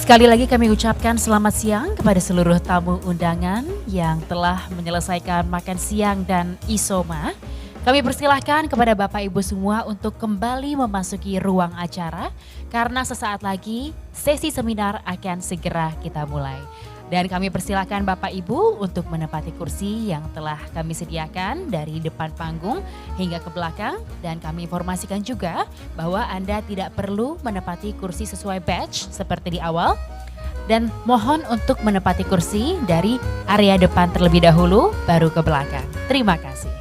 Sekali lagi kami ucapkan selamat siang kepada seluruh tamu undangan yang telah menyelesaikan makan siang dan isoma. Kami persilahkan kepada Bapak Ibu semua untuk kembali memasuki ruang acara karena sesaat lagi sesi seminar akan segera kita mulai. Dan kami persilahkan Bapak Ibu untuk menempati kursi yang telah kami sediakan dari depan panggung hingga ke belakang. Dan kami informasikan juga bahwa Anda tidak perlu menempati kursi sesuai batch seperti di awal. Dan mohon untuk menempati kursi dari area depan terlebih dahulu baru ke belakang. Terima kasih.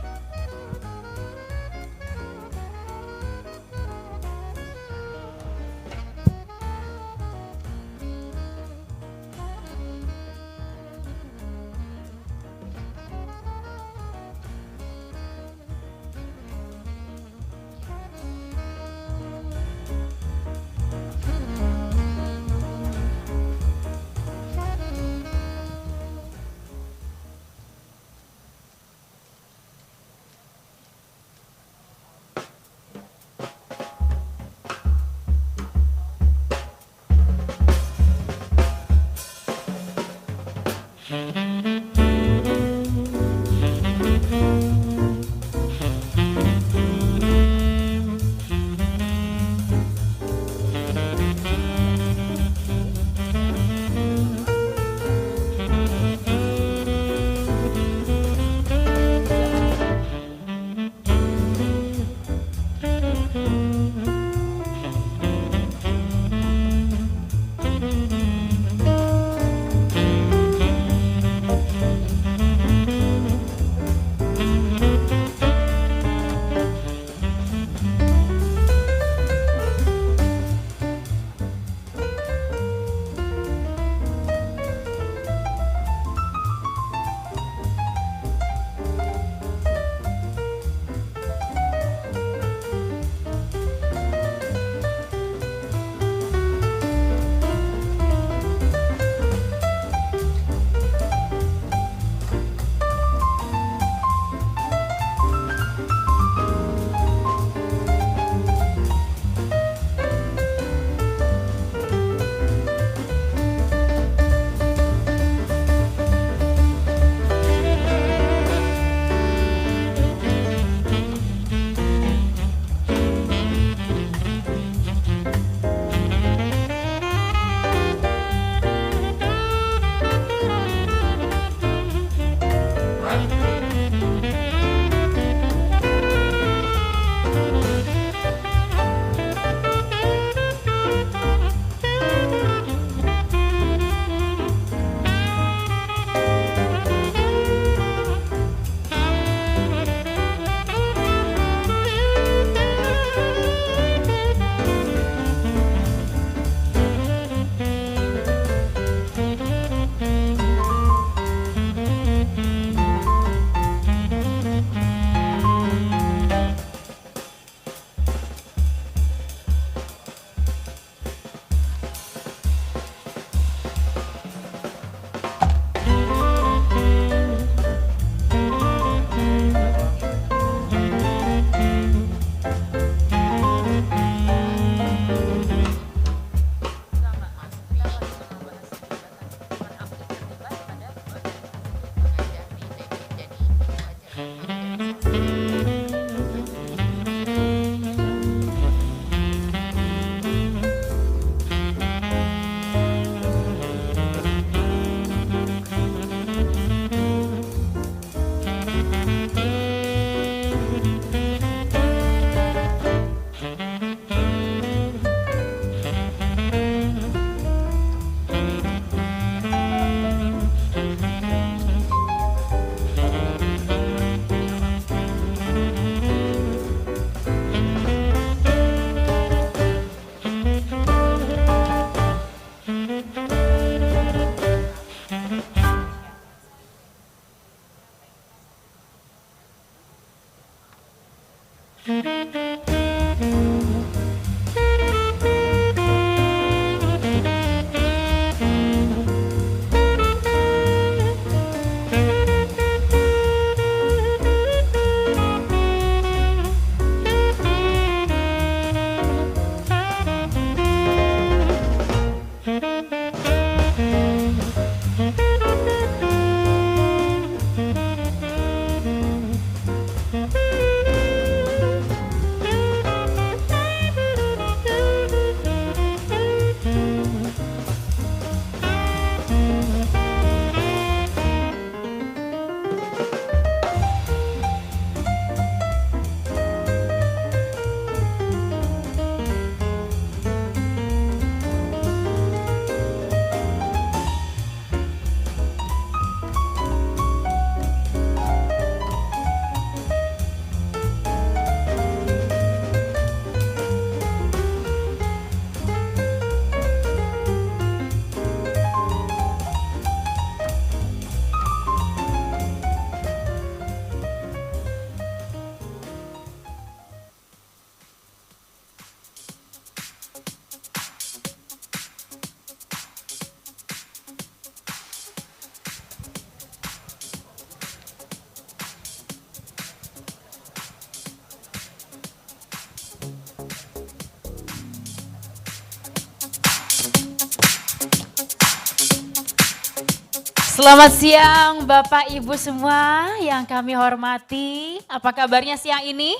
Selamat siang Bapak Ibu semua yang kami hormati. Apa kabarnya siang ini?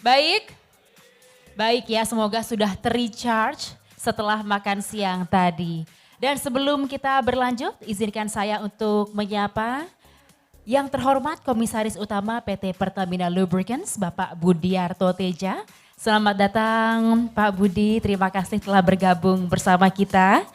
Baik? Baik ya, semoga sudah terrecharge setelah makan siang tadi. Dan sebelum kita berlanjut, izinkan saya untuk menyapa yang terhormat Komisaris Utama PT Pertamina Lubricants, Bapak Budiarto Teja. Selamat datang Pak Budi, terima kasih telah bergabung bersama kita.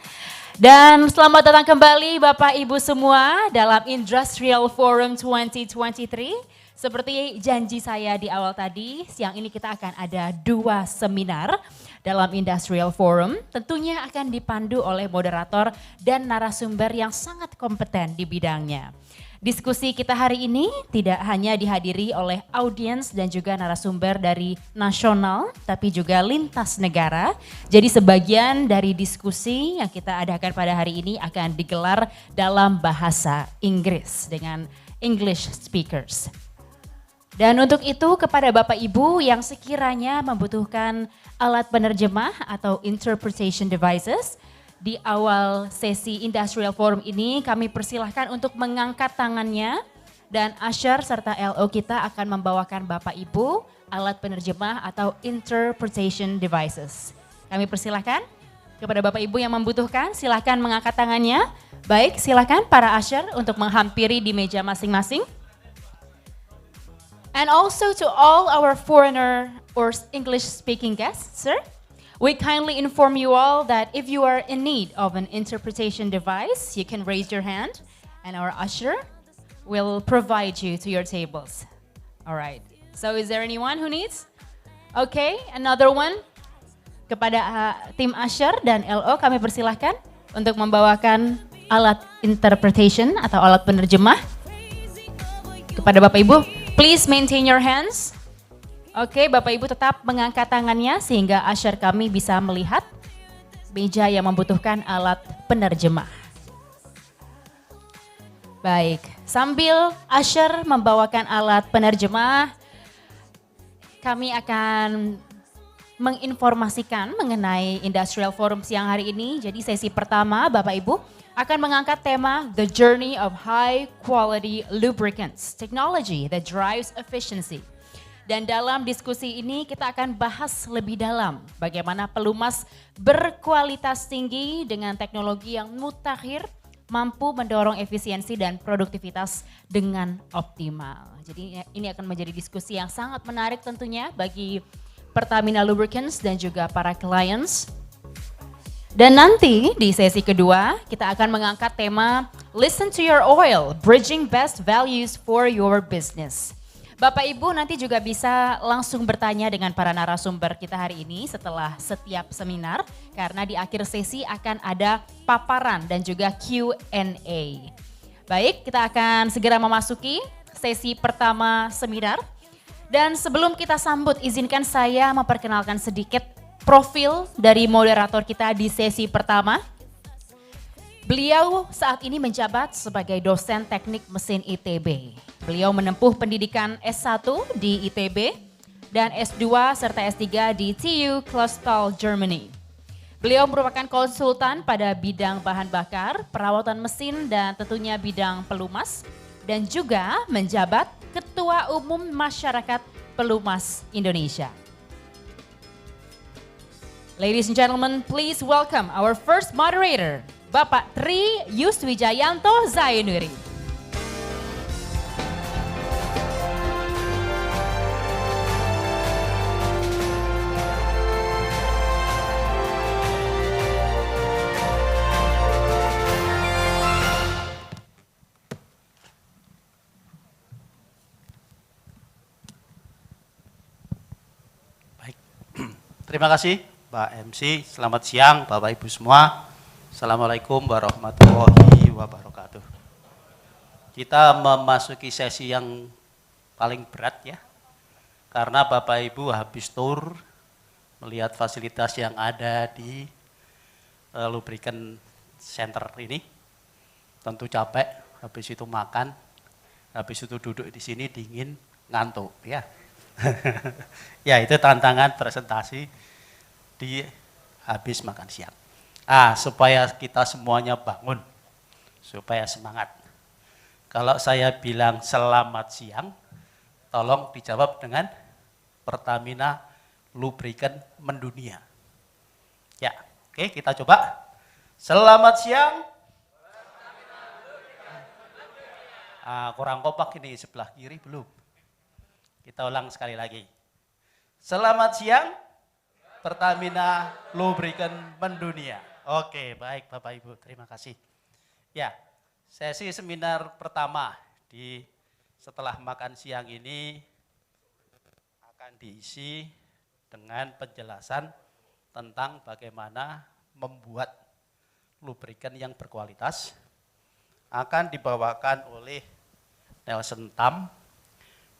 Dan selamat datang kembali Bapak Ibu semua dalam Industrial Forum 2023. Seperti janji saya di awal tadi, siang ini kita akan ada 2 seminar dalam Industrial Forum. Tentunya akan dipandu oleh moderator dan narasumber yang sangat kompeten di bidangnya. Diskusi kita hari ini tidak hanya dihadiri oleh audiens dan juga narasumber dari nasional, tapi juga lintas negara. Jadi sebagian dari diskusi yang kita adakan pada hari ini akan digelar dalam bahasa Inggris dengan English speakers. Dan untuk itu kepada Bapak Ibu yang sekiranya membutuhkan alat penerjemah atau interpretation devices, di awal sesi Industrial Forum ini kami persilahkan untuk mengangkat tangannya dan Usher serta LO kita akan membawakan Bapak Ibu alat penerjemah atau interpretation devices. Kami persilahkan kepada Bapak Ibu yang membutuhkan, silahkan mengangkat tangannya. Baik, silahkan para Usher untuk menghampiri di meja masing-masing. And also to all our foreigner or English speaking guests, sir. We kindly inform you all that if you are in need of an interpretation device, you can raise your hand and our usher will provide you to your tables. All right, so is there anyone who needs? Okay, another one. Kepada tim usher dan LO kami persilahkan untuk membawakan alat interpretation atau alat penerjemah. Kepada Bapak Ibu, please maintain your hands. Oke, Bapak Ibu tetap mengangkat tangannya sehingga usher kami bisa melihat meja yang membutuhkan alat penerjemah. Baik, sambil usher membawakan alat penerjemah, kami akan menginformasikan mengenai Industrial Forum siang hari ini. Jadi sesi pertama Bapak Ibu akan mengangkat tema The Journey of High Quality Lubricants, Technology that Drives Efficiency. Dan dalam diskusi ini kita akan bahas lebih dalam bagaimana pelumas berkualitas tinggi dengan teknologi yang mutakhir mampu mendorong efisiensi dan produktivitas dengan optimal. Jadi ini akan menjadi diskusi yang sangat menarik tentunya bagi Pertamina Lubricants dan juga para clients. Dan nanti di sesi kedua kita akan mengangkat tema Listen to Your Oil, Bridging Best Values for Your Business. Bapak Ibu nanti juga bisa langsung bertanya dengan para narasumber kita hari ini setelah setiap seminar. Karena di akhir sesi akan ada paparan dan juga Q&A. Baik, kita akan segera memasuki sesi pertama seminar. Dan sebelum kita sambut, izinkan saya memperkenalkan sedikit profil dari moderator kita di sesi pertama. Beliau saat ini menjabat sebagai dosen teknik mesin ITB. Beliau menempuh pendidikan S1 di ITB dan S2 serta S3 di TU Classical Germany. Beliau merupakan konsultan pada bidang bahan bakar, perawatan mesin dan tentunya bidang pelumas. Dan juga menjabat Ketua Umum Masyarakat Pelumas Indonesia. Ladies and gentlemen, please welcome our first moderator, Bapak Tri Yuswijayanto Zainuri. Terima kasih Pak MC, selamat siang Bapak Ibu semua. Assalamualaikum warahmatullahi wabarakatuh. Kita memasuki sesi yang paling berat ya, karena Bapak Ibu habis tour melihat fasilitas yang ada di Lubricant Center ini. Tentu capek, habis itu makan, habis itu duduk di sini dingin, ngantuk ya. Ya itu tantangan presentasi di habis makan siang. Supaya kita semuanya bangun, supaya semangat. Kalau saya bilang selamat siang, tolong dijawab dengan Pertamina Lubricant mendunia. Ya, oke kita coba. Selamat siang. Kurang kompak ini sebelah kiri belum. Kita ulang sekali lagi. Selamat siang, Pertamina Lubricant mendunia. Oke, baik Bapak Ibu, terima kasih. Ya, sesi seminar pertama setelah makan siang ini akan diisi dengan penjelasan tentang bagaimana membuat lubrikan yang berkualitas. Akan dibawakan oleh Nelson Tam.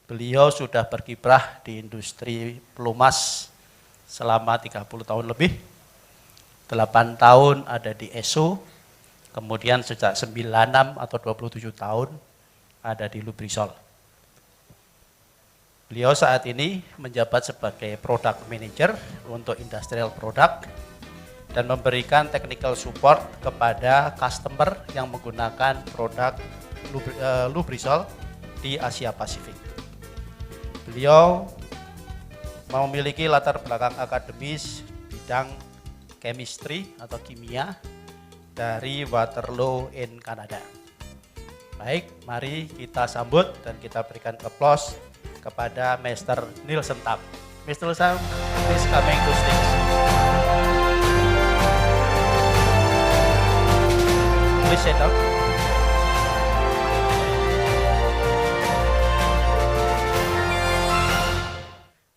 Beliau sudah berkiprah di industri pelumas selama 30 tahun lebih. 8 tahun ada di ESO, kemudian sejak 96 atau 27 tahun ada di Lubrisol. Beliau saat ini menjabat sebagai Product Manager untuk Industrial Product dan memberikan technical support kepada customer yang menggunakan produk Lubrisol di Asia Pasifik. Beliau memiliki latar belakang akademis bidang chemistry atau kimia dari Waterloo in Kanada. Baik, mari kita sambut dan kita berikan applause kepada Mr. Nelson Tam. Mr. Tam, please coming to stage. Please sit down.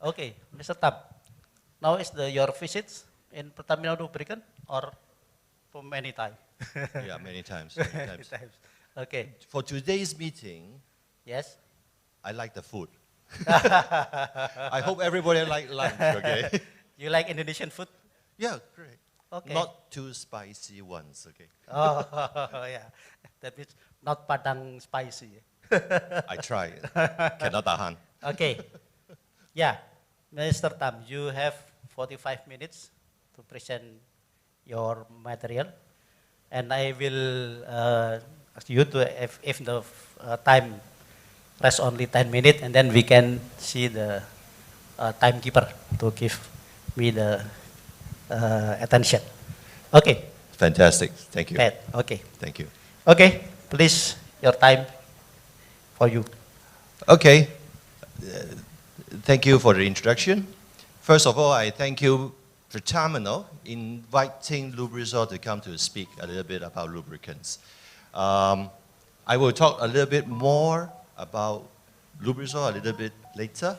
Okay, Mr. Tam, now is your visits in Pertamina Lubricant or for many times? Yeah, many times. Many times. Okay. For today's meeting, yes, I like the food. I hope everybody like lunch, okay? You like Indonesian food? Yeah, great. Okay. Not too spicy ones, okay? Oh, yeah. That means not Padang spicy. I try. Cannot tahan. Okay. Yeah, Mr. Tam, you have 45 minutes to present your material, and I will ask you to, if the time rest only 10 minutes, and then we can see the timekeeper to give me the attention. Okay. Fantastic. Thank you. Okay. Thank you. Okay, please, your time for you. Okay. Thank you for the introduction. First of all, I thank you for Terminal inviting Lubrizol to come to speak a little bit about lubricants. I will talk a little bit more about Lubrizol a little bit later.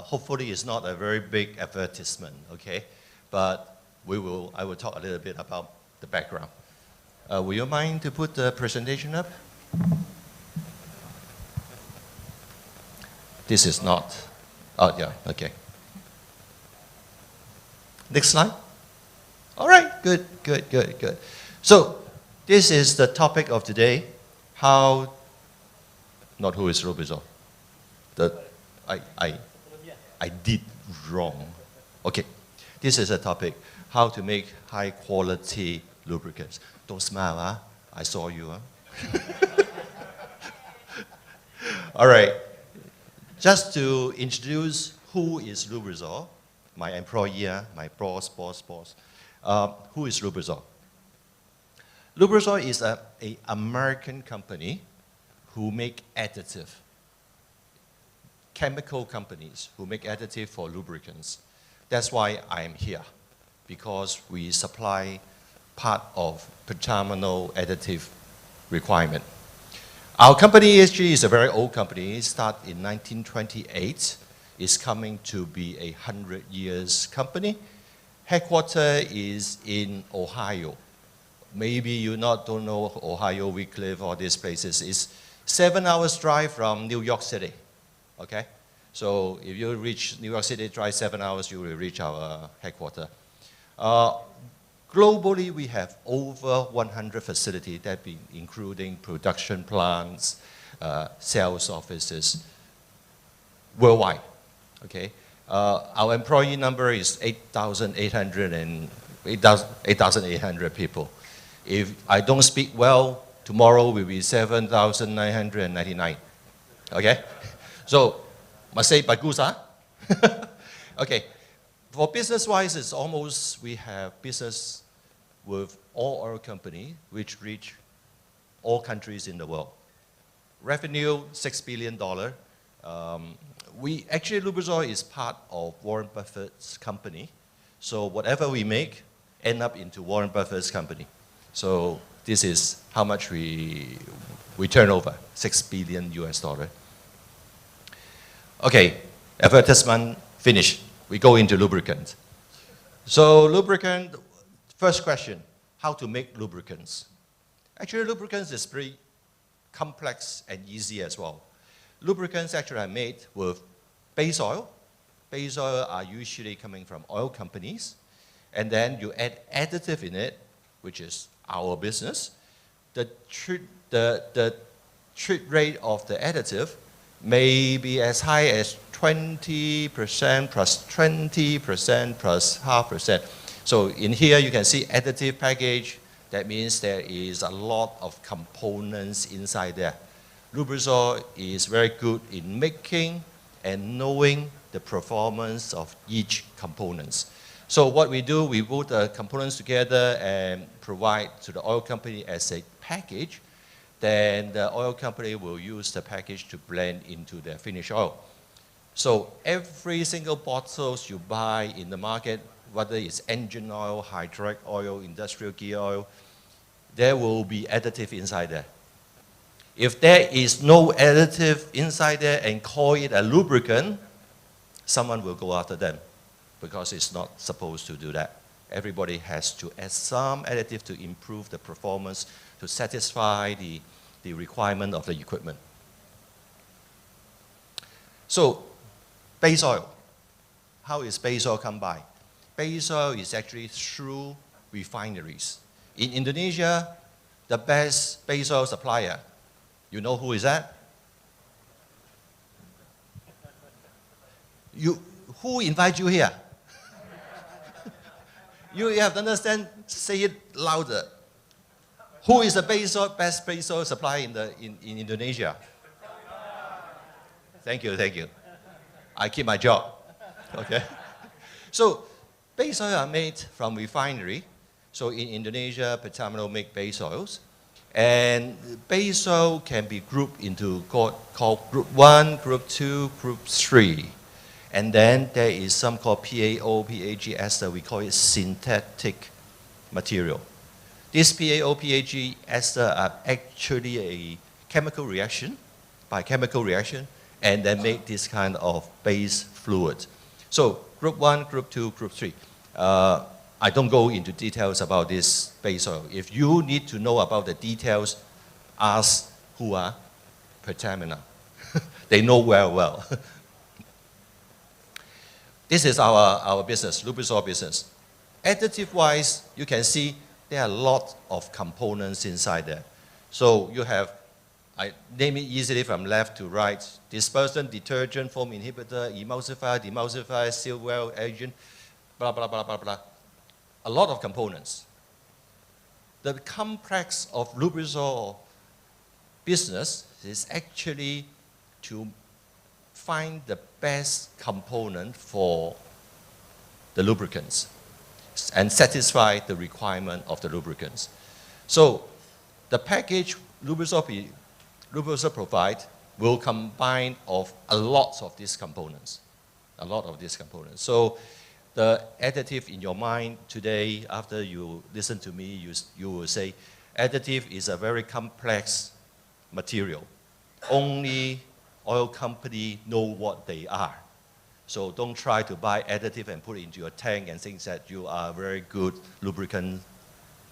Hopefully it's not a very big advertisement, okay? But I will talk a little bit about the background. Will you mind to put the presentation up? This is not. Oh, yeah, okay. Next slide. All right, good, good, good, good. So this is the topic of today. How, not who is Lubrizol. I did wrong. Okay, this is a topic, how to make high quality lubricants. Don't smile, huh? I saw you, huh? All right, just to introduce who is Lubrizol, my employer, my boss. Who is Lubrizol? Lubrizol is an American company who make additive. Chemical companies who make additive for lubricants. That's why I'm here, because we supply part of terminal additive requirement. Our company actually is a very old company. It started in 1928. It's coming to be a 100 years company. Headquarters is in Ohio. Maybe you don't know Ohio, Wycliffe, all these places. It's 7 hours drive from New York City. Okay? So if you reach New York City, drive 7 hours, you will reach our headquarters. Globally, we have over 100 facilities that including production plants, sales offices, worldwide. Okay? Our employee number is 8,800 people. If I don't speak well, tomorrow will be 7,999. Okay? So, must say bagus, huh? Okay. For business-wise, it's almost, we have business with all oil companies, which reach all countries in the world. Revenue, $6 billion. Lubrizol is part of Warren Buffett's company. So whatever we make, end up into Warren Buffett's company. So this is how much we turn over, $6 billion US. Okay, advertisement finished. We go into lubricant. So lubricant, first question, how to make lubricants? Actually, lubricants is pretty complex and easy as well. Lubricants actually are made with base oil. Base oil are usually coming from oil companies. And then you add additive in it, which is our business. The treat rate of the additive may be as high as 20% plus 20% plus half percent. So in here you can see additive package. That means there is a lot of components inside there. Lubrizol is very good in making and knowing the performance of each components. So what we do, we put the components together and provide to the oil company as a package. Then the oil company will use the package to blend into their finished oil. So every single bottle you buy in the market, whether it's engine oil, hydraulic oil, industrial gear oil, there will be additive inside there. If there is no additive inside there and call it a lubricant, someone will go after them because it's not supposed to do that. Everybody has to add some additive to improve the performance, to satisfy the requirement of the equipment. So, base oil. How is base oil come by? Base oil is actually through refineries. In Indonesia, the best base oil supplier, you know who is that? Who invited you here? You have to understand, say it louder. Who is the best base oil supplier in Indonesia? Thank you, thank you. I keep my job, okay? So, base oil are made from refinery. So in Indonesia, Pertamina make base oils. And base oil can be grouped into called group 1, group 2, group 3. And then there is some called PAO, PAG ester, we call it synthetic material. This PAO, PAG ester are actually a chemical reaction, biochemical reaction, and then make this kind of base fluid. So group 1, group 2, group 3. I don't go into details about this base oil. If you need to know about the details, ask who are Pertamina. They know well. This is our business, Lubrizol business. Additive-wise, you can see there are a lot of components inside there. So you have, I name it easily from left to right, dispersant, detergent, foam inhibitor, emulsifier, demulsifier, seal well agent, blah, blah, blah, blah, blah. A lot of components. The complex of Lubrizol business is actually to find the best component for the lubricants and satisfy the requirement of the lubricants. So the package Lubrizol provide will combine of a lot of these components, So the additive in your mind today, after you listen to me, you will say, additive is a very complex material. Only oil company know what they are. So don't try to buy additive and put it into your tank and think that you are a very good lubricant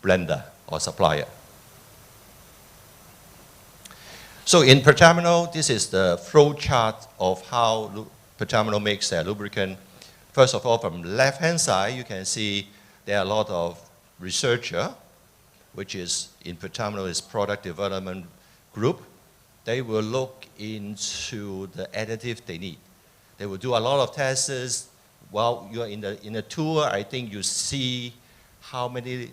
blender or supplier. So in per terminal, this is the flow chart of how per terminal makes their lubricant. First of all, from left-hand side, you can see there are a lot of researcher, which is in per terminal is product development group. They will look into the additive they need. They will do a lot of tests. While you're in a tour, I think you see how many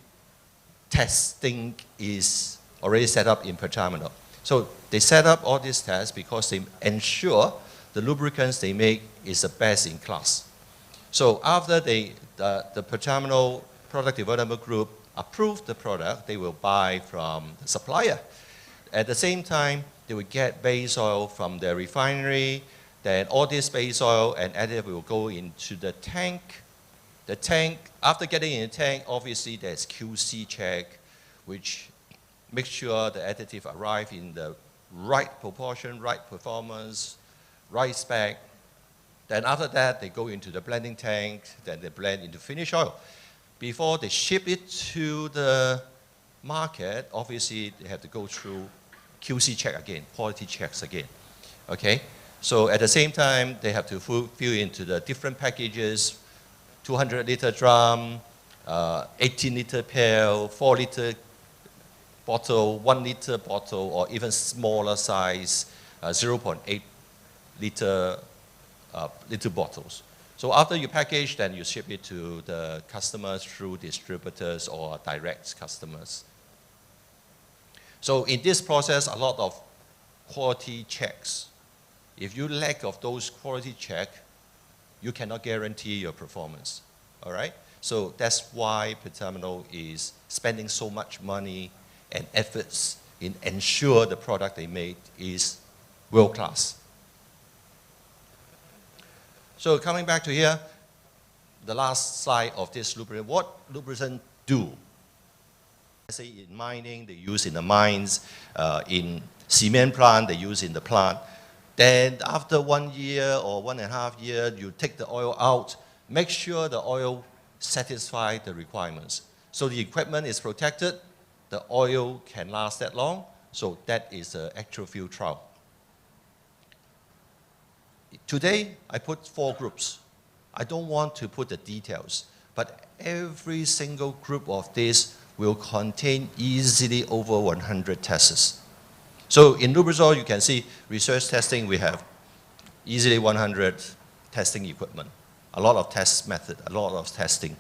testing is already set up in per terminal. So they set up all these tests because they ensure the lubricants they make is the best in class. So after the per terminal product development group approve the product, they will buy from the supplier. At the same time, they will get base oil from the refinery. Then all this base oil and additive will go into the tank. The tank, after getting in the tank, obviously there's QC check, which makes sure the additive arrive in the right proportion, right performance, right spec. Then after that, they go into the blending tank, then they blend into finished oil. Before they ship it to the market, obviously they have to go through QC check again, quality checks again, okay? So at the same time, they have to fill into the different packages, 200-liter drum, 18-liter pail, 4-liter bottle, 1-liter bottle, or even smaller size, 0.8-liter little bottles. So after you package, then you ship it to the customers through distributors or direct customers. So in this process, a lot of quality checks. If you lack of those quality checks, you cannot guarantee your performance, all right? So that's why per terminal is spending so much money and efforts in ensure the product they make is world class. So coming back to here, the last slide of this lubricant, what lubricant do? Say in mining, they use in the mines, in cement plant, they use in the plant. Then after 1 year or 1.5 years, you take the oil out, make sure the oil satisfies the requirements. So the equipment is protected, the oil can last that long, so that is the actual field trial. Today, I put 4 groups. I don't want to put the details, but every single group of this will contain easily over 100 tests. So in Lubrizol, you can see research testing, we have easily 100 testing equipment, a lot of test method, a lot of testing.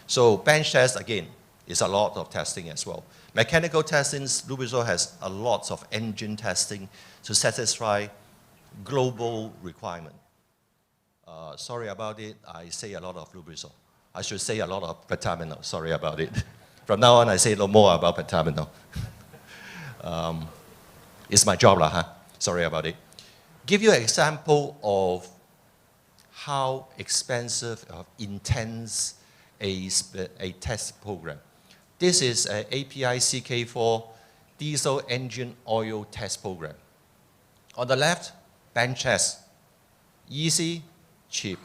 So bench test, again, is a lot of testing as well. Mechanical testing, Lubrizol has a lot of engine testing to satisfy global requirement. Sorry about it, I say a lot of Lubrizol. I should say a lot of per terminal, sorry about it. From now on, I say no more about per terminal. It's my job, huh? Sorry about it. Give you an example of how expensive, intense a test program. This is an API CK4 diesel engine oil test program. On the left, bench test. Easy, cheap,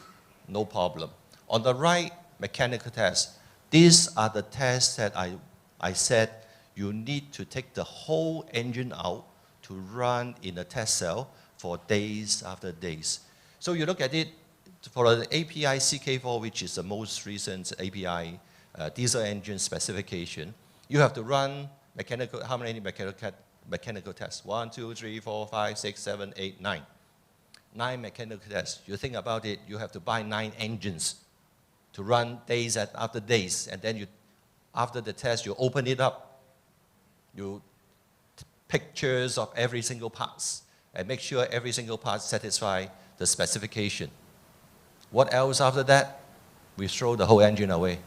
no problem. On the right, mechanical test. These are the tests that I said you need to take the whole engine out to run in a test cell for days after days. So you look at it, for the API CK4, which is the most recent API diesel engine specification, you have to run mechanical, how many mechanical tests? 1, 2, 3, 4, 5, 6, 7, 8, 9. 9 mechanical tests. You think about it, you have to buy 9 engines to run days after days, and then after the test, you open it up, you pictures of every single parts, and make sure every single part satisfy the specification. What else after that? We throw the whole engine away.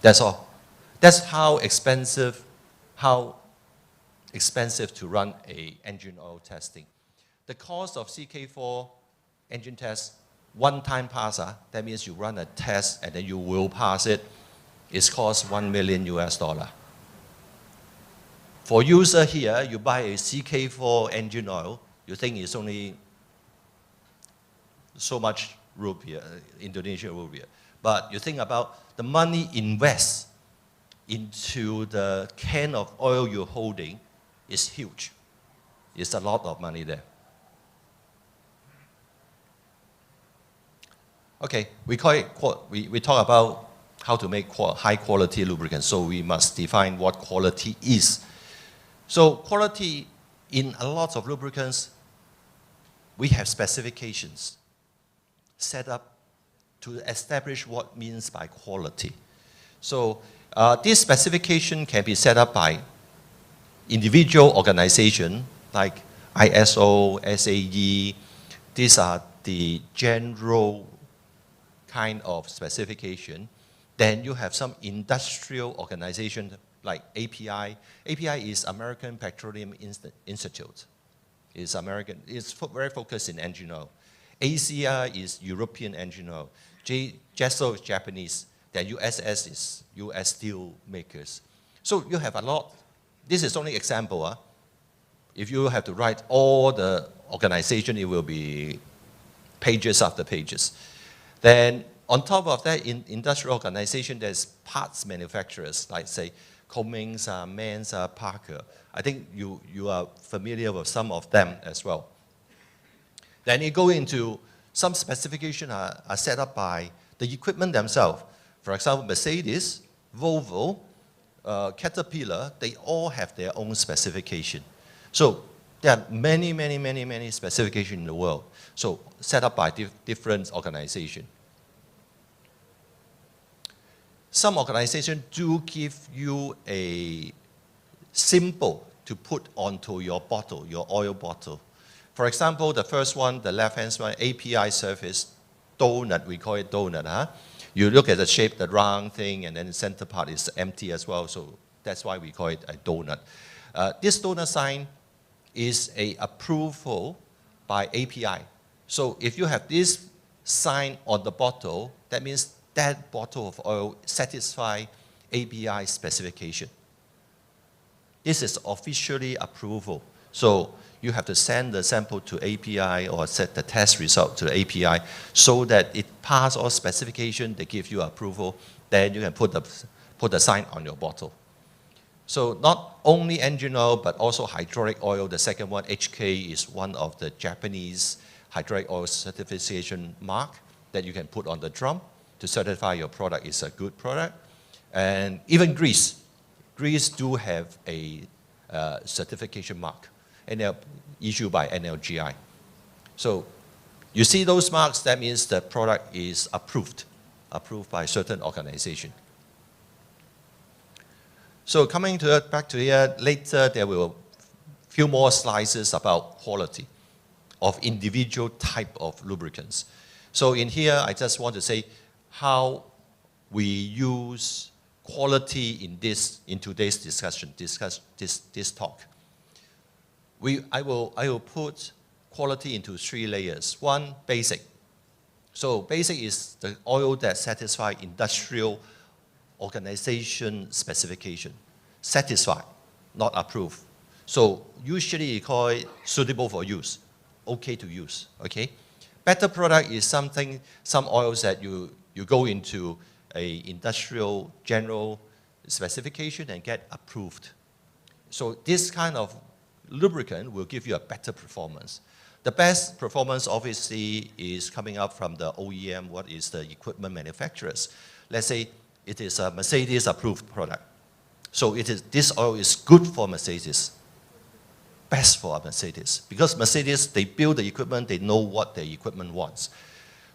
That's all. That's how expensive to run a engine oil testing. The cost of CK4 engine test, one-time passer, that means you run a test and then you will pass it, is cost $1 million US. For user here, you buy a CK4 engine oil, you think it's only so much rupiah, Indonesian rupiah. But you think about the money invest into the can of oil you're holding is huge. It's a lot of money there. Okay, we talk about how to make high quality lubricants, so we must define what quality is. So quality in a lot of lubricants, we have specifications set up to establish what means by quality. So this specification can be set up by individual organization like ISO, SAE. These are the general kind of specification. Then you have some industrial organization like API. API is American Petroleum Institute. It's American. It's very focused in engine oil. ACR is European engine oil. JESO is Japanese. Then USS is US steel makers. So you have a lot. This is only example. If you have to write all the organization, it will be pages after pages. Then on top of that, in industrial organization, there's parts manufacturers, like say Cummins, Mensa, Parker. I think you are familiar with some of them as well. Then you go into some specifications are set up by the equipment themselves. For example, Mercedes, Volvo, Caterpillar, they all have their own specification. So there are many specifications in the world. So set up by different organizations. Some organizations do give you a symbol to put onto your bottle, your oil bottle. For example, the first one, the left-hand one, API surface, donut, we call it donut. Huh? You look at the shape, the round thing, and then the center part is empty as well, so that's why we call it a donut. This donut sign is an approval by API. So if you have this sign on the bottle, that means that bottle of oil satisfies API specification. This is officially approval. So you have to send the sample to API or set the test result to the API so that it passes all specification, they give you approval, then you can put the sign on your bottle. So not only engine oil, but also hydraulic oil. The second one, HK, is one of the Japanese hydraulic oil certification mark that you can put on the drum to certify your product is a good product. And even grease. Grease do have a certification mark issued by NLGI. So you see those marks, that means the product is approved by certain organization. So coming to back to here, later there will be few more slices about quality of individual type of lubricants. So in here, I just want to say how we use quality in today's discussion, this talk. I will put quality into 3 layers. One, basic. So basic is the oil that satisfies industrial organization specification. Satisfied, not approved. So usually you call it suitable for use, okay to use, okay? Better product is some oils that you go into a industrial general specification and get approved. So this kind of lubricant will give you a better performance. the best performance obviously is coming up from the OEM, what is the equipment manufacturers. Let's say it is a Mercedes approved product. So this oil is good for Mercedes, best for Mercedes. Because Mercedes, they build the equipment, they know what the equipment wants.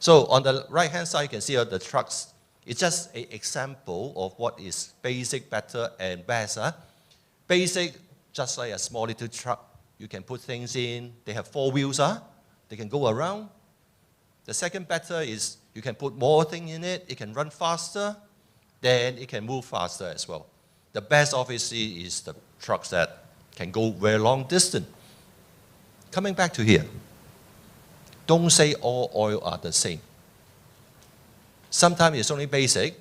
So on the right-hand side, you can see the trucks. It's just an example of what is basic, better, and best. Basic, just like a small little truck. You can put things in. They have 4 wheels. They can go around. The second better is you can put more things in it. It can run faster. Then it can move faster as well. The best, obviously, is the trucks that can go very long distance. Coming back to here. Don't say all oil are the same. Sometimes it's only basic.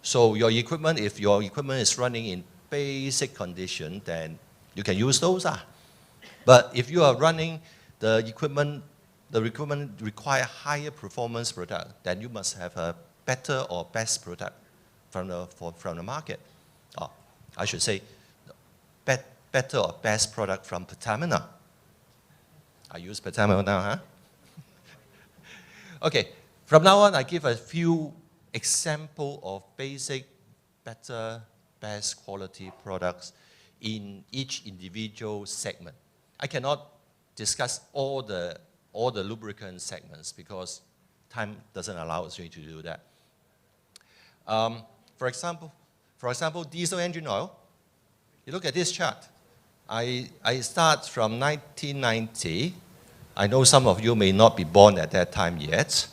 So your equipment, if your equipment is running in basic condition, then you can use those. But if you are running the equipment require higher performance product, then you must have a better or best product from the market. I should say better or best product from Pertamina. I use Pertamina now, huh? Okay, from now on, I give a few examples of basic, better, best quality products in each individual segment. I cannot discuss all the lubricant segments because time doesn't allow us to do that. For example, diesel engine oil. You look at this chart. I start from 1990. I know some of you may not be born at that time yet,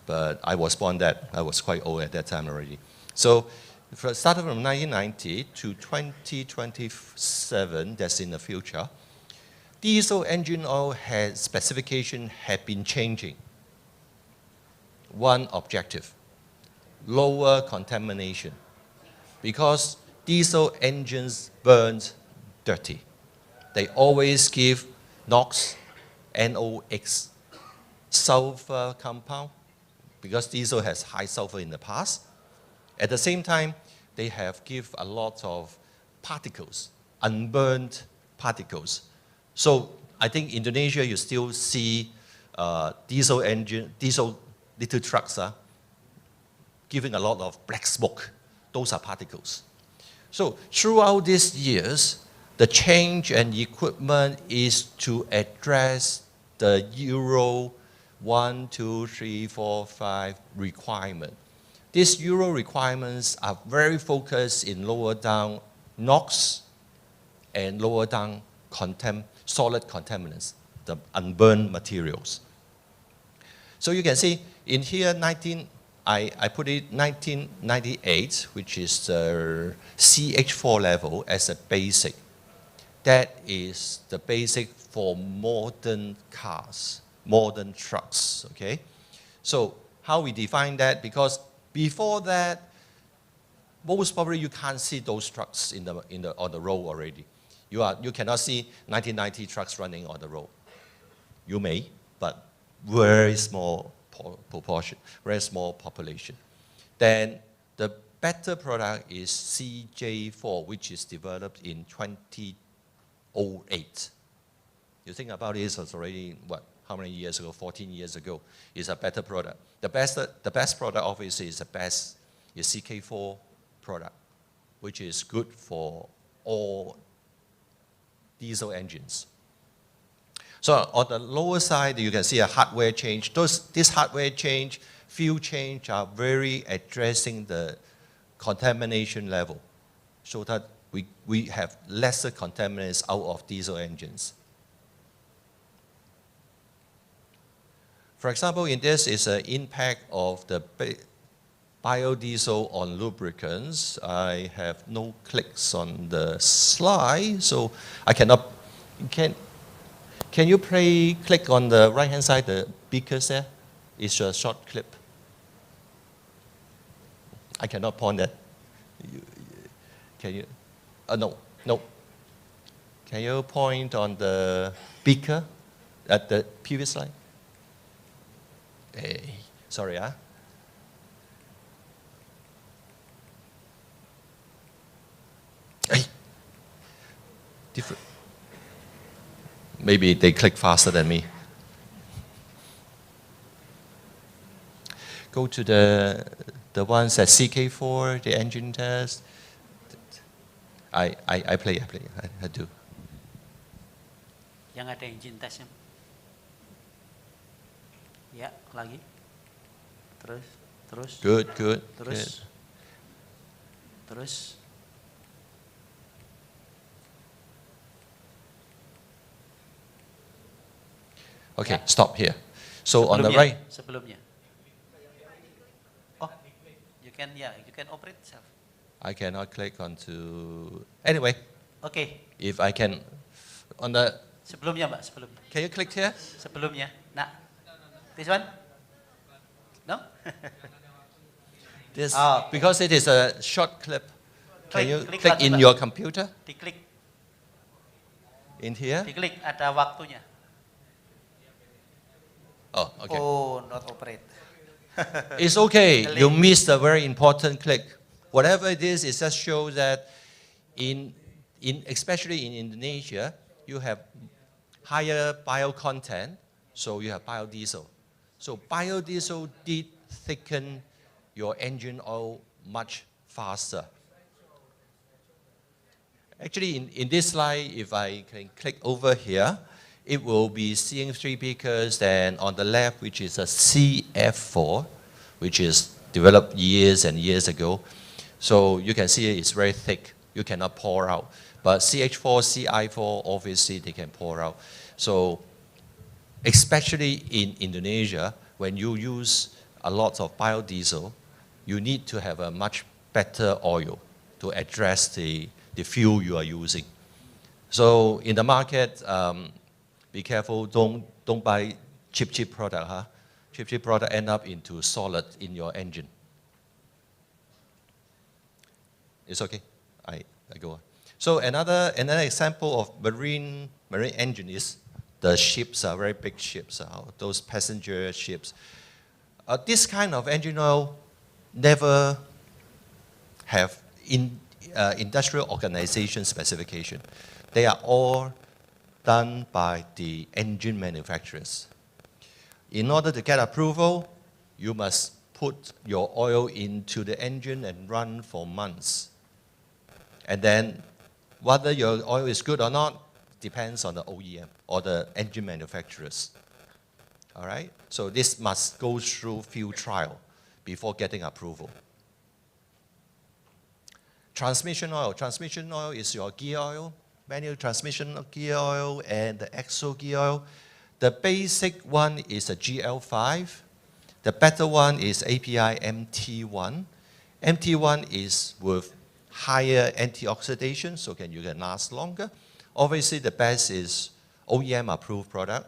but I was born I was quite old at that time already. So, started from 1990 to 2027, that's in the future, diesel engine oil specification had been changing. One objective, lower contamination. Because diesel engines burn dirty. They always give NOx, NOx, sulfur compound, because diesel has high sulfur in the past. At the same time, they have give a lot of particles, unburned particles. So I think Indonesia, you still see diesel little trucks giving a lot of black smoke. Those are particles. So throughout these years, the change and equipment is to address the Euro 1, 2, 3, 4, 5 requirement. These Euro requirements are very focused in lower down NOx and lower down solid contaminants, the unburned materials. So you can see in here, I put it 1998, which is the CH4 level as a basic. That is the basic for modern cars, modern trucks, okay? So how we define that? Because before that, most probably you can't see those trucks on the road already. You cannot see 1990 trucks running on the road. You may, but very small proportion, very small population. Then the better product is CJ4, which is developed in 2008. You think about it, it's already, what, how many years ago? 14 years ago. It's a better product. The best product, obviously, is CK4 product, which is good for all diesel engines. So on the lower side, you can see a hardware change. This hardware change, fuel change are very addressing the contamination level so that we have lesser contaminants out of diesel engines. For example, in this is an impact of the biodiesel on lubricants. I have no clicks on the slide, so I cannot. Can you click on the right-hand side, the beakers there? It's a short clip. I cannot point that. Can you? No. Can you point on the beaker at the previous slide? Hey, sorry, Hey, different. Maybe they click faster than me. go to the ones at CK4, the engine test. I play, I do. Yang ada engine testnya. Ya, lagi. Terus. Good. Terus. Good. Terus. Okay, Yeah. stop here. So on the right, Sebelumnya. Oh, you can operate self. I cannot click onto. Anyway, Okay. if I can, on the. Sebelumnya, Mbak, sebelumnya. Can you click here? Sebelumnya. Nah. This one? No? This, Ah, okay. because it is a short clip. Can you Klik click lagi, in Mbak. your computer? Diklik, In here? diklik ada waktunya. Oh, okay. Oh, not operate. It's okay. The You link. missed a very important click. Whatever it is just shows that especially in Indonesia, you have higher bio content, so you have biodiesel. So biodiesel did thicken your engine oil much faster. Actually, in this slide, if I can click over here, it will be seeing three beakers, and on the left, which is a CF4, which is developed years and years ago. So you can see it's very thick. You cannot pour out. But CH4, CI4, obviously they can pour out. So especially in Indonesia, when you use a lot of biodiesel, you need to have a much better oil to address the fuel you are using. So in the market, be careful, don't buy cheap product, huh? Cheap product end up into solid in your engine. It's okay, I go on. So another example of marine engine is the ships are very big ships, those passenger ships. This kind of engine oil never have industrial organization specification. They are all done by the engine manufacturers. In order to get approval, you must put your oil into the engine and run for months. And then whether your oil is good or not depends on the OEM or the engine manufacturers. All right? So this must go through field trial before getting approval. Transmission oil. Transmission oil is your gear oil, manual transmission gear oil, and the axle gear oil. The basic one is a GL5. The better one is API MT1. MT1 is with higher antioxidation, so you can last longer. Obviously, the best is OEM approved product.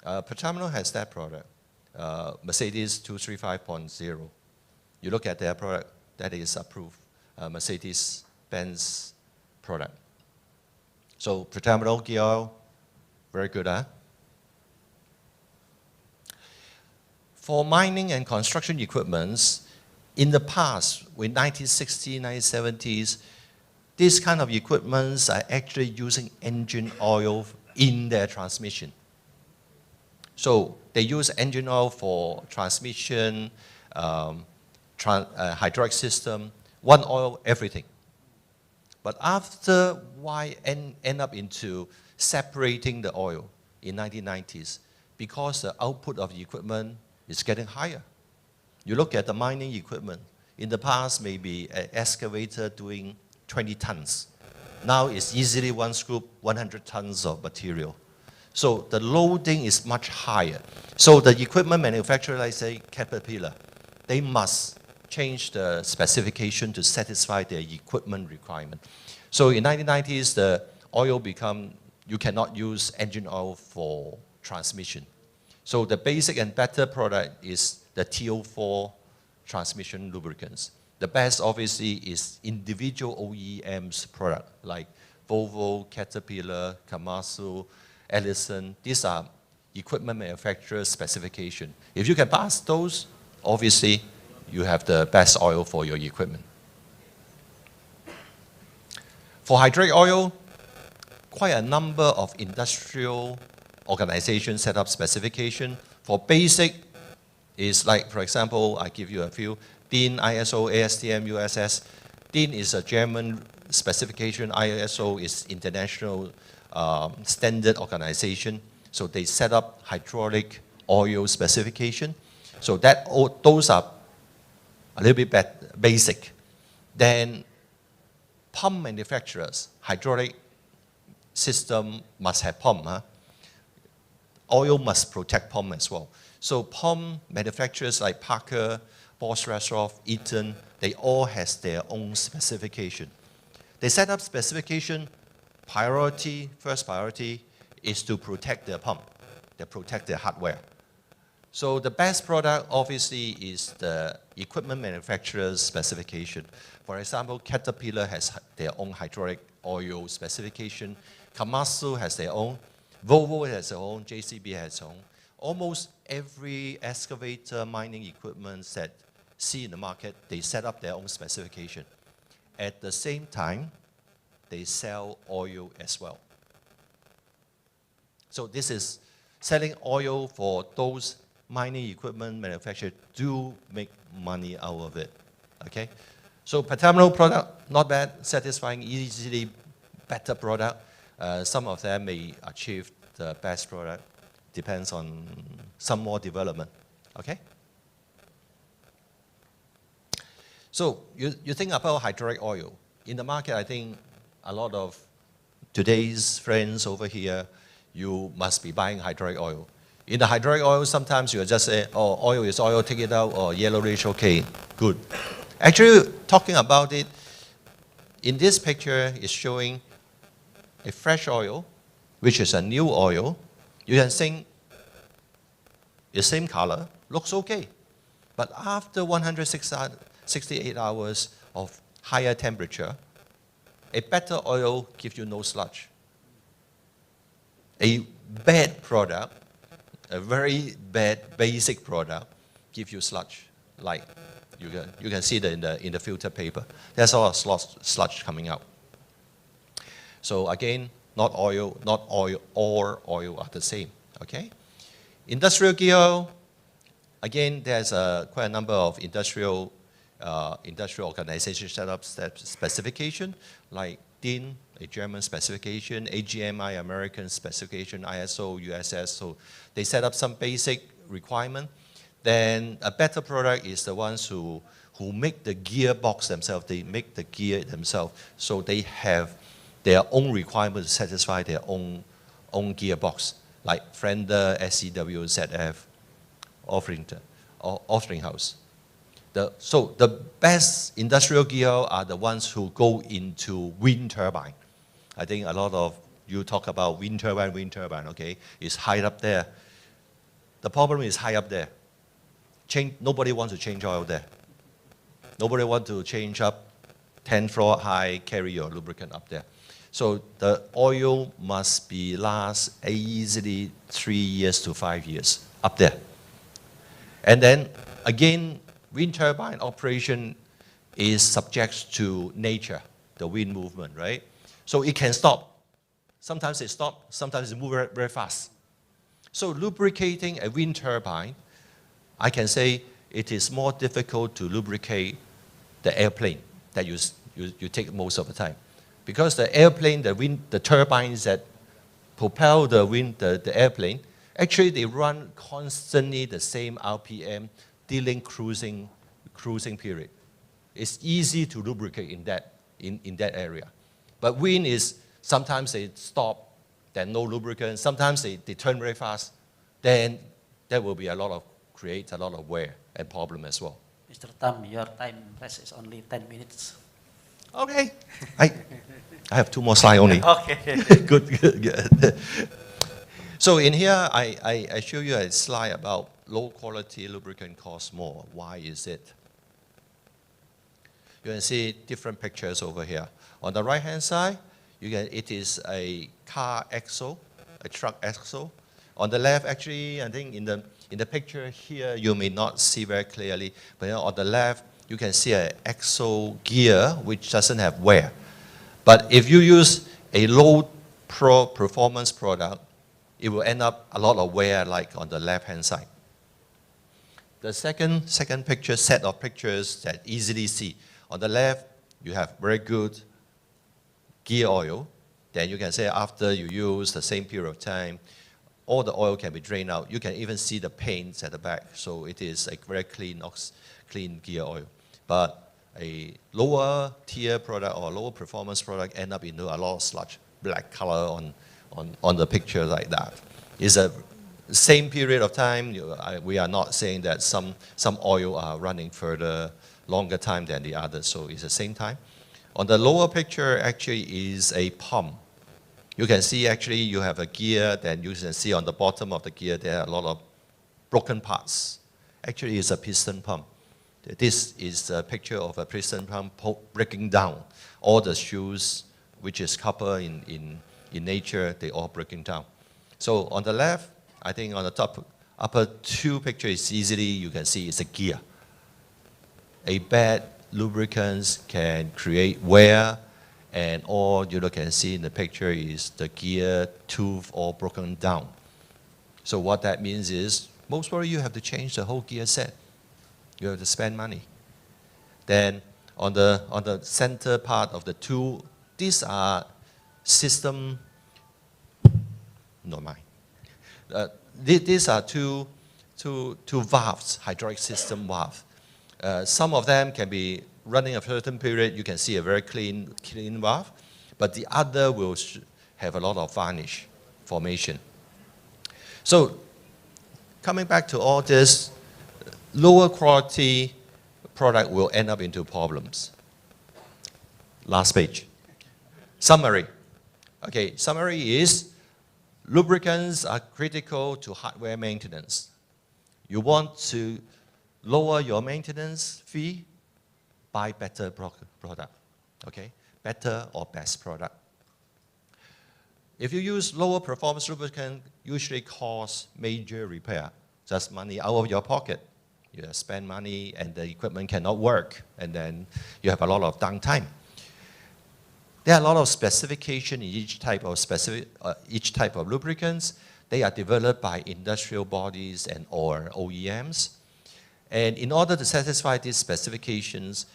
Pertamino has that product, Mercedes 235.0. You look at their product, that is approved, Mercedes-Benz product. So Pertamino gear oil, very good, huh? For mining and construction equipments, in the past, in 1960s, 1970s, these kind of equipments are actually using engine oil in their transmission. So they use engine oil for transmission, hydraulic system, one oil, everything. But after why end up into separating the oil in 1990s? Because the output of the equipment is getting higher. You look at the mining equipment. In the past, maybe an excavator doing 20 tons. Now it's easily one scoop, 100 tons of material. So the loading is much higher. So the equipment manufacturer, like say Caterpillar, they must change the specification to satisfy their equipment requirement. So in 1990s, the oil become, you cannot use engine oil for transmission. So the basic and better product is the TO4 transmission lubricants. The best, obviously, is individual OEM's product, like Volvo, Caterpillar, Komatsu, Ellison. These are equipment manufacturer's specification. If you can pass those, obviously, you have the best oil for your equipment. For hydraulic oil, quite a number of industrial organizations set up specification. For basic, is like, for example, I give you a few. DIN, ISO, ASTM, USS. DIN is a German specification. ISO is international standard organization. So they set up hydraulic oil specification. So those are a little bit basic. Then pump manufacturers, hydraulic system must have pump. Huh? Oil must protect pump as well. So pump manufacturers like Parker, Bosch Rexroth, Eaton, they all has their own specification. They set up specification, first priority is to protect their pump. They protect their hardware. So the best product obviously is the equipment manufacturer's specification. For example, Caterpillar has their own hydraulic oil specification. Komatsu has their own. Volvo has their own. JCB has their own. Almost every excavator mining equipment that see in the market, they set up their own specification. At the same time, they sell oil as well. So this is selling oil for those mining equipment manufacturers do make money out of it. Okay? So per terminal product, not bad, satisfying, easily better product. Some of them may achieve the best product. Depends on some more development. Okay? So you think about hydraulic oil. In the market, I think a lot of today's friends over here, you must be buying hydraulic oil. In the hydraulic oil, sometimes you just say, oh, oil is oil, take it out, or yellow rich, okay, good. Actually, talking about it, in this picture, it's showing a fresh oil, which is a new oil. You can think the same color, looks okay. But after 168 hours of higher temperature, a better oil gives you no sludge. A bad product, a very bad basic product, gives you sludge. Like you can see that in the filter paper. There's a lot of sludge coming out. So again, not all oil are the same. Okay. Industrial gear oil. Again, there's quite a number of industrial organizations set up specification, like DIN, a German specification, AGMI, American specification, ISO, USS. So they set up some basic requirement. Then a better product is the ones who make the gearbox themselves. They make the gear themselves. So they have their own requirement to satisfy their own gearbox, like Fender, SCW, ZF, Offringhouse. So the best industrial gear are the ones who go into wind turbine. I think a lot of you talk about wind turbine, okay? It's high up there. The problem is high up there. Nobody wants to change oil there. Nobody wants to change up 10 floor high, carry your lubricant up there. So the oil must be last easily 3 years to 5 years up there. And then again, wind turbine operation is subject to nature, the wind movement, right? So it can stop. Sometimes it stops, sometimes it moves very, very fast. So lubricating a wind turbine, I can say it is more difficult to lubricate the airplane that you take most of the time. Because the airplane, the turbines that propel the airplane, actually they run constantly the same RPM during cruising period. It's easy to lubricate in that area. But wind is, sometimes they stop, then no lubricant, sometimes they turn very fast, then there will be create a lot of wear and problem as well. Mr. Tam, your time rest is only 10 minutes. Okay. I have 2 more slides only. Okay. Good. So in here, I show you a slide about low quality lubricant costs more. Why is it? You can see different pictures over here. On the right hand side, it is a car axle, a truck axle. On the left, actually, I think in the picture here, you may not see very clearly, but on the left, you can see an axle gear which doesn't have wear. But if you use a low performance product, it will end up a lot of wear like on the left-hand side. the second picture, set of pictures that easily see. On the left, you have very good gear oil. Then you can say after you use the same period of time, all the oil can be drained out. You can even see the paints at the back. So it is a very clean gear oil. But a lower tier product or lower performance product end up into a lot of sludge, black color on the picture like that. It's a same period of time. We are not saying that some oil are running further, longer time than the others. So it's the same time. On the lower picture actually is a pump. You can see actually you have a gear, then you can see on the bottom of the gear there are a lot of broken parts. Actually it's a piston pump. This is a picture of a piston pump breaking down. All the shoes, which is copper in nature, they all breaking down. So on the left, I think on the top upper two pictures easily you can see it's a gear. A bad lubricants can create wear, and all you can see in the picture is the gear tooth all broken down. So what that means is, most probably you have to change the whole gear set. You have to spend money. Then on the center part of the tool, these are system, not mine. These are two valves, hydraulic system valve. Some of them can be running a certain period, you can see a very clean valve, but the other will have a lot of varnish formation. So coming back to all this, lower quality product will end up into problems. Last page. Summary. Okay, summary is lubricants are critical to hardware maintenance. You want to lower your maintenance fee, buy better product, okay? Better or best product. If you use lower performance lubricant, usually costs major repair, just money out of your pocket. You spend money and the equipment cannot work, and then you have a lot of downtime. There are a lot of specification in each type of lubricants. They are developed by industrial bodies and or OEMs. And in order to satisfy these specifications,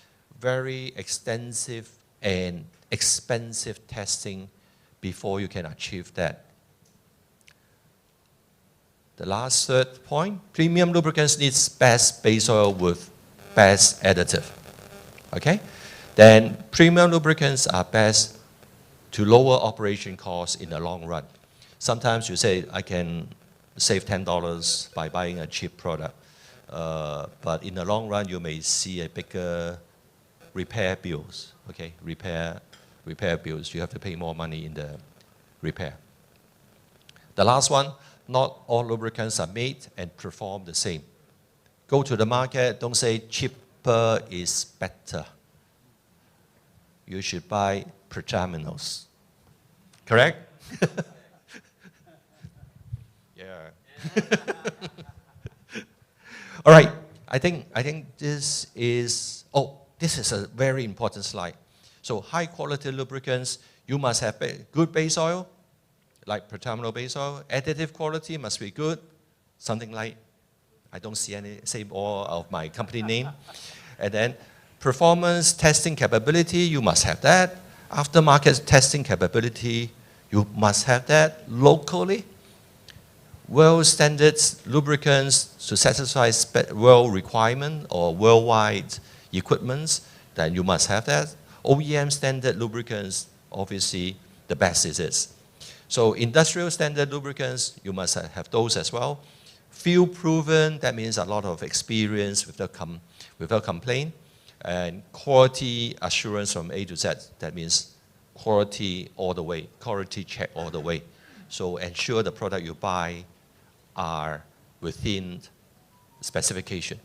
very extensive and expensive testing before you can achieve that. The last third point, premium lubricants needs best base oil with best additive. Okay? Then premium lubricants are best to lower operation costs in the long run. Sometimes you say, I can save $10 by buying a cheap product. But in the long run, you may see a bigger repair bills, okay? Repair bills, you have to pay more money in the repair. The last one, not all lubricants are made and perform the same. Go to the market, don't say cheaper is better. You should buy Pertaminos, correct? Yeah. All right, I think this is, this is a very important slide. So high quality lubricants, you must have good base oil, like Pertamino base oil. Additive quality must be good, something like, I don't see any, say all of my company name. And then performance testing capability, you must have that. Aftermarket testing capability, you must have that locally. World standards lubricants to satisfy world requirement or worldwide equipments, then you must have that. OEM standard lubricants, obviously the best it is. So industrial standard lubricants, you must have those as well. Field proven, that means a lot of experience without complaint. And quality assurance from A to Z, that means quality all the way, quality check all the way. So ensure the product you buy are within specification.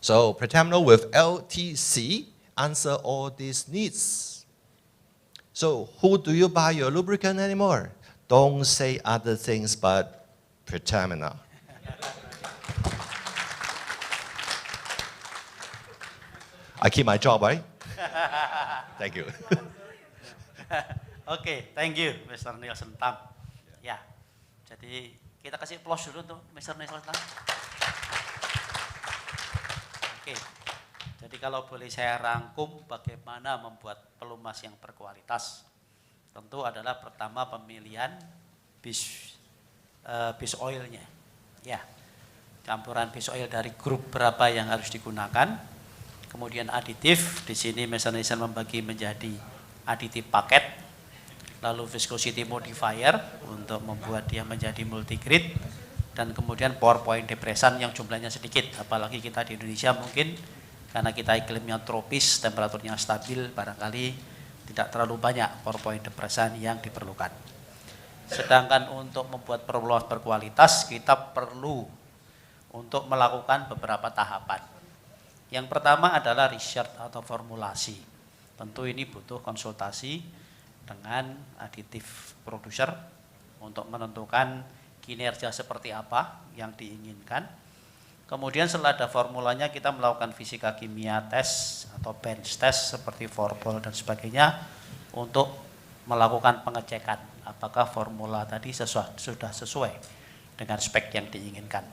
So Pertamino with LTC answer all these needs. So who do you buy your lubricant anymore? Don't say other things but Pertamino. I keep my job, right? Thank you. Oke, thank you Mr. Nielsen Tam. Ya, jadi kita kasih applause dulu untuk Mr. Nielsen Tam. kalau boleh saya rangkum bagaimana membuat pelumas yang berkualitas. Tentu adalah pertama pemilihan base oilnya. Ya, campuran base oil dari grup berapa yang harus digunakan. Kemudian aditif, di sini Mechanician membagi menjadi aditif paket. Lalu viscosity modifier untuk membuat dia menjadi multigrid. Dan kemudian pour point depresan yang jumlahnya sedikit. Apalagi kita di Indonesia mungkin karena kita iklimnya tropis, temperaturnya stabil, barangkali tidak terlalu banyak pour point depresan yang diperlukan. Sedangkan untuk membuat pelumas berkualitas, kita perlu untuk melakukan beberapa tahapan. Yang pertama adalah research atau formulasi. Tentu ini butuh konsultasi dengan aditif producer untuk menentukan kinerja seperti apa yang diinginkan. Kemudian setelah ada formulanya kita melakukan fisika kimia tes atau bench test seperti Forbol dan sebagainya untuk melakukan pengecekan apakah formula tadi sudah sesuai dengan spek yang diinginkan.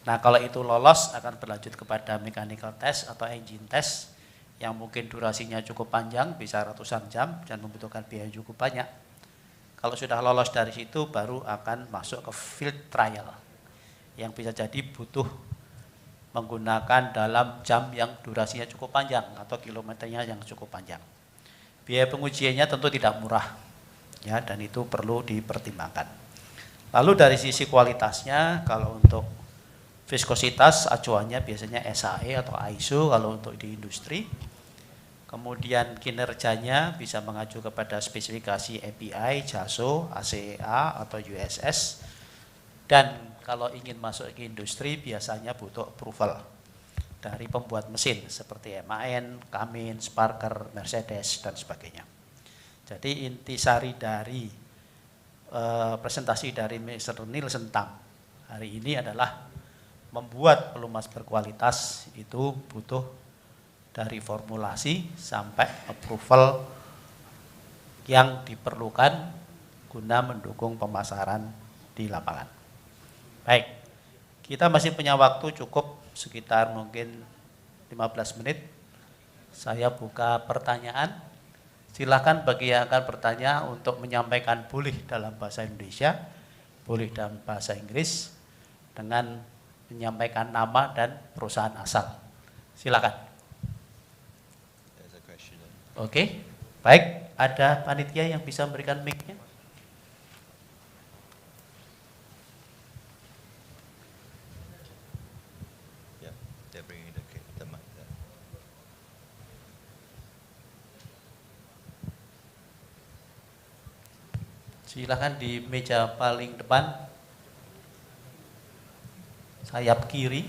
Nah, kalau itu lolos akan berlanjut kepada mechanical test atau engine test yang mungkin durasinya cukup panjang, bisa ratusan jam dan membutuhkan biaya cukup banyak. Kalau sudah lolos dari situ baru akan masuk ke field trial yang bisa jadi butuh menggunakan dalam jam yang durasinya cukup panjang atau kilometernya yang cukup panjang. Biaya pengujiannya tentu tidak murah ya, dan itu perlu dipertimbangkan. Lalu dari sisi kualitasnya, kalau untuk viskositas acuannya biasanya SAE atau ISO kalau untuk di industri. Kemudian kinerjanya bisa mengacu kepada spesifikasi API, JASO, ACEA atau USS. Dan kalau ingin masuk ke industri biasanya butuh approval dari pembuat mesin seperti MAN, Cummins, Parker, Mercedes dan sebagainya. Jadi intisari dari presentasi dari Mr. Nielsen Tam hari ini adalah membuat pelumas berkualitas itu butuh dari formulasi sampai approval yang diperlukan guna mendukung pemasaran di lapangan. Baik, kita masih punya waktu cukup sekitar mungkin 15 menit. Saya buka pertanyaan. Silakan bagi yang akan bertanya untuk menyampaikan boleh dalam bahasa Indonesia, boleh dalam bahasa Inggris, dengan menyampaikan nama dan perusahaan asal. Silakan. Oke, baik. Ada panitia yang bisa memberikan mic-nya? Silakan di meja paling depan, sayap kiri.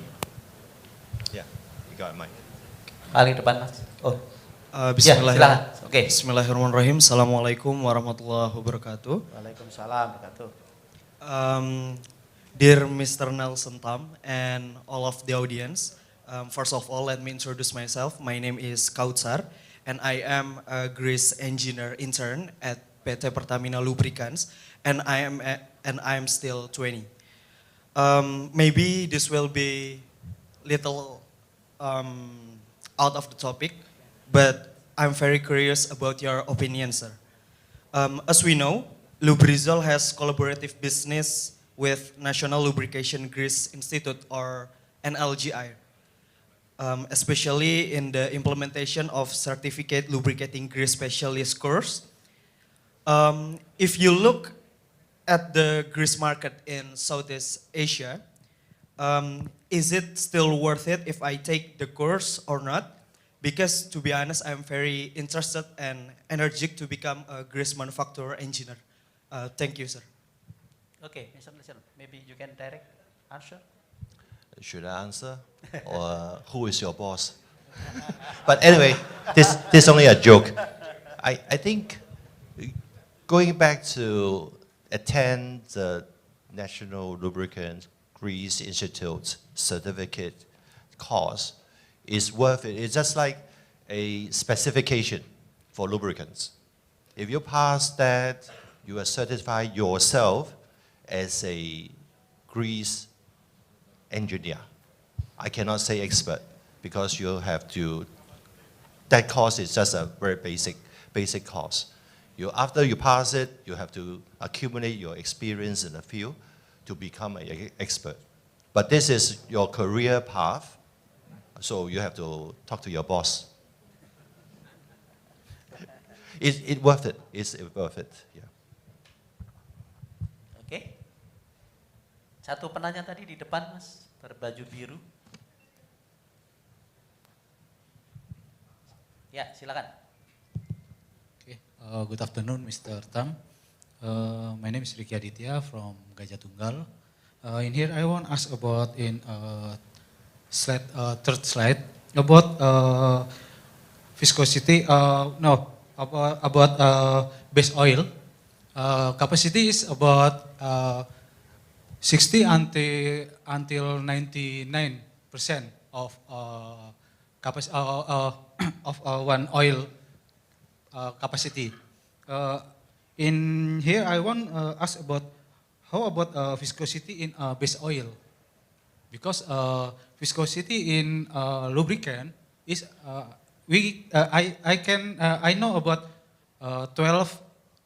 Yeah, you got a mic. Paling depan, Mas. Oh, Bismillahirrahmanirrahim. ya, silakan. Oke. Bismillahirrahmanirrahim. Assalamualaikum warahmatullahi wabarakatuh. Waalaikumsalam wabarakatuh. Dear Mr. Nelson Tam and all of the audience, first of all, let me introduce myself. My name is Kautsar, and I am a grease engineer intern at PT Pertamina Lubricants, and I am still 20. Maybe this will be little out of the topic, but I'm very curious about your opinion, sir. As we know, Lubrizol has collaborative business with National Lubrication Grease Institute, or NLGI, especially in the implementation of Certificate Lubricating Grease Specialist course. If you look at the grease market in Southeast Asia, is it still worth it if I take the course or not? Because to be honest, I'm very interested and energetic to become a grease manufacturer engineer. Thank you, sir. Okay, Mr. Nielsen, maybe you can direct answer. Should I answer? Or who is your boss? But anyway, this is only a joke. I think going back to attend the National Lubricant Grease Institute certificate course is worth it. It's just like a specification for lubricants. If you pass that, you are certified yourself as a grease engineer. I cannot say expert because you have to that course is just a very basic course. After you pass it, you have to accumulate your experience in the field to become an expert. But this is your career path, so you have to talk to your boss. It's worth it. It's worth it. Yeah. Oke. Satu penanya tadi di depan, Mas, berbaju biru. Ya, silakan. Okay. Good afternoon, Mr. Tam. My name is Ricky Aditya from Gajah Tunggal. In here, I want to ask about third slide about viscosity. About base oil. Capacity is about 60 until 99% of one oil capacity. In here, I want to ask about how about viscosity in base oil, because viscosity in lubricant is I know about 12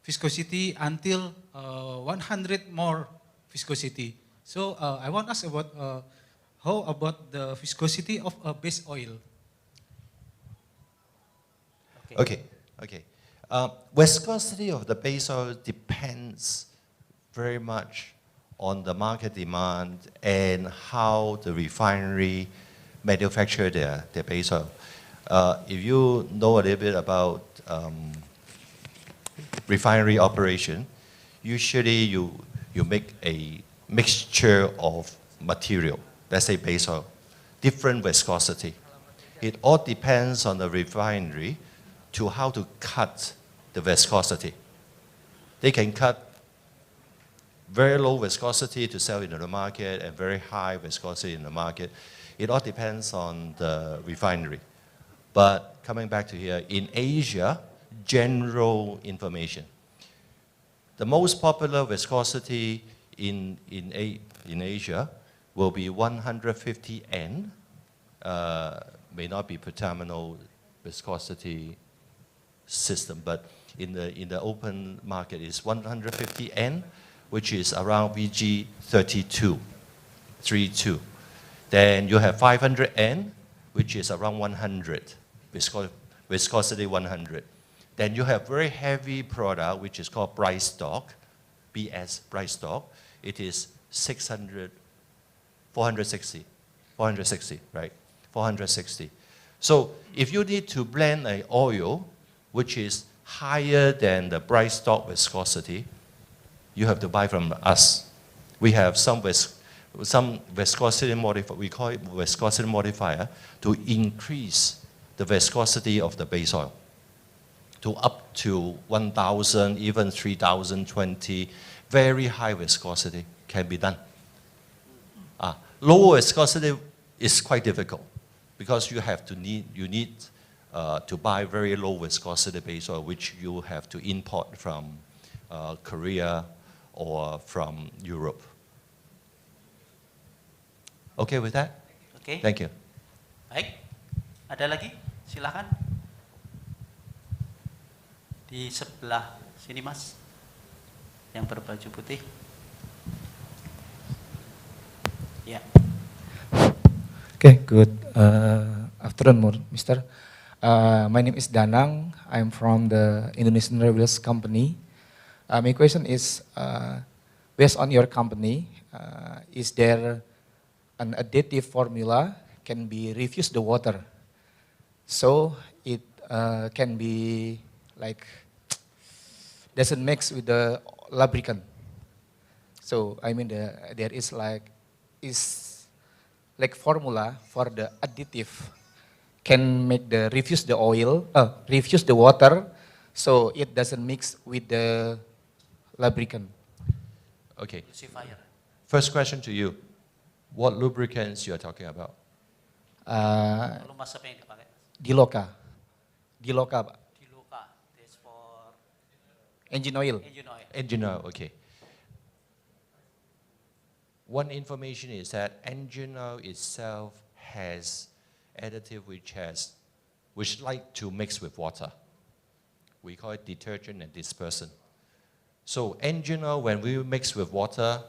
viscosity until 100 more viscosity. So I want to ask about how about the viscosity of a base oil. Okay. Viscosity of the base oil depends very much on the market demand and how the refinery manufacture their base oil. If you know a little bit about refinery operation, usually you make a mixture of material, let's say base oil, different viscosity. It all depends on the refinery to how to cut the viscosity. They can cut very low viscosity to sell into the market and very high viscosity in the market. It all depends on the refinery. But coming back to here, in Asia, general information. The most popular viscosity in Asia will be 150 N. May not be per terminal viscosity system, but in the open market is 150 N, which is around VG 32. Then you have 500 N, which is around 100, viscosity 100. Then you have very heavy product, which is called bright stock, BS bright stock. It is 460, right? 460. So if you need to blend an oil, which is higher than the bright stock viscosity, you have to buy from us. We have some viscosity modifier, we call it viscosity modifier, to increase the viscosity of the base oil to up to 1,000, even 3,020, very high viscosity can be done. Low viscosity is quite difficult because you need to buy very low viscosity base oil, which you have to import from Korea or from Europe. Okay with that? Okay. Thank you. Baik. Ada lagi? Silakan. Di sebelah sini, Mas. Yang berbaju putih. Ya. Okay, good afternoon, Mister. My name is Danang. I'm from the Indonesian Railways Company. My question is, based on your company, is there an additive formula can be refuse the water, so it can be like doesn't mix with the lubricant? So I mean there is like formula for the additive can make the refuse the water, so it doesn't mix with the lubricant. Okay. Lucifer. First question to you. What lubricants you are talking about? Lalu mas apa yang dipakai? Diloka, Pak. Diluka. That's for Engine oil. engine oil. Engine oil, okay. One information is that engine oil itself has additive which has which like to mix with water. We call it detergent and dispersant. So engine oil, when we mix with water,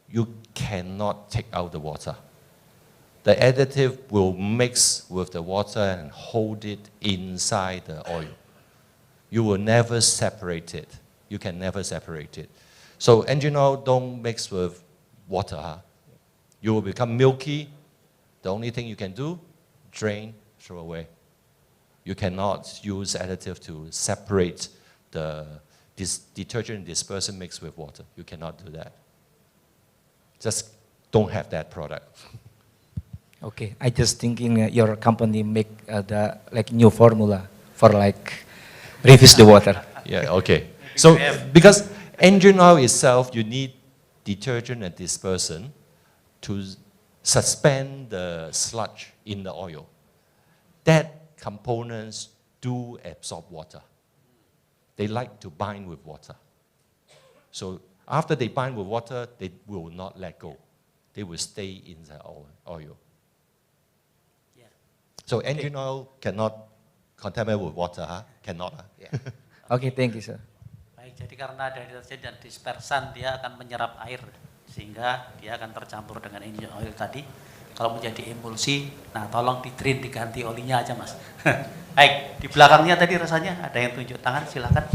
you cannot take out the water. The additive will mix with the water and hold it inside the oil. You will never separate it. You can never separate it. So engine oil don't mix with water. Huh? You will become milky. The only thing you can do, drain, throw away. You cannot use additive to separate the detergent and dispersant mixed with water. You cannot do that. Just don't have that product. Okay, I just thinking your company make the like new formula for like refuse the water. Yeah, okay. So because engine oil itself, you need detergent and dispersant to suspend the sludge in the oil. That components do absorb water. They like to bind with water. So after they bind with water, they will not let go. They will stay in the oil. Yeah. So engine oil cannot contaminate with water, huh? Cannot. Huh? Yeah. Okay, thank you, sir. Baik, jadi karena ada deterjen dan dispersan, dia akan menyerap air sehingga dia akan tercampur dengan engine oil tadi. Kalau menjadi emulsi, nah tolong di-drain, diganti olinya aja mas. Baik, di belakangnya tadi rasanya ada yang tunjuk tangan, silakan.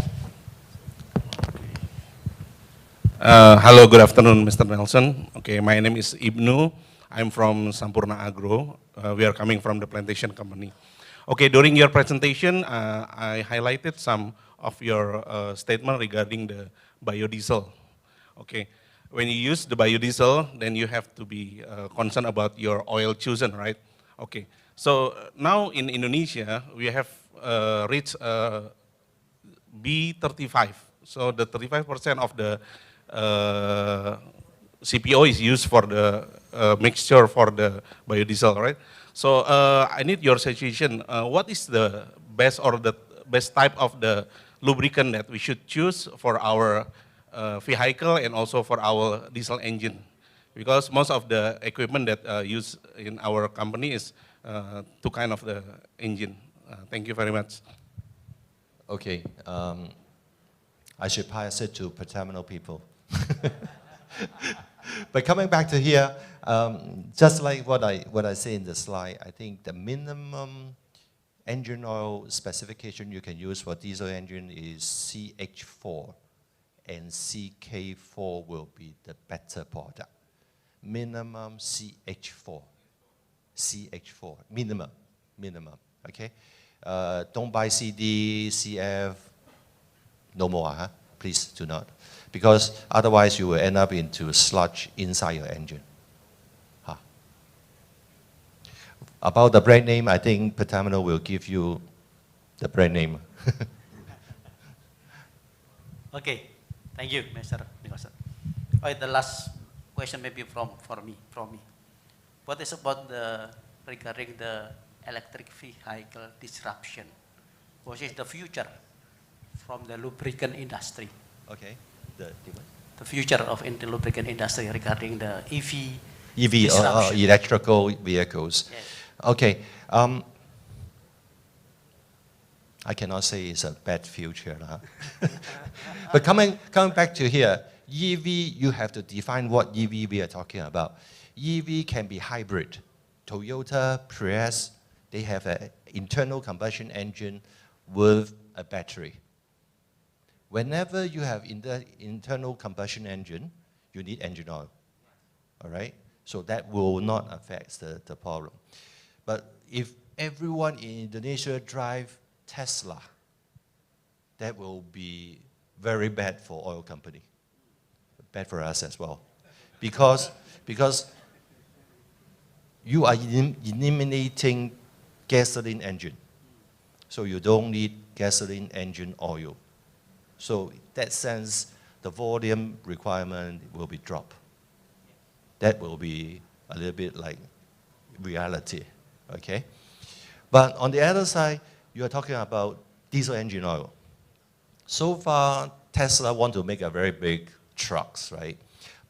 Hello, good afternoon, Mr. Nelson. Okay, my name is Ibnu. I'm from Sampurna Agro. We are coming from the plantation company. Okay, during your presentation, I highlighted some of your statement regarding the biodiesel. Okay, when you use the biodiesel, then you have to be concerned about your oil chosen, right? Okay, so now in Indonesia, we have reached B35. So the 35% of the CPO is used for the mixture for the biodiesel, right? So I need your suggestion. What is the best or the best type of the lubricant that we should choose for our vehicle and also for our diesel engine? Because most of the equipment that used in our company is two kind of the engine. Thank you very much. Okay, I should pass it to terminal people. But coming back to here, just like what I say in the slide, I think the minimum engine oil specification you can use for diesel engine is CH4, and CK4 will be the better product. Minimum CH4, CH4, minimum, okay? Don't buy CD, CF, no more, huh? Please do not. Because otherwise you will end up into sludge inside your engine. Huh. About the brand name, I think Petamino will give you the brand name. Okay, thank you, Mr. Nicholson. All right, the last question maybe from me. What is about regarding the electric vehicle disruption? What is the future from the lubricant industry? Okay. The future of the lubricant industry regarding the EV or electrical vehicles. Yes. Okay. I cannot say it's a bad future. Huh? But coming back to here, EV, you have to define what EV we are talking about. EV can be hybrid. Toyota, Prius, they have an internal combustion engine with a battery. Whenever you have internal combustion engine, you need engine oil, all right? So that will not affect the problem. But if everyone in Indonesia drive Tesla, that will be very bad for oil company, bad for us as well. Because you are eliminating gasoline engine. So you don't need gasoline engine oil. So in that sense, the volume requirement will be dropped. That will be a little bit like reality, okay? But on the other side, you are talking about diesel engine oil. So far, Tesla want to make a very big trucks, right?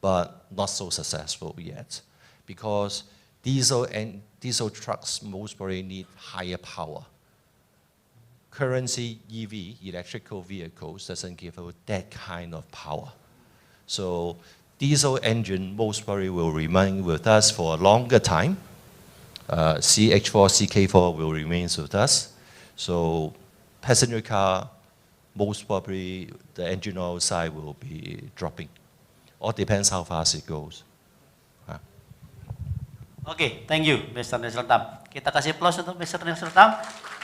But not so successful yet, because diesel trucks most probably need higher power. currency EV, electrical vehicles, doesn't give us that kind of power. So diesel engine most probably will remain with us for a longer time. CH4, CK4 will remain with us. So passenger car, most probably the engine oil side will be dropping. All depends how fast it goes. Oke, thank you Mr. Nelson Tam. Kita kasih applause untuk Mr. Nelson Tam.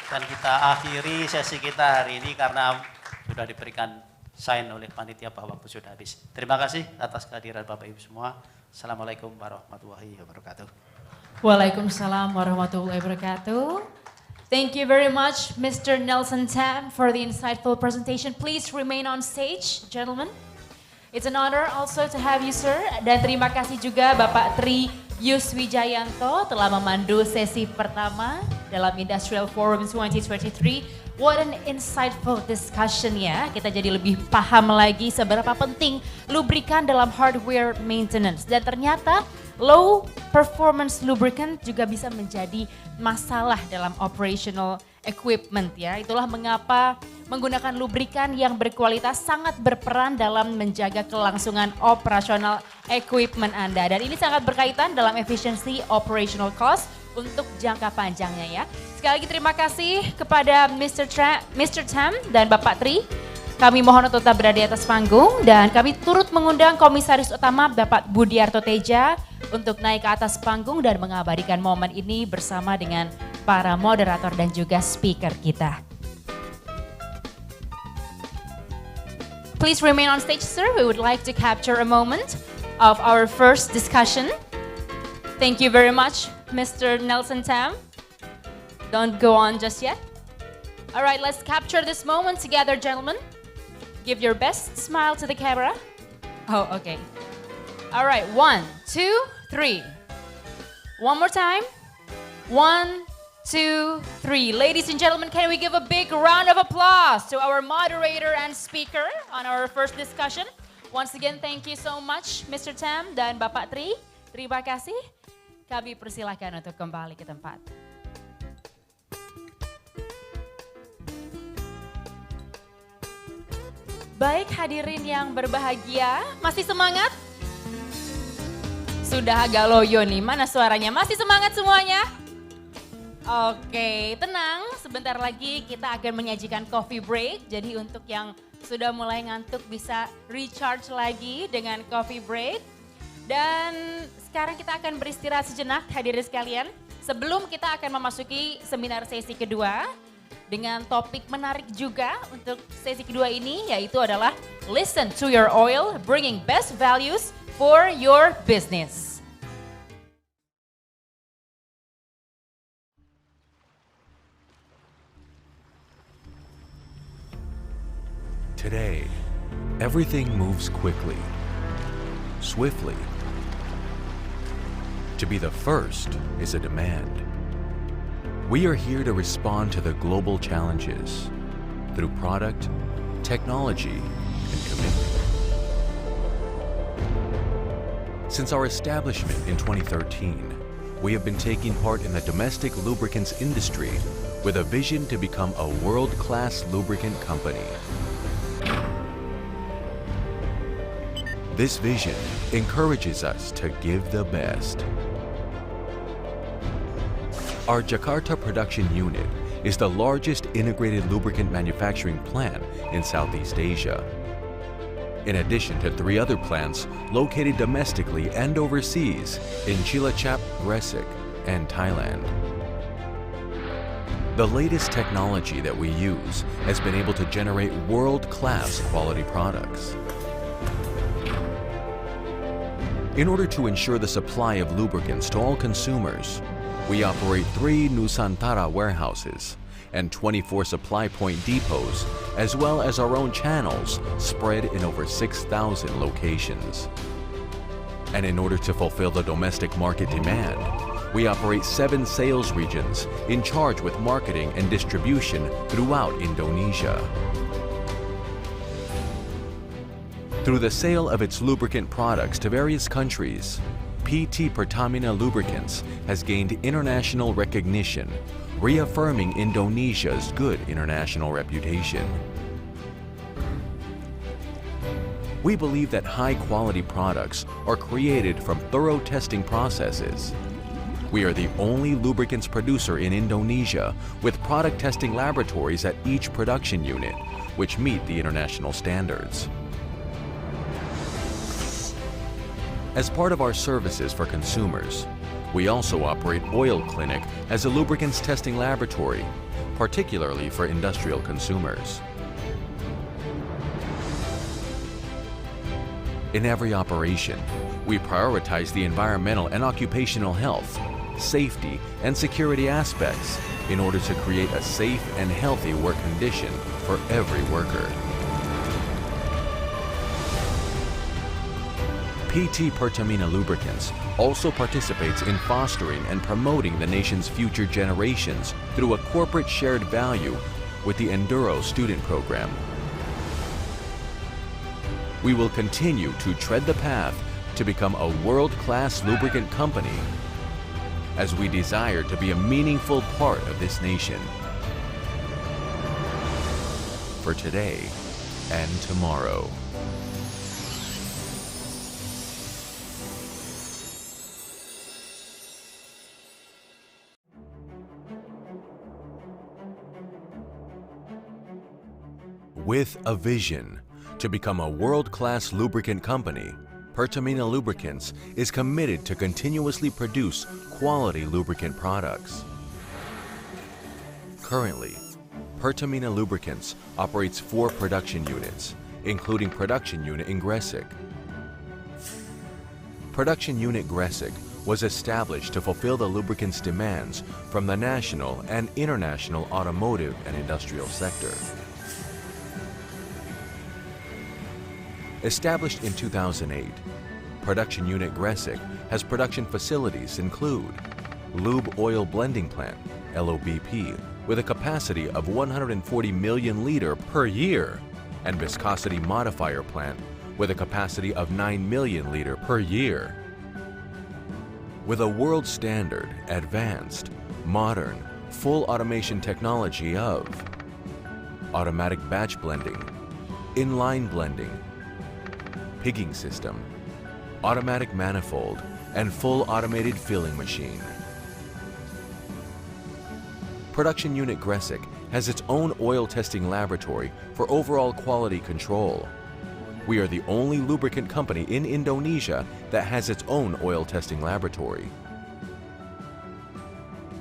Dan kita akhiri sesi kita hari ini karena sudah diberikan sign oleh panitia bahwa waktu sudah habis. Terima kasih atas kehadiran Bapak Ibu semua. Assalamualaikum warahmatullahi wabarakatuh. Waalaikumsalam warahmatullahi wabarakatuh. Thank you very much, Mr. Nelson Tam, for the insightful presentation. Please remain on stage, gentlemen. It's an honor also to have you, sir. Dan terima kasih juga Bapak Tri Yuswijayanto telah memandu sesi pertama dalam Industrial Forum 2023. What an insightful discussion ya. Kita jadi lebih paham lagi seberapa penting lubrikan dalam hardware maintenance. Dan ternyata low performance lubricant juga bisa menjadi masalah dalam operational equipment ya. Itulah mengapa menggunakan lubrikan yang berkualitas sangat berperan dalam menjaga kelangsungan operasional equipment Anda. Dan ini sangat berkaitan dalam efisiensi operational cost untuk jangka panjangnya ya. Sekali lagi terima kasih kepada Mr. Tam dan Bapak Tri. Kami mohon untuk tetap berada di atas panggung dan kami turut mengundang Komisaris Utama Bapak Budiarto Teja untuk naik ke atas panggung dan mengabadikan momen ini bersama dengan para moderator dan juga speaker kita. Please remain on stage, sir. We would like to capture a moment of our first discussion. Thank you very much, Mr. Nelson Tam. Don't go on just yet. All right, let's capture this moment together, gentlemen. Give your best smile to the camera. Oh, okay. All right, 1, 2, 3. One more time. 1, 2, 3. Ladies and gentlemen, can we give a big round of applause to our moderator and speaker on our first discussion? Once again, thank you so much, Mr. Tam dan Bapak Tri. Terima kasih. Kami persilahkan untuk kembali ke tempat. Baik hadirin yang berbahagia, masih semangat? Sudah agak loyo nih, mana suaranya? Masih semangat semuanya? Oke, tenang, sebentar lagi kita akan menyajikan coffee break. Jadi untuk yang sudah mulai ngantuk bisa recharge lagi dengan coffee break. Dan sekarang kita akan beristirahat sejenak hadirin sekalian. Sebelum kita akan memasuki seminar sesi kedua. Dengan topik menarik juga untuk sesi kedua ini yaitu adalah Listen to your oil, bringing best values for your business. Today, everything moves quickly, swiftly. To be the first is a demand. We are here to respond to the global challenges through product, technology, and commitment. Since our establishment in 2013, we have been taking part in the domestic lubricants industry with a vision to become a world-class lubricant company. This vision encourages us to give the best. Our Jakarta production unit is the largest integrated lubricant manufacturing plant in Southeast Asia. In addition to 3 other plants located domestically and overseas in Cilacap, Gresik, and Thailand. The latest technology that we use has been able to generate world-class quality products. In order to ensure the supply of lubricants to all consumers, we operate 3 Nusantara warehouses and 24 supply point depots, as well as our own channels spread in over 6,000 locations. And in order to fulfill the domestic market demand, we operate 7 sales regions in charge with marketing and distribution throughout Indonesia. Through the sale of its lubricant products to various countries, PT Pertamina Lubricants has gained international recognition, reaffirming Indonesia's good international reputation. We believe that high-quality products are created from thorough testing processes. We are the only lubricants producer in Indonesia with product testing laboratories at each production unit, which meet the international standards. As part of our services for consumers, we also operate Oil Clinic as a lubricants testing laboratory, particularly for industrial consumers. In every operation, we prioritize the environmental and occupational health, safety, and security aspects in order to create a safe and healthy work condition for every worker. PT Pertamina Lubricants also participates in fostering and promoting the nation's future generations through a corporate shared value with the Enduro Student Program. We will continue to tread the path to become a world-class lubricant company as we desire to be a meaningful part of this nation for today and tomorrow. With a vision to become a world-class lubricant company, Pertamina Lubricants is committed to continuously produce quality lubricant products. Currently, Pertamina Lubricants operates 4 production units, including production unit in Gresik. Production unit Gresik was established to fulfill the lubricants demands from the national and international automotive and industrial sector. Established in 2008, Production Unit Gresik has production facilities include Lube Oil Blending Plant, LOBP, with a capacity of 140 million liter per year, and Viscosity Modifier Plant with a capacity of 9 million liter per year. With a world standard, advanced, modern, full automation technology of automatic batch blending, inline blending, pigging system, automatic manifold, and full automated filling machine. Production Unit Gresik has its own oil testing laboratory for overall quality control. We are the only lubricant company in Indonesia that has its own oil testing laboratory.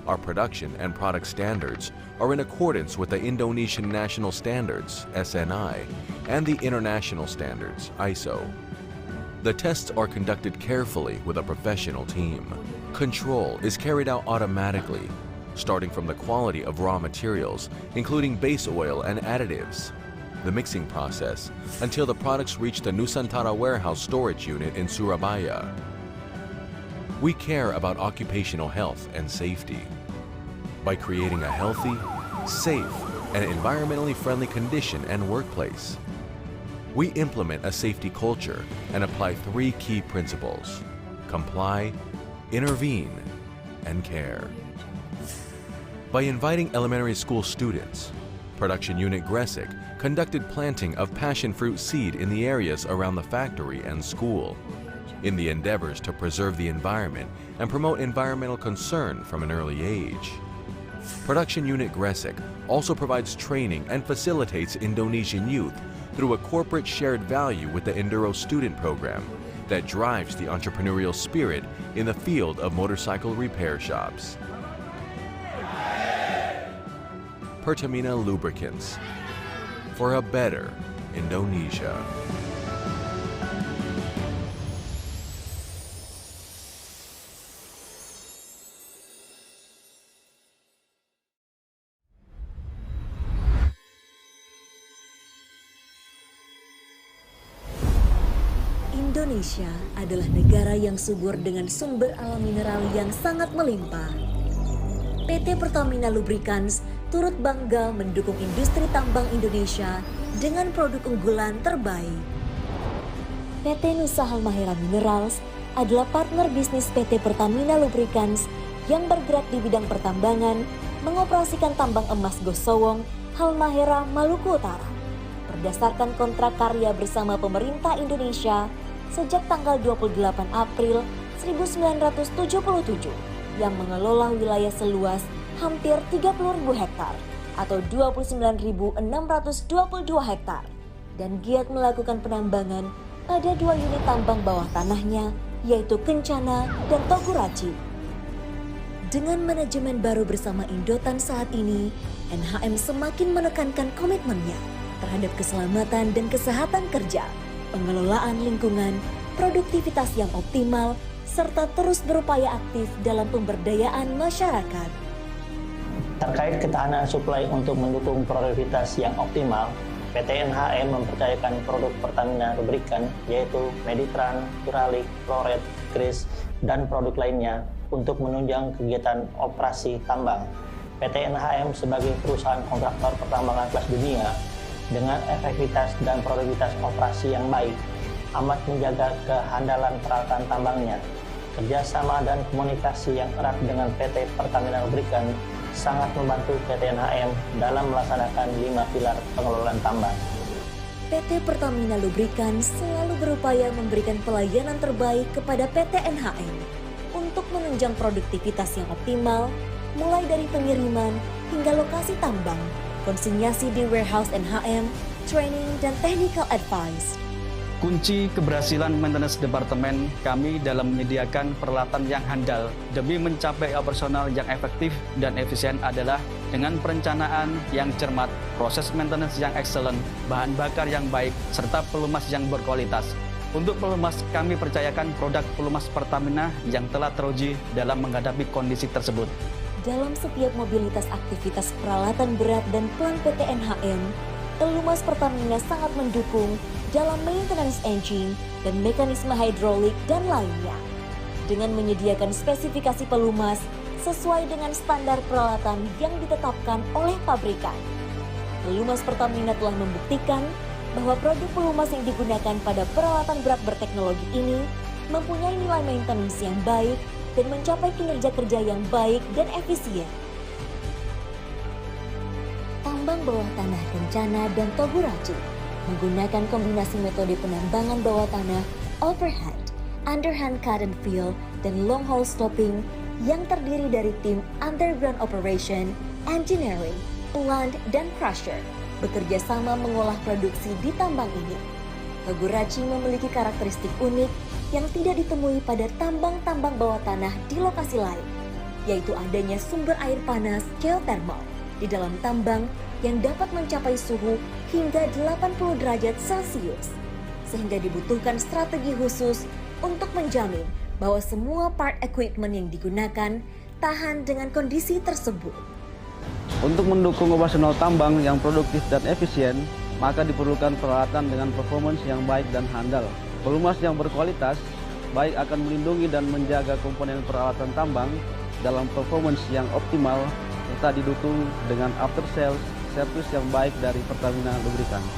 Our production and product standards are in accordance with the Indonesian National Standards, SNI, and the International Standards, ISO. The tests are conducted carefully with a professional team. Control is carried out automatically, starting from the quality of raw materials, including base oil and additives, the mixing process, until the products reach the Nusantara warehouse storage unit in Surabaya. We care about occupational health and safety by creating a healthy, safe, and environmentally friendly condition and workplace. We implement a safety culture and apply 3 key principles: comply, intervene, and care. By inviting elementary school students, Production Unit Gresik conducted planting of passion fruit seed in the areas around the factory and school, in the endeavors to preserve the environment and promote environmental concern from an early age. Production Unit Gresik also provides training and facilitates Indonesian youth through a corporate shared value with the Enduro Student Program that drives the entrepreneurial spirit in the field of motorcycle repair shops. Pertamina Lubricants, for a better Indonesia. Indonesia adalah negara yang subur dengan sumber alam mineral yang sangat melimpah. PT Pertamina Lubricants turut bangga mendukung industri tambang Indonesia dengan produk unggulan terbaik. PT Nusa Halmahera Minerals adalah partner bisnis PT Pertamina Lubricants yang bergerak di bidang pertambangan, mengoperasikan tambang emas Gosowong, Halmahera, Maluku Utara. Berdasarkan kontrak karya bersama pemerintah Indonesia sejak tanggal 28 April 1977 yang mengelola wilayah seluas hampir 30.000 hektar atau 29.622 hektar dan giat melakukan penambangan pada 2 unit tambang bawah tanahnya yaitu Kencana dan Toguraci. Dengan manajemen baru bersama Indotan saat ini, NHM semakin menekankan komitmennya terhadap keselamatan dan kesehatan kerja, pengelolaan lingkungan, produktivitas yang optimal, serta terus berupaya aktif dalam pemberdayaan masyarakat. Terkait ketahanan suplai untuk mendukung produktivitas yang optimal, PT NHM mempercayakan produk Pertamina Lubricants yaitu Meditran, Duralic, Floret, Grease, dan produk lainnya untuk menunjang kegiatan operasi tambang. PT NHM sebagai perusahaan kontraktor pertambangan kelas dunia dengan efektivitas dan produktivitas operasi yang baik amat menjaga kehandalan peralatan tambangnya. Kerjasama dan komunikasi yang erat dengan PT Pertamina Lubricants sangat membantu PT NHM dalam melaksanakan 5 pilar pengelolaan tambang. PT Pertamina Lubricants selalu berupaya memberikan pelayanan terbaik kepada PT NHM untuk menunjang produktivitas yang optimal, mulai dari pengiriman hingga lokasi tambang, konsinyasi di warehouse NHM, training, dan technical advice. Kunci keberhasilan maintenance departemen kami dalam menyediakan peralatan yang handal demi mencapai operasional yang efektif dan efisien adalah dengan perencanaan yang cermat, proses maintenance yang excellent, bahan bakar yang baik, serta pelumas yang berkualitas. Untuk pelumas, kami percayakan produk pelumas Pertamina yang telah teruji dalam menghadapi kondisi tersebut. Dalam setiap mobilitas aktivitas peralatan berat dan plant PT NHM, pelumas Pertamina sangat mendukung dalam maintenance engine dan mekanisme hidrolik dan lainnya. Dengan menyediakan spesifikasi pelumas sesuai dengan standar peralatan yang ditetapkan oleh pabrikan. Pelumas Pertamina telah membuktikan bahwa produk pelumas yang digunakan pada peralatan berat berteknologi ini mempunyai nilai maintenance yang baik dan mencapai kinerja kerja yang baik dan efisien. Tambang bawah tanah Kencana dan Toguraci menggunakan kombinasi metode penambangan bawah tanah overhand, underhand cut and fill, dan long hole stoping yang terdiri dari tim underground operation, engineering, plant, dan crusher bekerja sama mengolah produksi di tambang ini. Toguraci memiliki karakteristik unik yang tidak ditemui pada tambang-tambang bawah tanah di lokasi lain, yaitu adanya sumber air panas geothermal di dalam tambang yang dapat mencapai suhu hingga 80 derajat Celcius, sehingga dibutuhkan strategi khusus untuk menjamin bahwa semua part equipment yang digunakan tahan dengan kondisi tersebut. Untuk mendukung operasional tambang yang produktif dan efisien, maka diperlukan peralatan dengan performance yang baik dan handal. Pelumas yang berkualitas baik akan melindungi dan menjaga komponen peralatan tambang dalam performance yang optimal serta didukung dengan after sales servis yang baik dari Pertamina Lubricants.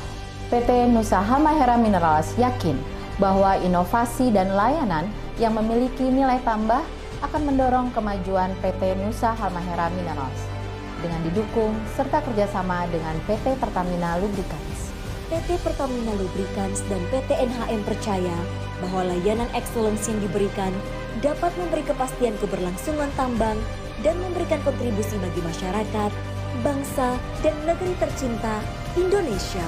PT Nusa Halmahera Minerals yakin bahwa inovasi dan layanan yang memiliki nilai tambah akan mendorong kemajuan PT Nusa Halmahera Minerals dengan didukung serta kerjasama dengan PT Pertamina Lubricants. PT Pertamina Lubricants dan PT NHM percaya bahwa layanan excellence yang diberikan dapat memberi kepastian keberlangsungan tambang dan memberikan kontribusi bagi masyarakat, bangsa, dan negeri tercinta Indonesia.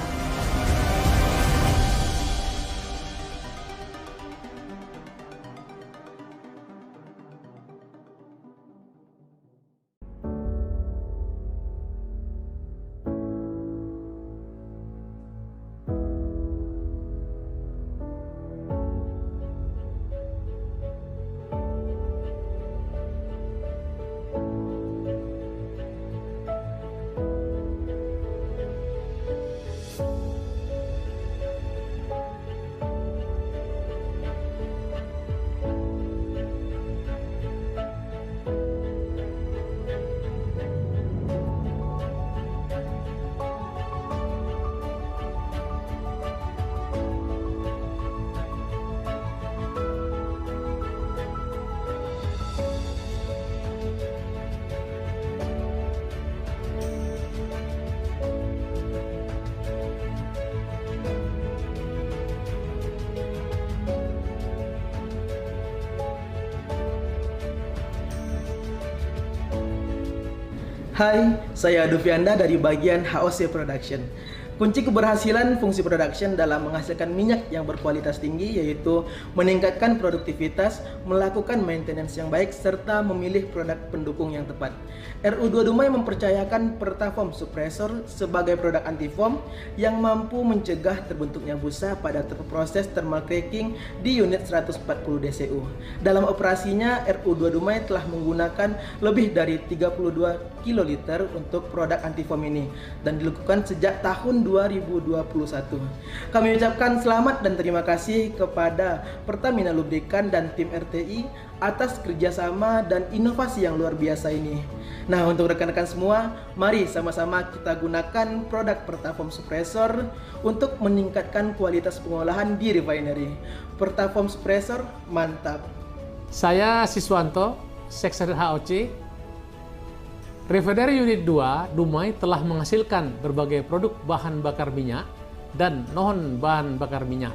Hai, saya Adovianda dari bagian HOC Production. Kunci keberhasilan fungsi production dalam menghasilkan minyak yang berkualitas tinggi yaitu meningkatkan produktivitas, melakukan maintenance yang baik, serta memilih produk pendukung yang tepat. RU2 Dumai mempercayakan Pertafoam Suppressor sebagai produk anti-foam yang mampu mencegah terbentuknya busa pada proses thermal cracking di unit 140 DCU. Dalam operasinya, RU2 Dumai telah menggunakan lebih dari 32 kiloliter untuk produk anti-foam ini dan dilakukan sejak tahun 2021. Kami ucapkan selamat dan terima kasih kepada Pertamina Lubricants dan tim RTI atas kerjasama dan inovasi yang luar biasa ini. Nah, untuk rekan-rekan semua, mari sama-sama kita gunakan produk Pertafoam Suppressor untuk meningkatkan kualitas pengolahan di refinery. Pertafoam Suppressor, mantap. Saya Siswanto, Seksien HOC. Refinery Unit 2 Dumai telah menghasilkan berbagai produk bahan bakar minyak dan non bahan bakar minyak,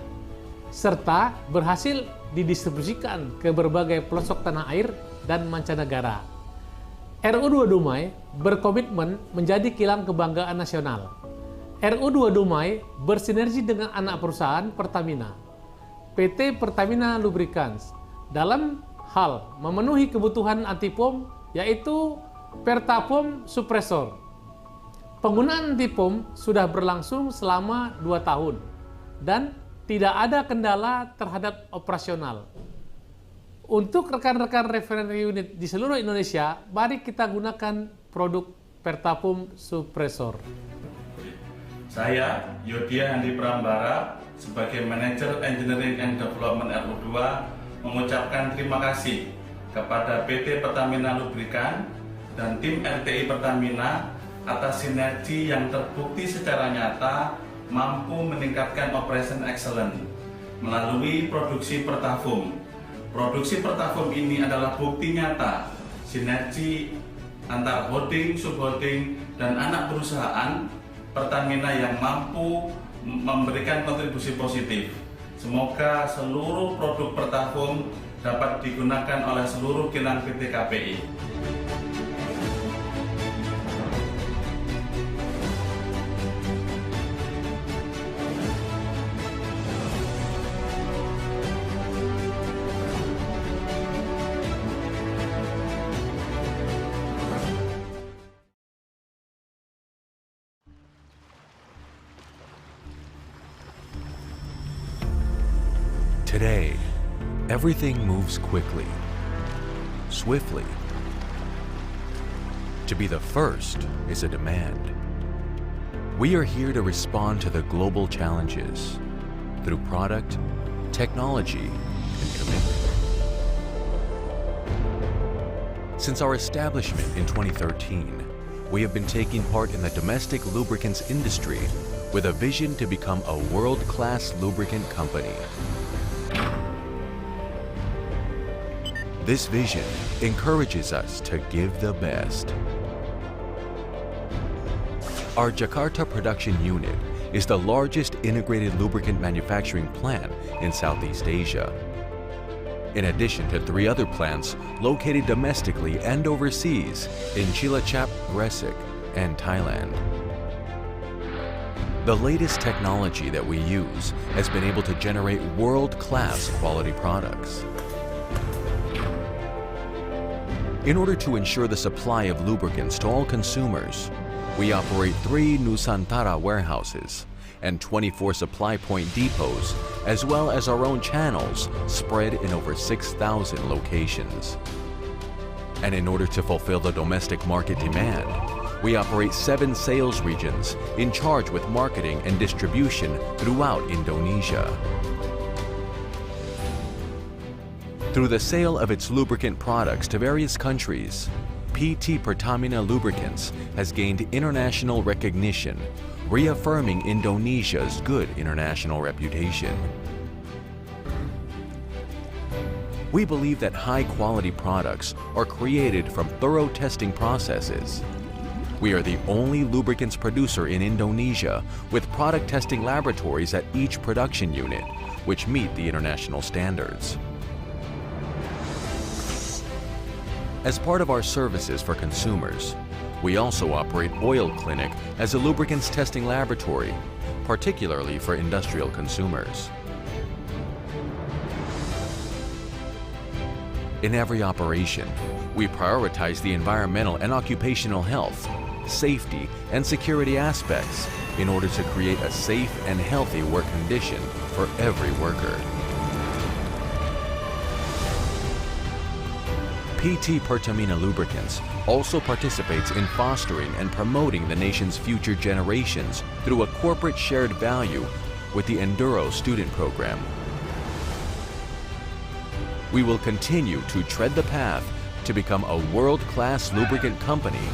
serta berhasil didistribusikan ke berbagai pelosok tanah air dan mancanegara. RU2 Dumai berkomitmen menjadi kilang kebanggaan nasional. RU2 Dumai bersinergi dengan anak perusahaan Pertamina, PT Pertamina Lubricants, dalam hal memenuhi kebutuhan anti-foam yaitu Pertafoam Suppressor. Penggunaan anti-foam sudah berlangsung selama 2 tahun dan tidak ada kendala terhadap operasional. Untuk rekan-rekan refinery unit di seluruh Indonesia, mari kita gunakan produk Pertafoam Suppressor. Saya Yodia Handi Prambara sebagai Manager Engineering and Development RU2 mengucapkan terima kasih kepada PT Pertamina Lubricants dan tim RTI Pertamina atas sinergi yang terbukti secara nyata mampu meningkatkan operation excellence melalui produksi Pertafoam. Produksi Pertafoam ini adalah bukti nyata sinergi antar holding, subholding, dan anak perusahaan Pertamina yang mampu memberikan kontribusi positif. Semoga seluruh produk Pertafoam dapat digunakan oleh seluruh kilang PT KPI. Today, everything moves quickly, swiftly. To be the first is a demand. We are here to respond to the global challenges through product, technology, and commitment. Since our establishment in 2013, we have been taking part in the domestic lubricants industry with a vision to become a world-class lubricant company. This vision encourages us to give the best. Our Jakarta production unit is the largest integrated lubricant manufacturing plant in Southeast Asia. In addition to 3 other plants located domestically and overseas in Cilacap, Gresik, and Thailand. The latest technology that we use has been able to generate world-class quality products. In order to ensure the supply of lubricants to all consumers, we operate 3 Nusantara warehouses and 24 supply point depots, as well as our own channels spread in over 6,000 locations. And in order to fulfill the domestic market demand, we operate 7 sales regions in charge with marketing and distribution throughout Indonesia. Through the sale of its lubricant products to various countries, PT Pertamina Lubricants has gained international recognition, reaffirming Indonesia's good international reputation. We believe that high-quality products are created from thorough testing processes. We are the only lubricants producer in Indonesia with product testing laboratories at each production unit, which meet the international standards. As part of our services for consumers, We also operate Oil Clinic as a lubricants testing laboratory, particularly for industrial consumers. In every operation, we prioritize the environmental and occupational health, safety, and security aspects in order to create a safe and healthy work condition for every worker. PT Pertamina Lubricants also participates in fostering and promoting the nation's future generations through a corporate shared value with the Enduro Student Program. We will continue to tread the path to become a world-class lubricant company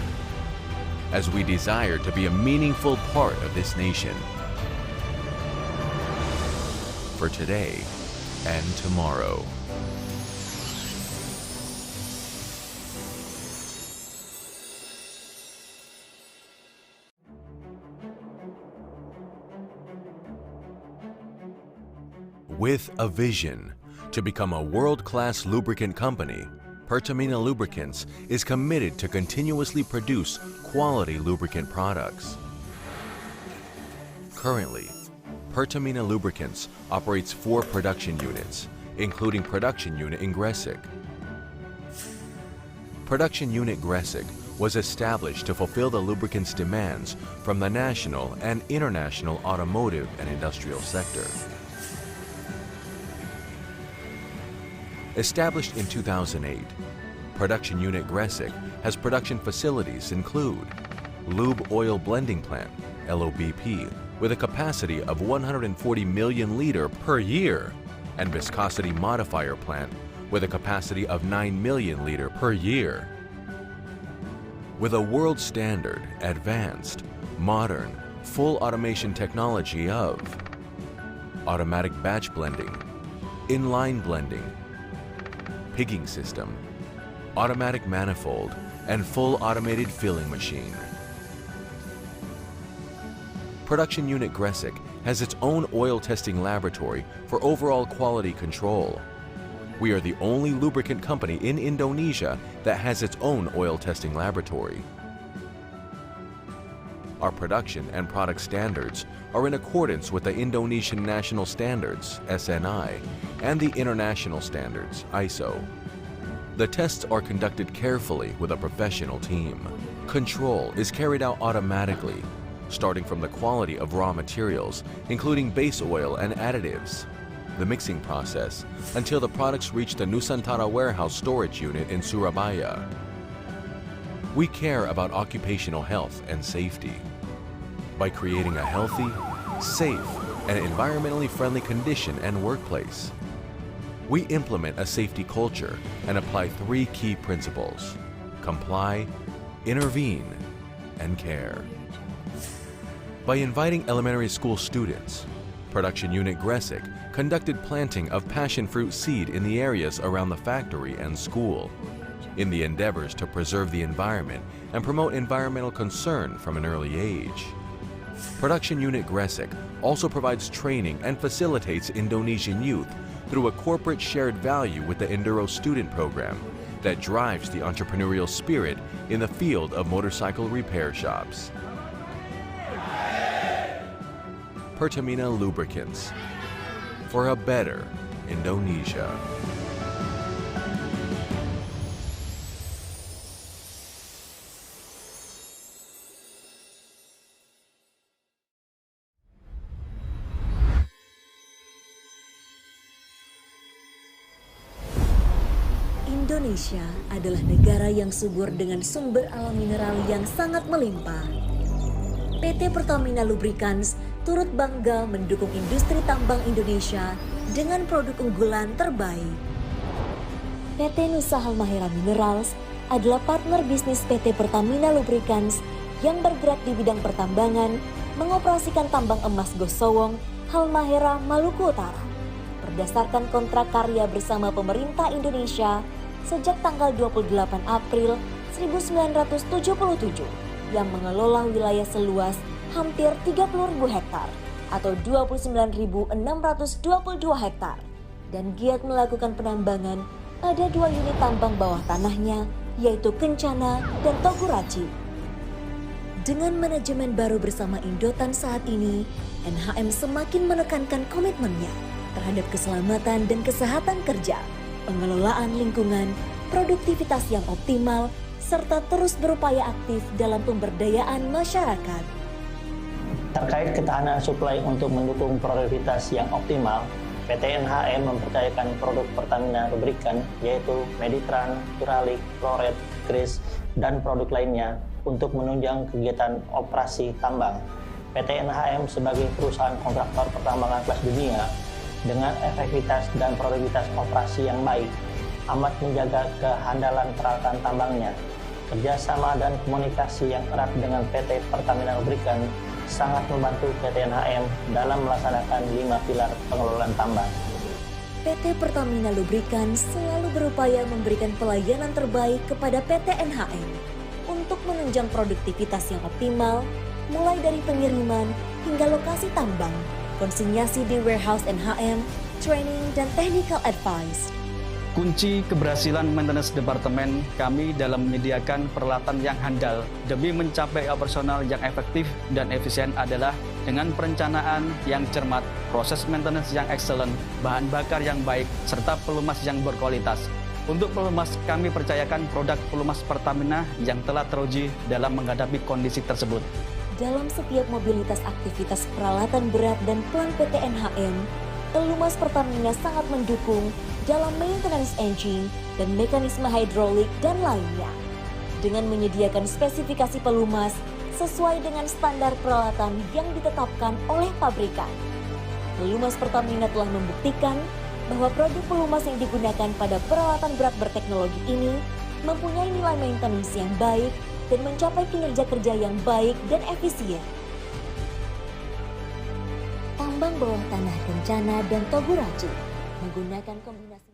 as we desire to be a meaningful part of this nation for today and tomorrow. With a vision to become a world-class lubricant company, Pertamina Lubricants is committed to continuously produce quality lubricant products. Currently, Pertamina Lubricants operates 4 production units, including Production Unit in Gresik. Production Unit Gresik was established to fulfill the lubricants demands from the national and international automotive and industrial sector. Established in 2008, Production Unit Gresik has production facilities include Lube Oil Blending Plant, LOBP, with a capacity of 140 million liter per year, and Viscosity Modifier Plant with a capacity of 9 million liter per year. With a world standard, advanced, modern, full automation technology of automatic batch blending, inline blending, pigging system, automatic manifold, and full automated filling machine. Production Unit Gresik has its own oil testing laboratory for overall quality control. We are the only lubricant company in Indonesia that has its own oil testing laboratory. Our production and product standards are in accordance with the Indonesian National Standards, SNI, and the International Standards, ISO. The tests are conducted carefully with a professional team. Control is carried out automatically, starting from the quality of raw materials, including base oil and additives, the mixing process, until the products reach the Nusantara warehouse storage unit in Surabaya. We care about occupational health and safety by creating a healthy, safe, and environmentally friendly condition and workplace. We implement a safety culture and apply 3 key principles: comply, intervene, and care. By inviting elementary school students, Production Unit Gresik conducted planting of passion fruit seed in the areas around the factory and school, in the endeavors to preserve the environment and promote environmental concern from an early age. Production Unit Gresik also provides training and facilitates Indonesian youth through a corporate shared value with the Enduro Student Program that drives the entrepreneurial spirit in the field of motorcycle repair shops. Pertamina Lubricants, for a better Indonesia. Indonesia adalah negara yang subur dengan sumber alam mineral yang sangat melimpah. PT Pertamina Lubricants turut bangga mendukung industri tambang Indonesia dengan produk unggulan terbaik. PT Nusa Halmahera Minerals adalah partner bisnis PT Pertamina Lubricants yang bergerak di bidang pertambangan, mengoperasikan tambang emas Gosowong, Halmahera, Maluku Utara, berdasarkan kontrak karya bersama pemerintah Indonesia sejak tanggal 28 April 1977 yang mengelola wilayah seluas hampir 30.000 hektar atau 29.622 hektar dan giat melakukan penambangan pada 2 unit tambang bawah tanahnya yaitu Kencana dan Toguraci. Dengan manajemen baru bersama Indotan saat ini, NHM semakin menekankan komitmennya terhadap keselamatan dan kesehatan kerja, pengelolaan lingkungan, produktivitas yang optimal, serta terus berupaya aktif dalam pemberdayaan masyarakat. Terkait ketahanan suplai untuk mendukung produktivitas yang optimal, PT NHM mempercayakan produk Pertamina Lubricants yaitu Meditran, Duralik, Floret, Grease, dan produk lainnya untuk menunjang kegiatan operasi tambang. PT NHM sebagai perusahaan kontraktor pertambangan kelas dunia dengan efektivitas dan produktivitas operasi yang baik amat menjaga kehandalan peralatan tambangnya. Kerjasama dan komunikasi yang erat dengan PT Pertamina Lubricants sangat membantu PT NHM dalam melaksanakan 5 pilar pengelolaan tambang. PT Pertamina Lubricants selalu berupaya memberikan pelayanan terbaik kepada PT NHM untuk menunjang produktivitas yang optimal, mulai dari pengiriman hingga lokasi tambang, konsinyasi di warehouse NHM, training, dan technical advice. Kunci keberhasilan maintenance departemen kami dalam menyediakan peralatan yang handal demi mencapai operasional yang efektif dan efisien adalah dengan perencanaan yang cermat, proses maintenance yang excellent, bahan bakar yang baik, serta pelumas yang berkualitas. Untuk pelumas, kami percayakan produk pelumas Pertamina yang telah teruji dalam menghadapi kondisi tersebut. Dalam setiap mobilitas aktivitas peralatan berat dan plant PT NHM, pelumas Pertamina sangat mendukung dalam maintenance engine dan mekanisme hidrolik dan lainnya. Dengan menyediakan spesifikasi pelumas sesuai dengan standar peralatan yang ditetapkan oleh pabrikan. Pelumas Pertamina telah membuktikan bahwa produk pelumas yang digunakan pada peralatan berat berteknologi ini mempunyai nilai maintenance yang baik dan mencapai kinerja kerja yang baik dan efisien. Tambang bawah tanah Kencana dan Toguraci menggunakan kombinasi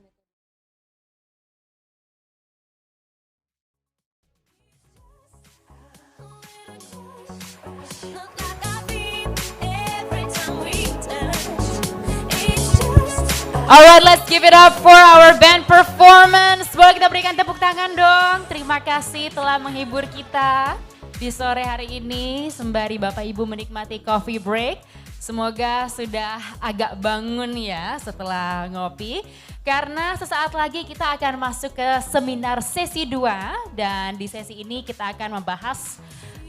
Alright, let's give it up for our band performance. Boleh kita berikan tepuk tangan dong. Terima kasih telah menghibur kita di sore hari ini sembari Bapak Ibu menikmati coffee break. Semoga sudah agak bangun ya setelah ngopi. Karena sesaat lagi kita akan masuk ke seminar sesi 2 dan di sesi ini kita akan membahas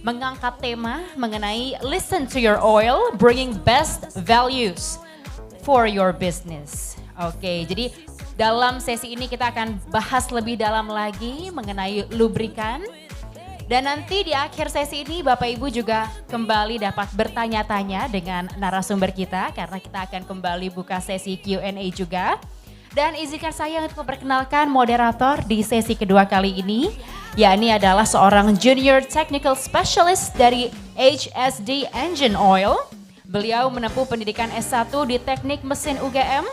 mengangkat tema mengenai Listen to Your Oil, Bringing Best Values for Your Business. Oke, jadi dalam sesi ini kita akan bahas lebih dalam lagi mengenai lubrikan. Dan nanti di akhir sesi ini Bapak Ibu juga kembali dapat bertanya-tanya dengan narasumber kita karena kita akan kembali buka sesi Q&A juga. Dan izinkan saya untuk memperkenalkan moderator di sesi kedua kali ini, yakni adalah seorang Junior Technical Specialist dari HSD Engine Oil. Beliau menempuh pendidikan S1 di Teknik Mesin UGM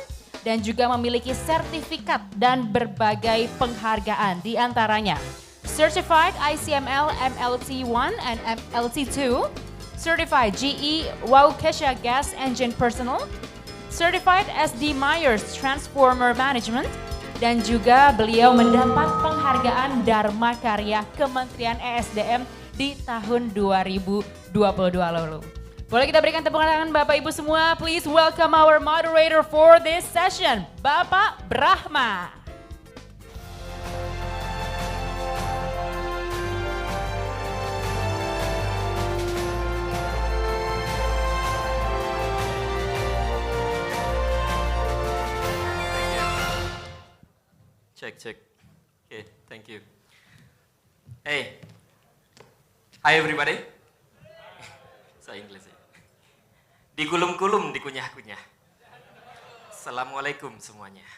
dan juga memiliki sertifikat dan berbagai penghargaan di antaranya Certified ICML MLT1 and MLT2, Certified GE Waukesha Gas Engine Personnel, Certified SD Myers Transformer Management, dan juga beliau mendapat penghargaan Dharma Karya Kementerian ESDM di tahun 2022 lalu. Boleh kita berikan tepuk tangan Bapak Ibu semua, please welcome our moderator for this session, Bapak Brahma. Check. Okay, thank you. Hey, hi everybody. Saya Inggris ya. Digulung-gulung, dikunyah-kunyah. Assalamualaikum semuanya.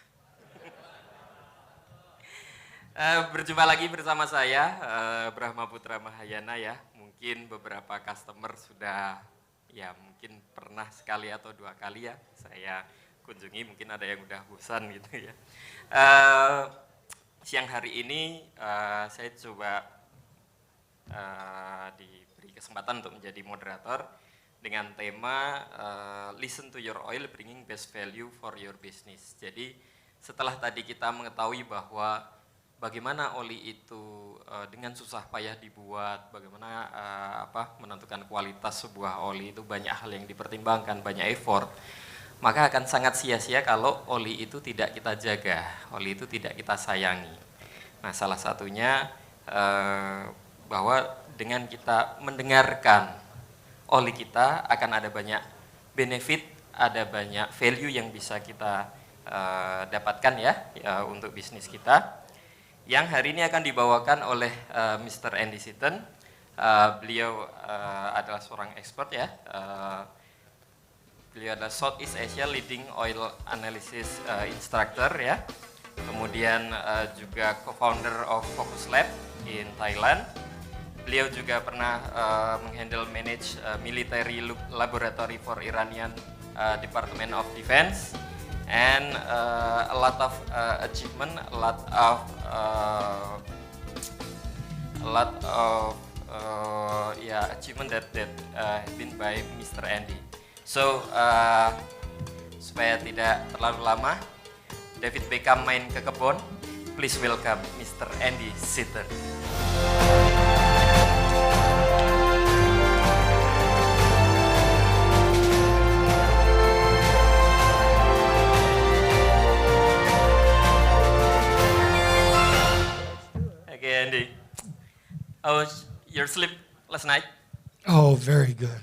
Berjumpa lagi bersama saya, Brahma Putra Mahayana ya. Mungkin beberapa customer sudah, ya mungkin pernah sekali atau 2 kali ya saya kunjungi, mungkin ada yang udah bosan gitu ya. Siang hari ini saya coba diberi kesempatan untuk menjadi moderator dengan tema Listen to Your Oil, Bringing Best Value for Your Business. Jadi setelah tadi kita mengetahui bahwa bagaimana oli itu dengan susah payah dibuat, bagaimana menentukan kualitas sebuah oli itu banyak hal yang dipertimbangkan, banyak effort. Maka akan sangat sia-sia kalau oli itu tidak kita jaga, oli itu tidak kita sayangi. Nah, salah satunya bahwa dengan kita mendengarkan oli kita akan ada banyak benefit, ada banyak value yang bisa kita dapatkan ya untuk bisnis kita. Yang hari ini akan dibawakan oleh Mr. Andy Seaton. Beliau adalah seorang expert ya. Beliau adalah Southeast Asia Leading Oil Analysis Instructor ya. Kemudian juga co-founder of Focus Lab in Thailand. Beliau juga pernah menghandle manage military laboratory for Iranian Department of Defense, and a lot of achievement, a lot of achievement that has been by Mr. Andy. So supaya tidak terlalu lama, David Beckham main ke kebun. Please welcome Mr. Andy Seaton. Okay, Andy. How was your sleep last night? Oh, very good.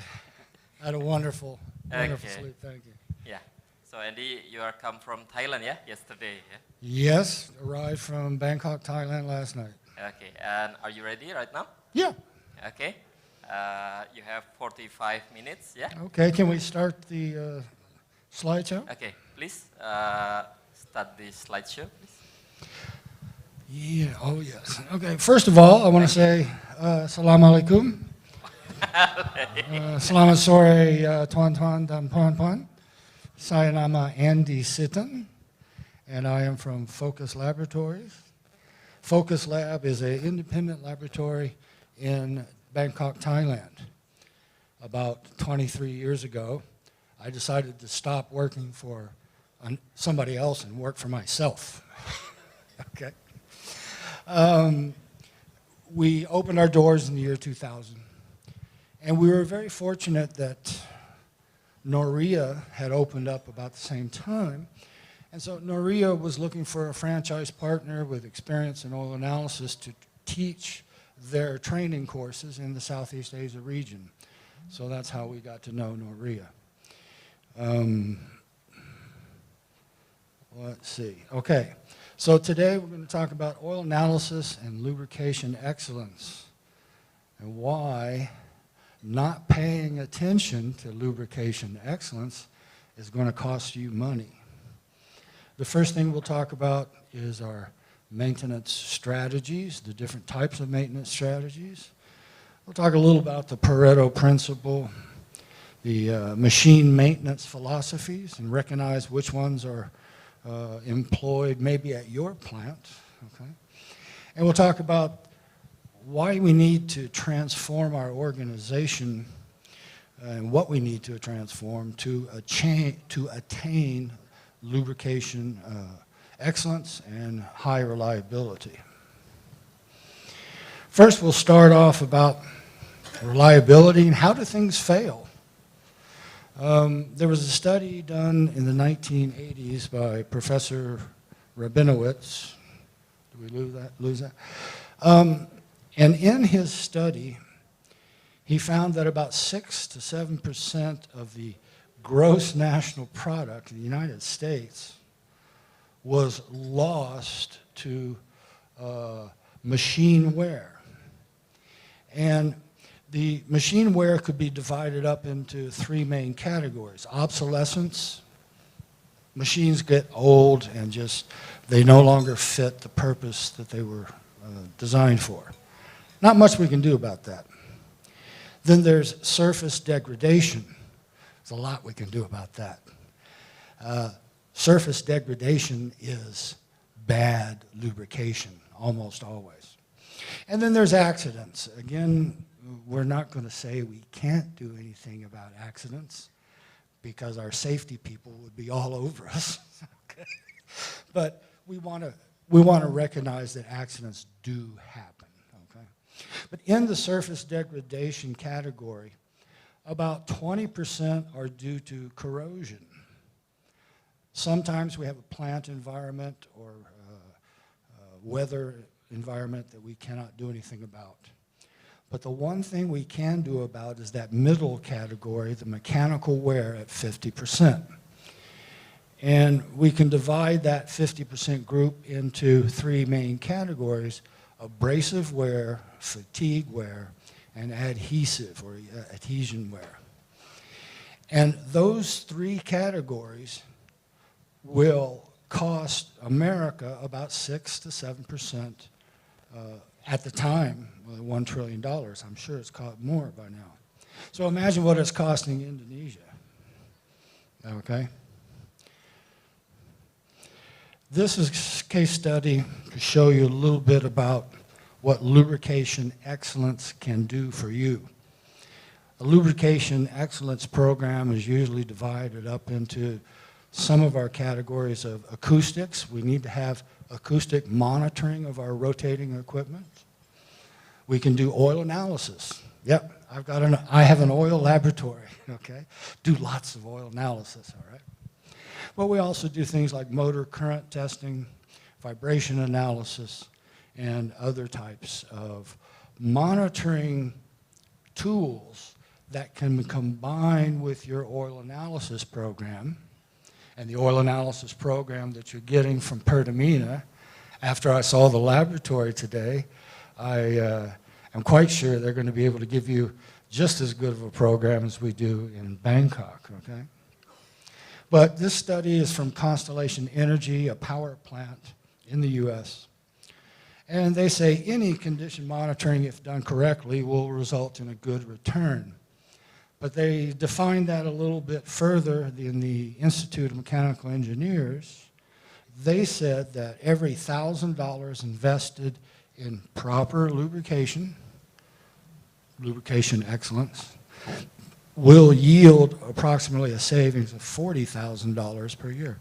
I had a wonderful sleep, thank you. Yeah. So Andy, you are come from Thailand, yeah? Yesterday, yeah? Yes, arrived from Bangkok, Thailand last night. Okay, and are you ready right now? Yeah. Okay. You have 45 minutes, yeah? Okay, can we start the slideshow? Okay, please start the slideshow, please. Yeah, oh yes. Okay, first of all, I want to say Assalamu alaikum. Selamat sore tuan-tuan dan puan-puan. Saya nama Andy Seaton, and I am from Focus Laboratories. Focus Lab is an independent laboratory in Bangkok, Thailand. About 23 years ago, I decided to stop working for somebody else and work for myself. Okay. We opened our doors in the year 2000. And we were very fortunate that Noria had opened up about the same time. And so Noria was looking for a franchise partner with experience in oil analysis to teach their training courses in the Southeast Asia region. So that's how we got to know Noria. Let's see. Okay. So today we're going to talk about oil analysis and lubrication excellence and why not paying attention to lubrication excellence is going to cost you money. The first thing we'll talk about is our maintenance strategies, the different types of maintenance strategies. We'll talk a little about the Pareto principle, the machine maintenance philosophies, and recognize which ones are employed maybe at your plant. Okay? And we'll talk about why we need to transform our organization and what we need to transform to attain lubrication excellence and high reliability. First, we'll start off about reliability and how do things fail. There was a study done in the 1980s by Professor Rabinowitz. Did we lose that? And in his study, he found that about 6 to 7% of the gross national product in the United States was lost to machine wear. And the machine wear could be divided up into 3 main categories. Obsolescence, machines get old and they no longer fit the purpose that they were designed for. Not much we can do about that. Then there's surface degradation. There's a lot we can do about that. Surface degradation is bad lubrication, almost always. And then there's accidents. Again, we're not going to say we can't do anything about accidents because our safety people would be all over us. Okay? But we want to recognize that accidents do happen. But in the surface degradation category, about 20% are due to corrosion. Sometimes we have a plant environment or weather environment that we cannot do anything about. But the one thing we can do about is that middle category, the mechanical wear at 50%. And we can divide that 50% group into three main categories: abrasive wear, fatigue wear, and adhesive or adhesion wear. And those three categories will cost America about 6 to 7% at the time, $1 trillion. I'm sure it's cost more by now. So imagine what it's costing Indonesia. Okay? This is a case study to show you a little bit about what lubrication excellence can do for you. A lubrication excellence program is usually divided up into some of our categories of acoustics. We need to have acoustic monitoring of our rotating equipment. We can do oil analysis. Yep, I have an oil laboratory, okay? Do lots of oil analysis, all right? But we also do things like motor current testing, vibration analysis, and other types of monitoring tools that can combine with your oil analysis program. And the oil analysis program that you're getting from Pertamina, after I saw the laboratory today, I am quite sure they're going to be able to give you just as good of a program as we do in Bangkok, okay? But this study is from Constellation Energy, a power plant in the US. And they say any condition monitoring, if done correctly, will result in a good return. But they define that a little bit further in the Institute of Mechanical Engineers. They said that every $1,000 invested in proper lubrication excellence, will yield approximately a savings of $40,000 per year.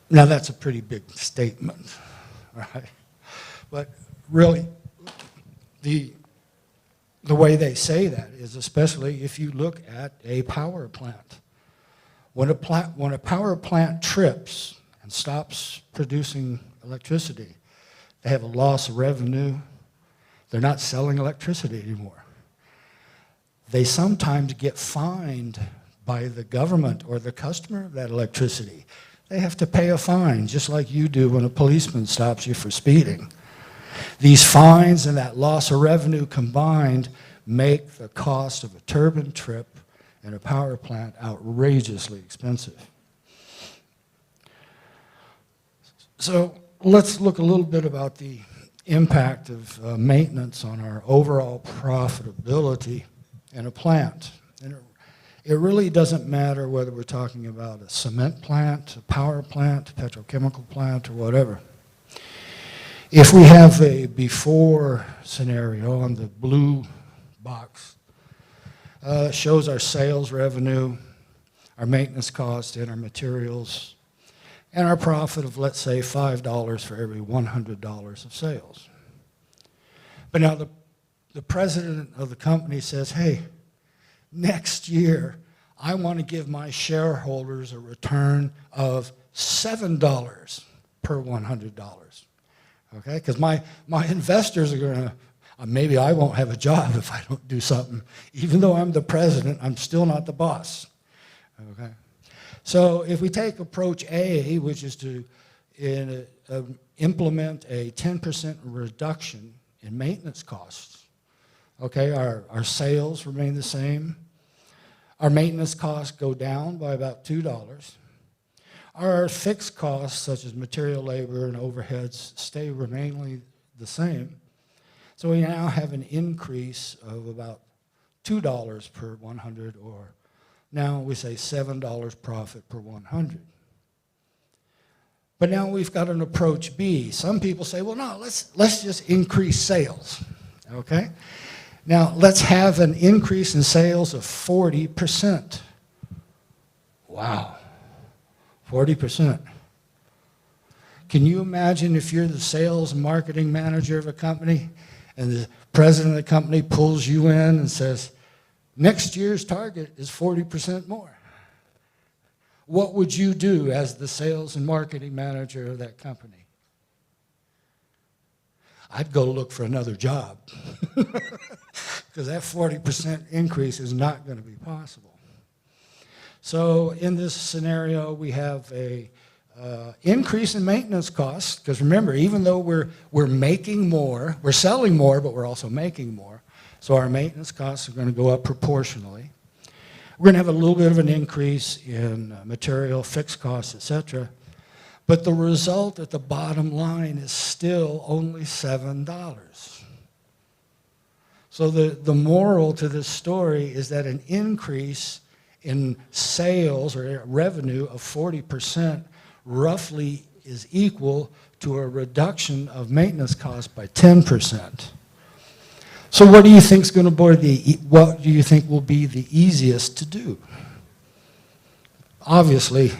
Now that's a pretty big statement, right? But really, the way they say that is especially if you look at a power plant. When a power plant trips and stops producing electricity, they have a loss of revenue. They're not selling electricity anymore. They sometimes get fined by the government or the customer of that electricity. They have to pay a fine, just like you do when a policeman stops you for speeding. These fines and that loss of revenue combined make the cost of a turbine trip in a power plant outrageously expensive. So let's look a little bit about the impact of maintenance on our overall profitability in a plant. And it really doesn't matter whether we're talking about a cement plant, a power plant, a petrochemical plant, or whatever. If we have a before scenario on the blue box, shows our sales revenue, our maintenance cost, and our materials, and our profit of, let's say, $5 for every $100 of sales. But now the president of the company says, hey, next year I want to give my shareholders a return of $7 per $100. Okay, because my investors are going to, maybe I won't have a job if I don't do something. Even though I'm the president, I'm still not the boss. Okay, so if we take approach A, which is to implement a 10% reduction in maintenance costs, okay, our sales remain the same. Our maintenance costs go down by about $2. Our fixed costs, such as material, labor, and overheads, stay remainly the same. So we now have an increase of about $2 per 100, or now we say $7 profit per 100. But now we've got an approach B. Some people say, well, no, let's just increase sales, okay? Now, let's have an increase in sales of 40%. Wow, 40%. Can you imagine if you're the sales and marketing manager of a company and the president of the company pulls you in and says, next year's target is 40% more. What would you do as the sales and marketing manager of that company? I'd go look for another job because that 40% increase is not going to be possible. So in this scenario, we have a increase in maintenance costs, because remember, even though we're making more, we're selling more, but we're also making more, so our maintenance costs are going to go up proportionally. We're going to have a little bit of an increase in material, fixed costs, etc. But the result at the bottom line is still only $7. So the moral to this story is that an increase in sales or revenue of 40% roughly is equal to a reduction of maintenance costs by 10%. So what do you think is going to be what do you think will be the easiest to do? Obviously,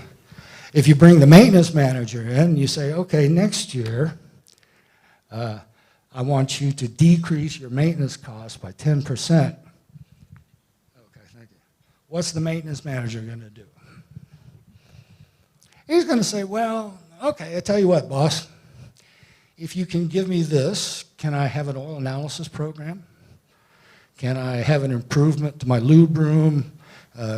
if you bring the maintenance manager in, you say, okay, next year, I want you to decrease your maintenance costs by 10%. Okay, thank you. What's the maintenance manager going to do? He's going to say, well, okay, I tell you what, boss. If you can give me this, can I have an oil analysis program? Can I have an improvement to my lube room?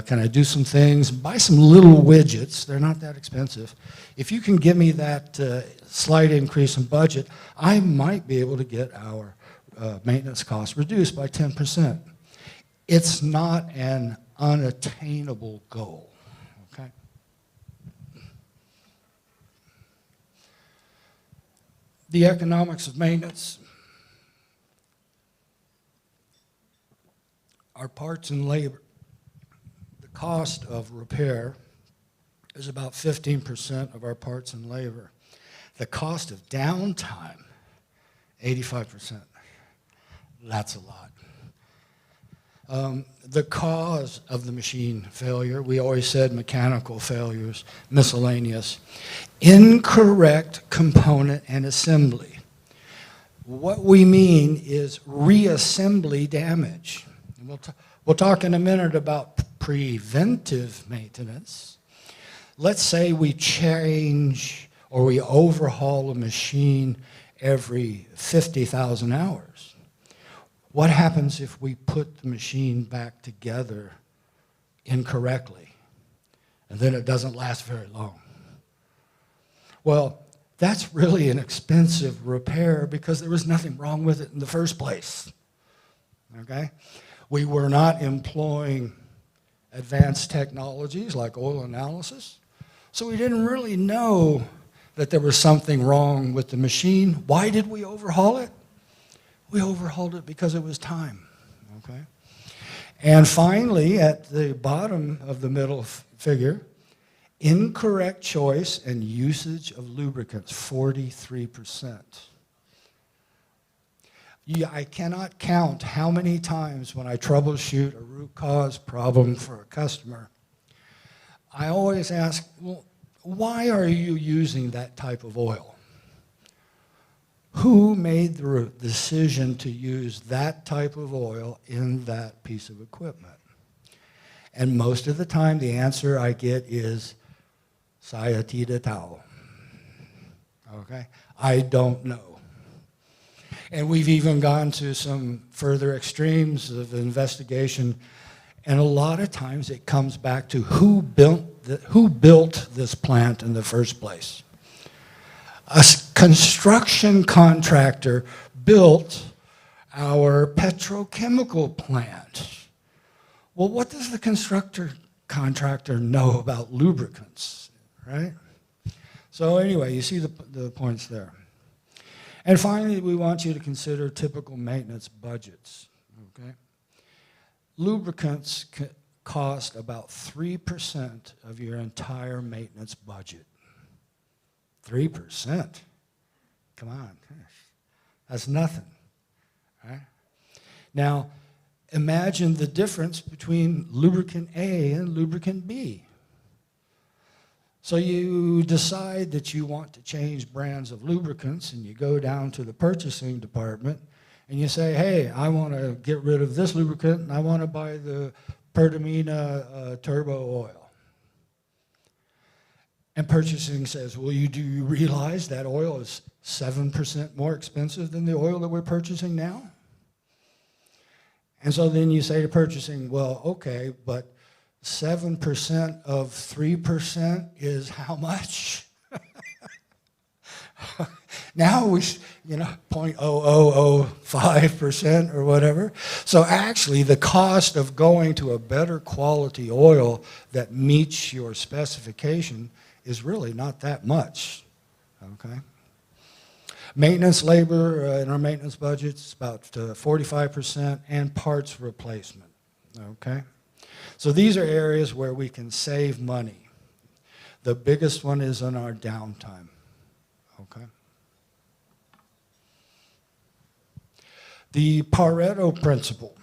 Can I do some things? Buy some little widgets. They're not that expensive. If you can give me that slight increase in budget, I might be able to get our maintenance costs reduced by 10%. It's not an unattainable goal. Okay? The economics of maintenance are parts and labor. The cost of repair is about 15% of our parts and labor. The cost of downtime, 85%. That's a lot. The cause of the machine failure, we always said mechanical failures, miscellaneous. Incorrect component and assembly. What we mean is reassembly damage. And we'll talk in a minute about preventive maintenance. Let's say we change or we overhaul a machine every 50,000 hours. What happens if we put the machine back together incorrectly and then it doesn't last very long? Well, that's really an expensive repair because there was nothing wrong with it in the first place. Okay? We were not employing advanced technologies like oil analysis, so we didn't really know that there was something wrong with the machine. Why did we overhaul it? We overhauled it because it was time. Okay? And finally, at the bottom of the middle figure, incorrect choice and usage of lubricants, 43%. I cannot count how many times when I troubleshoot a root cause problem for a customer, I always ask, well, why are you using that type of oil? Who made the decision to use that type of oil in that piece of equipment? And most of the time, the answer I get is, Saya tidak tahu. Okay? I don't know. And we've even gone to some further extremes of investigation, and a lot of times it comes back to who built this plant in the first place. A construction contractor built our petrochemical plant. Well, what does the contractor know about lubricants, right? So anyway, you see the points there. And finally, we want you to consider typical maintenance budgets, okay? Lubricants cost about 3% of your entire maintenance budget. 3%? Come on, that's nothing, right? Now, imagine the difference between lubricant A and lubricant B. So you decide that you want to change brands of lubricants, and you go down to the purchasing department and you say, hey, I want to get rid of this lubricant and I want to buy the Pertamina turbo oil. And purchasing says, well, do you realize that oil is 7% more expensive than the oil that we're purchasing now? And so then you say to purchasing, well, okay, but 7% of 3% is how much? Now we, 0.0005% or whatever. So actually the cost of going to a better quality oil that meets your specification is really not that much, okay? Maintenance labor in our maintenance budget is about 45%, and parts replacement, okay? So these are areas where we can save money. The biggest one is on our downtime, okay? The Pareto principle.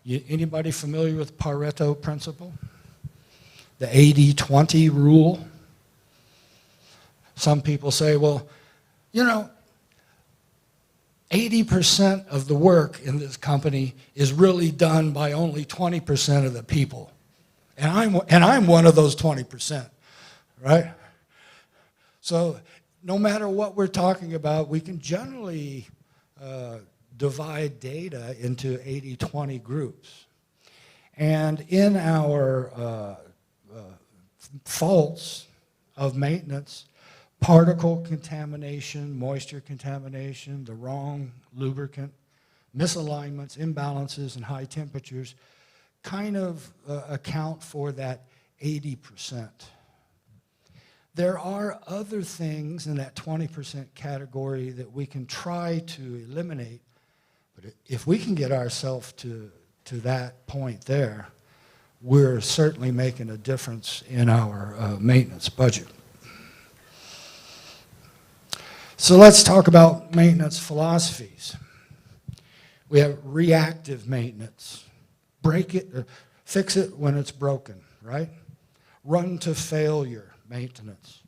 Anybody familiar with Pareto principle? The 80-20 rule. Some people say, well, 80% of the work in this company is really done by only 20% of the people. And I'm one of those 20%, right? So no matter what we're talking about, we can generally divide data into 80-20 groups. And in our faults of maintenance, particle contamination, moisture contamination, the wrong lubricant, misalignments, imbalances, and high temperatures kind of account for that 80%. There are other things in that 20% category that we can try to eliminate, but if we can get ourselves to that point there, we're certainly making a difference in our maintenance budget. So let's talk about maintenance philosophies. We have reactive maintenance. Break it, fix it when it's broken, right? Run to failure maintenance.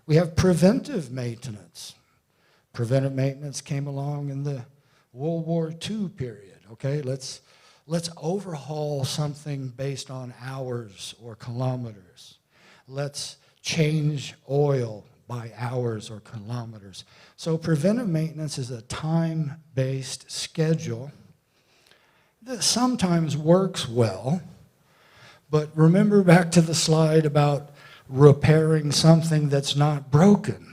We have preventive maintenance. Preventive maintenance came along in the World War II period, okay? Let's overhaul something based on hours or kilometers. Let's change oil by hours or kilometers. So preventive maintenance is a time-based schedule that sometimes works well, but remember back to the slide about repairing something that's not broken.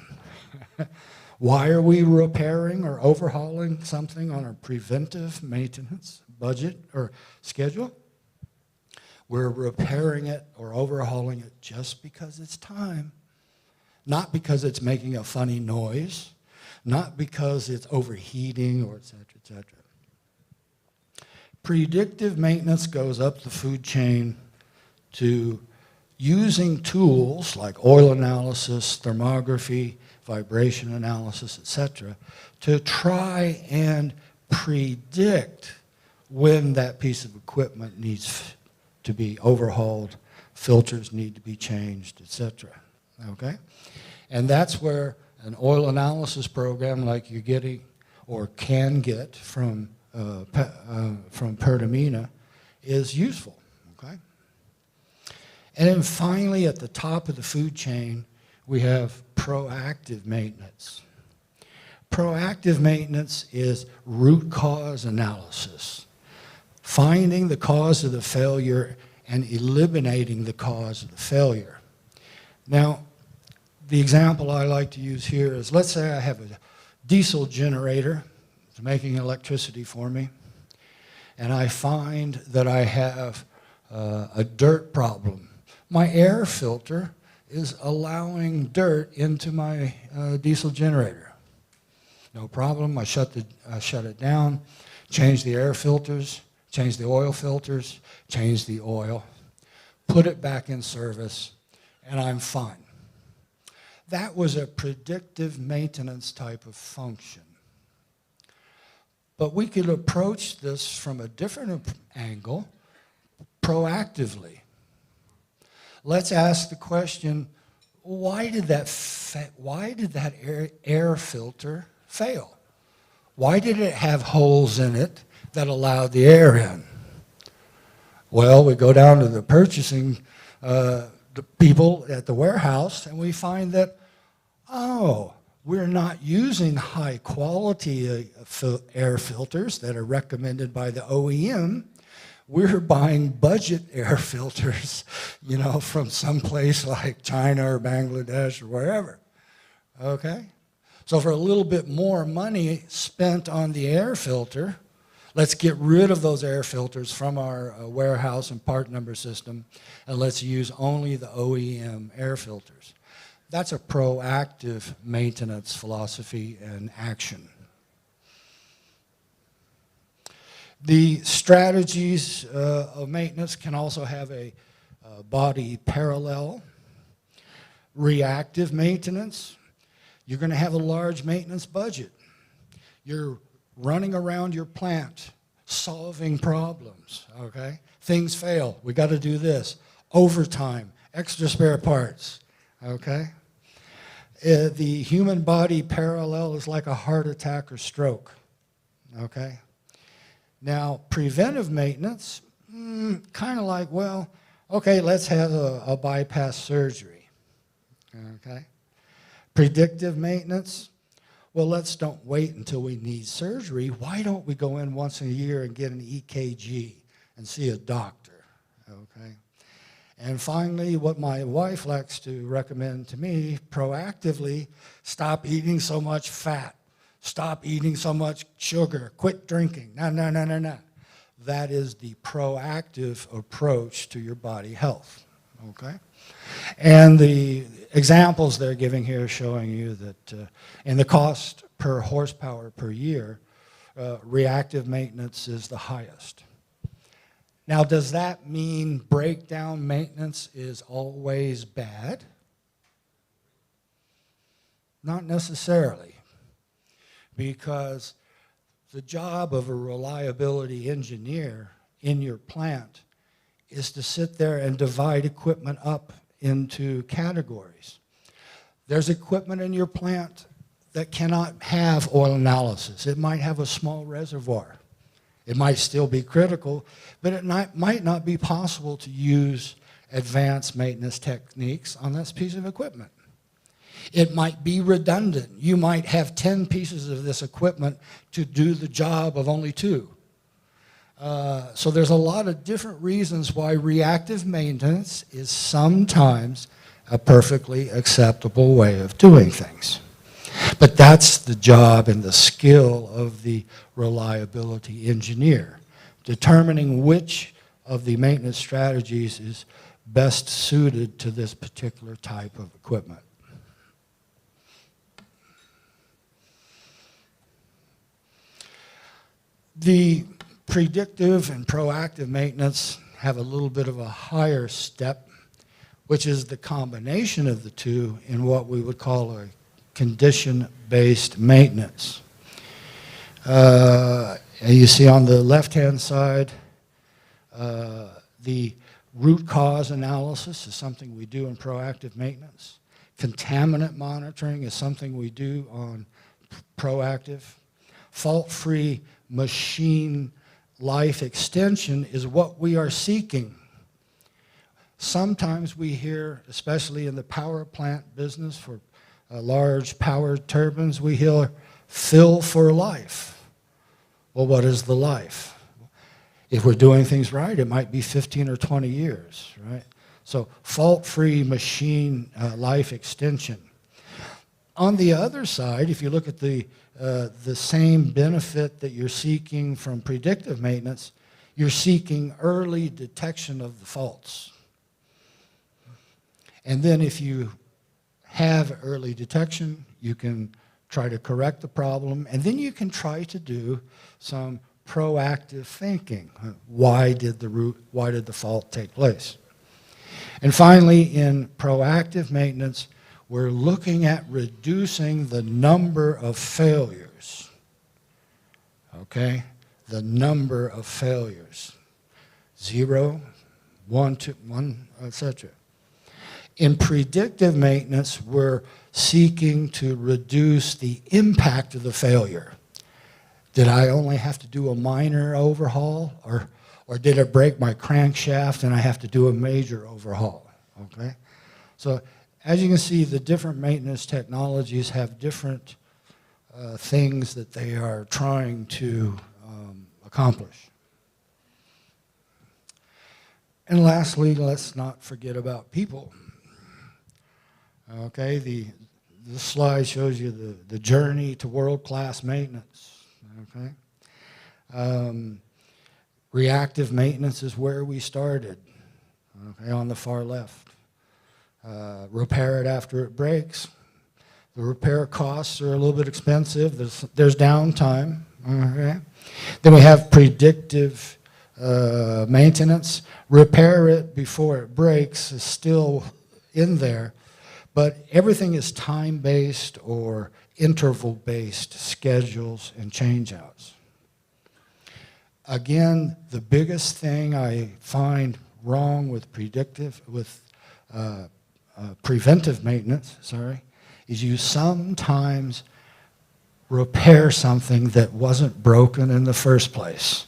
Why are we repairing or overhauling something on a preventive maintenance budget or schedule? We're repairing it or overhauling it just because it's time. Not because it's making a funny noise, not because it's overheating or et cetera, et cetera. Predictive maintenance goes up the food chain to using tools like oil analysis, thermography, vibration analysis, et cetera, to try and predict when that piece of equipment needs to be overhauled, filters need to be changed, et cetera, okay? And that's where an oil analysis program like you're getting or can get from Pertamina is useful, okay? And then finally, at the top of the food chain, we have proactive maintenance. Proactive maintenance is root cause analysis, finding the cause of the failure and eliminating the cause of the failure. Now, the example I like to use here is, let's say I have a diesel generator that's making electricity for me, and I find that I have a dirt problem. My air filter is allowing dirt into my diesel generator. No problem, I shut it down, change the air filters, change the oil filters, change the oil, put it back in service, and I'm fine. That was a predictive maintenance type of function. But we could approach this from a different angle, proactively. Let's ask the question, why did that air filter fail? Why did it have holes in it that allowed the air in? Well, we go down to the purchasing the people at the warehouse, and we find that, oh, we're not using high quality air filters that are recommended by the OEM. We're buying budget air filters, you know, from someplace like China or Bangladesh or wherever. Okay? So for a little bit more money spent on the air filter, let's get rid of those air filters from our warehouse and part number system, and let's use only the OEM air filters. That's a proactive maintenance philosophy and action. The strategies of maintenance can also have a body parallel. Reactive maintenance, you're going to have a large maintenance budget. You're running around your plant, solving problems, okay? Things fail, we got to do this. Overtime, extra spare parts, okay? The human body parallel is like a heart attack or stroke, okay? Now, preventive maintenance, kind of like, well, okay, let's have a bypass surgery, okay? Predictive maintenance, well, let's don't wait until we need surgery. Why don't we go in once a year and get an EKG and see a doctor, okay? And finally, what my wife likes to recommend to me, proactively, stop eating so much fat. Stop eating so much sugar. Quit drinking. No. That is the proactive approach to your body health, okay? And the examples they're giving here are showing you that in the cost per horsepower per year, reactive maintenance is the highest. Now, does that mean breakdown maintenance is always bad? Not necessarily, because the job of a reliability engineer in your plant is to sit there and divide equipment up into categories. There's equipment in your plant that cannot have oil analysis. It might have a small reservoir. It might still be critical, but it might not be possible to use advanced maintenance techniques on this piece of equipment. It might be redundant. You might have 10 pieces of this equipment to do the job of only 2. So there's a lot of different reasons why reactive maintenance is sometimes a perfectly acceptable way of doing things. But that's the job and the skill of the reliability engineer, determining which of the maintenance strategies is best suited to this particular type of equipment. The predictive and proactive maintenance have a little bit of a higher step, which is the combination of the two in what we would call a condition-based maintenance. You see on the left-hand side, the root cause analysis is something we do in proactive maintenance. Contaminant monitoring is something we do on proactive. Fault-free machine life extension is what we are seeking. Sometimes we hear, especially in the power plant business for large power turbines, we hear fill for life. Well, what is the life? If we're doing things right, it might be 15 or 20 years, right? So fault-free machine life extension. On the other side, if you look at the same benefit that you're seeking from predictive maintenance, you're seeking early detection of the faults. And then if you have early detection, you can try to correct the problem, and then you can try to do some proactive thinking. Why did the fault take place? And finally, in proactive maintenance, we're looking at reducing the number of failures, okay? The number of failures, 0, 1, 2, 1, etc. In predictive maintenance, we're seeking to reduce the impact of the failure. Did I only have to do a minor overhaul, or did it break my crankshaft and I have to do a major overhaul? Okay, so as you can see, the different maintenance technologies have different things that they are trying to accomplish. And lastly, let's not forget about people. Okay, this slide shows you the journey to world-class maintenance. Okay, reactive maintenance is where we started. Okay, on the far left. Repair it after it breaks. The repair costs are a little bit expensive. There's downtime. Okay, then we have predictive maintenance. Repair it before it breaks is still in there, but everything is time-based or interval-based schedules and change-outs. Again, the biggest thing I find wrong with preventive maintenance, is you sometimes repair something that wasn't broken in the first place.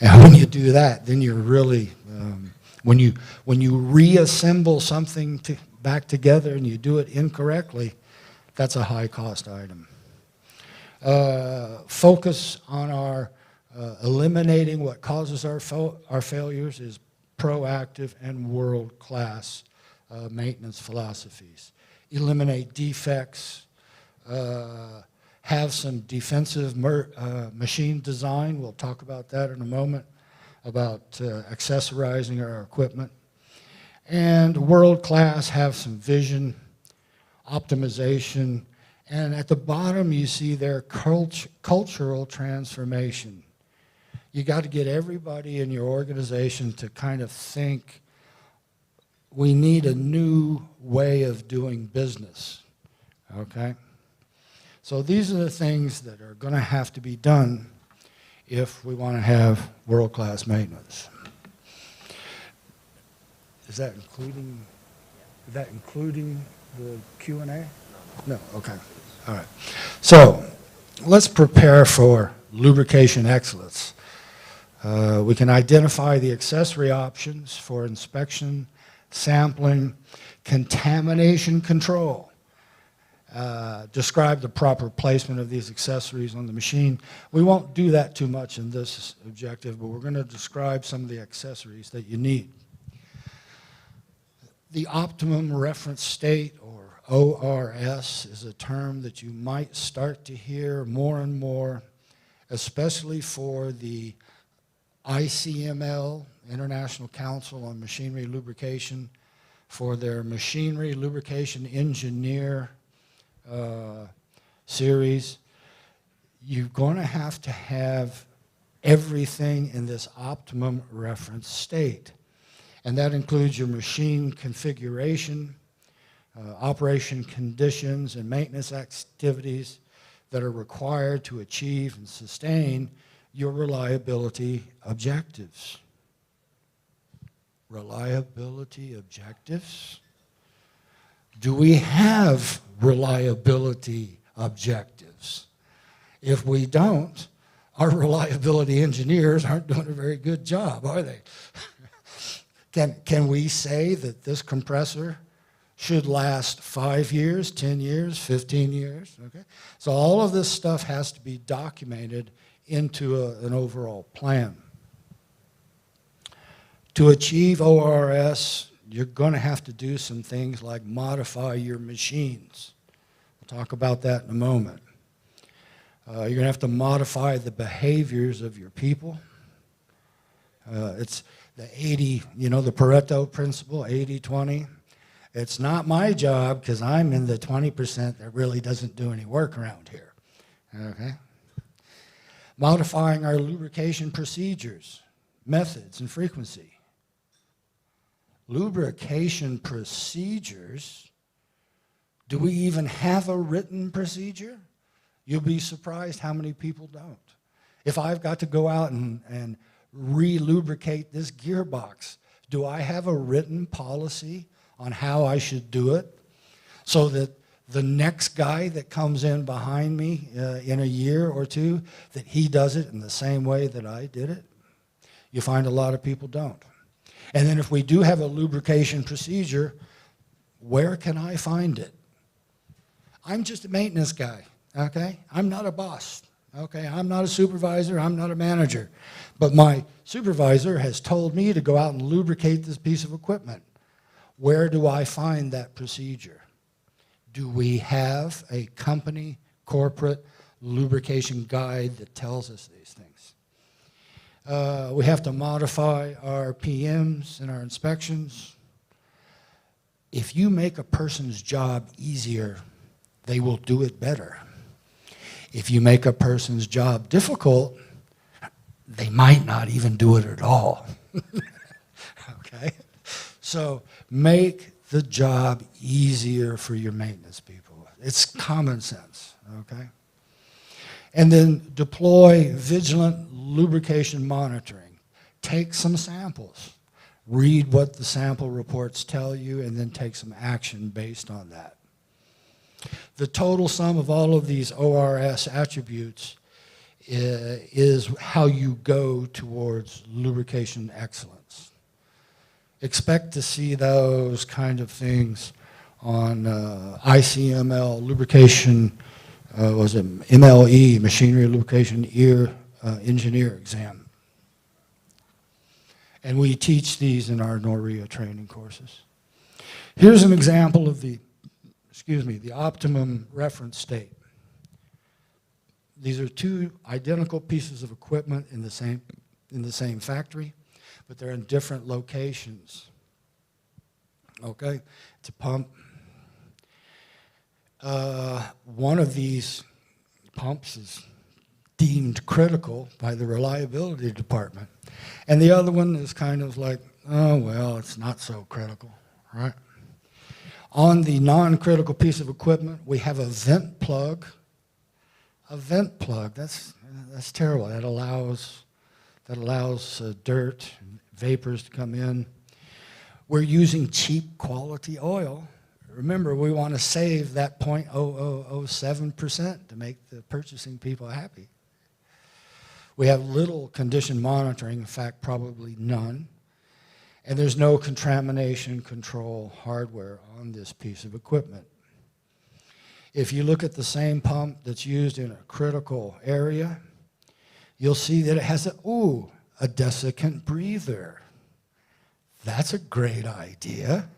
And when you do that, then you're really, when you reassemble something back together and you do it incorrectly, that's a high cost item. Focus on our eliminating what causes our failures is proactive and world-class maintenance philosophies. Eliminate defects, have some defensive machine design. We'll talk about that in a moment, about accessorizing our equipment. And world-class, have some vision, optimization, and at the bottom you see their cultural transformation. You got to get everybody in your organization to kind of think, we need a new way of doing business, okay? So these are the things that are going to have to be done if we want to have world-class maintenance. Is that including the Q&A? No, okay, all right. So let's prepare for lubrication excellence. We can identify the accessory options for inspection, sampling, contamination control. Describe the proper placement of these accessories on the machine. We won't do that too much in this objective, but we're going to describe some of the accessories that you need. The optimum reference state, or ORS, is a term that you might start to hear more and more, especially for the ICML, International Council on Machinery Lubrication, for their Machinery Lubrication Engineer series. You're going to have everything in this optimum reference state. And that includes your machine configuration, operation conditions, and maintenance activities that are required to achieve and sustain your reliability objectives. Reliability objectives? Do we have reliability objectives? If we don't, our reliability engineers aren't doing a very good job, are they? Can we say that this compressor should last 5 years, 10 years, 15 years? Okay? So all of this stuff has to be documented into an overall plan. To achieve ORS, you're going to have to do some things like modify your machines. We'll talk about that in a moment. You're going to have to modify the behaviors of your people. It's the 80, the Pareto principle, 80-20. It's not my job because I'm in the 20% that really doesn't do any work around here. Okay? Modifying our lubrication procedures, methods, and frequency. Lubrication procedures? Do we even have a written procedure? You'll be surprised how many people don't. If I've got to go out and re-lubricate this gearbox, do I have a written policy on how I should do it so that the next guy that comes in behind me in a year or two, that he does it in the same way that I did it? You find a lot of people don't. And then if we do have a lubrication procedure, where can I find it? I'm just a maintenance guy, okay? I'm not a boss, okay? I'm not a supervisor, I'm not a manager. But my supervisor has told me to go out and lubricate this piece of equipment. Where do I find that procedure? Do we have a company, corporate lubrication guide that tells us these things? We have to modify our PMs and our inspections. If you make a person's job easier, they will do it better. If you make a person's job difficult, they might not even do it at all. Okay? So make the job easier for your maintenance people. It's common sense, okay? And then deploy vigilant lubrication monitoring. Take some samples. Read what the sample reports tell you and then take some action based on that. The total sum of all of these ORS attributes is how you go towards lubrication excellence. Expect to see those kind of things on ICML lubrication, was it MLE, Machinery Lubrication Engineer exam. And we teach these in our NORIA training courses. Here's an example of the optimum reference state. These are two identical pieces of equipment in the same factory, but they're in different locations. Okay, it's a pump. One of these pumps is deemed critical by the reliability department, and the other one is kind of like, oh, well, it's not so critical, right? On the non-critical piece of equipment, we have a vent plug. A vent plug, that's terrible. That allows dirt, vapors to come in. We're using cheap quality oil. Remember, we want to save that 0.0007% to make the purchasing people happy. We have little condition monitoring, in fact, probably none. And there's no contamination control hardware on this piece of equipment. If you look at the same pump that's used in a critical area, you'll see that it has a desiccant breather. That's a great idea.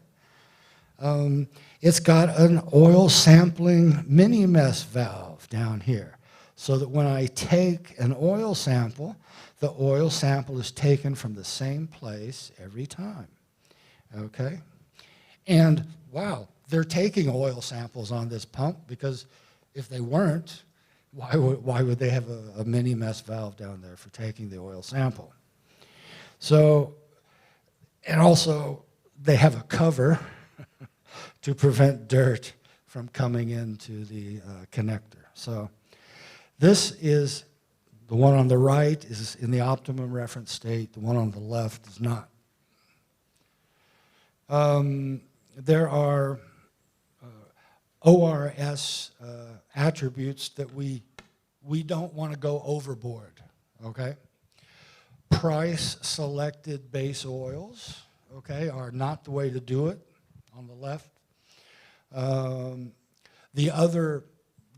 It's got an oil sampling mini-mess valve down here, so that when I take an oil sample, the oil sample is taken from the same place every time, okay? And wow, they're taking oil samples on this pump, because if they weren't, why would they have a mini mess valve down there for taking the oil sample? So, and also they have a cover to prevent dirt from coming into the connector. So this is, the one on the right is in the optimum reference state, the one on the left is not. There are ORS attributes that we don't want to go overboard, okay? Price selected base oils, okay, are not the way to do it on the left. The other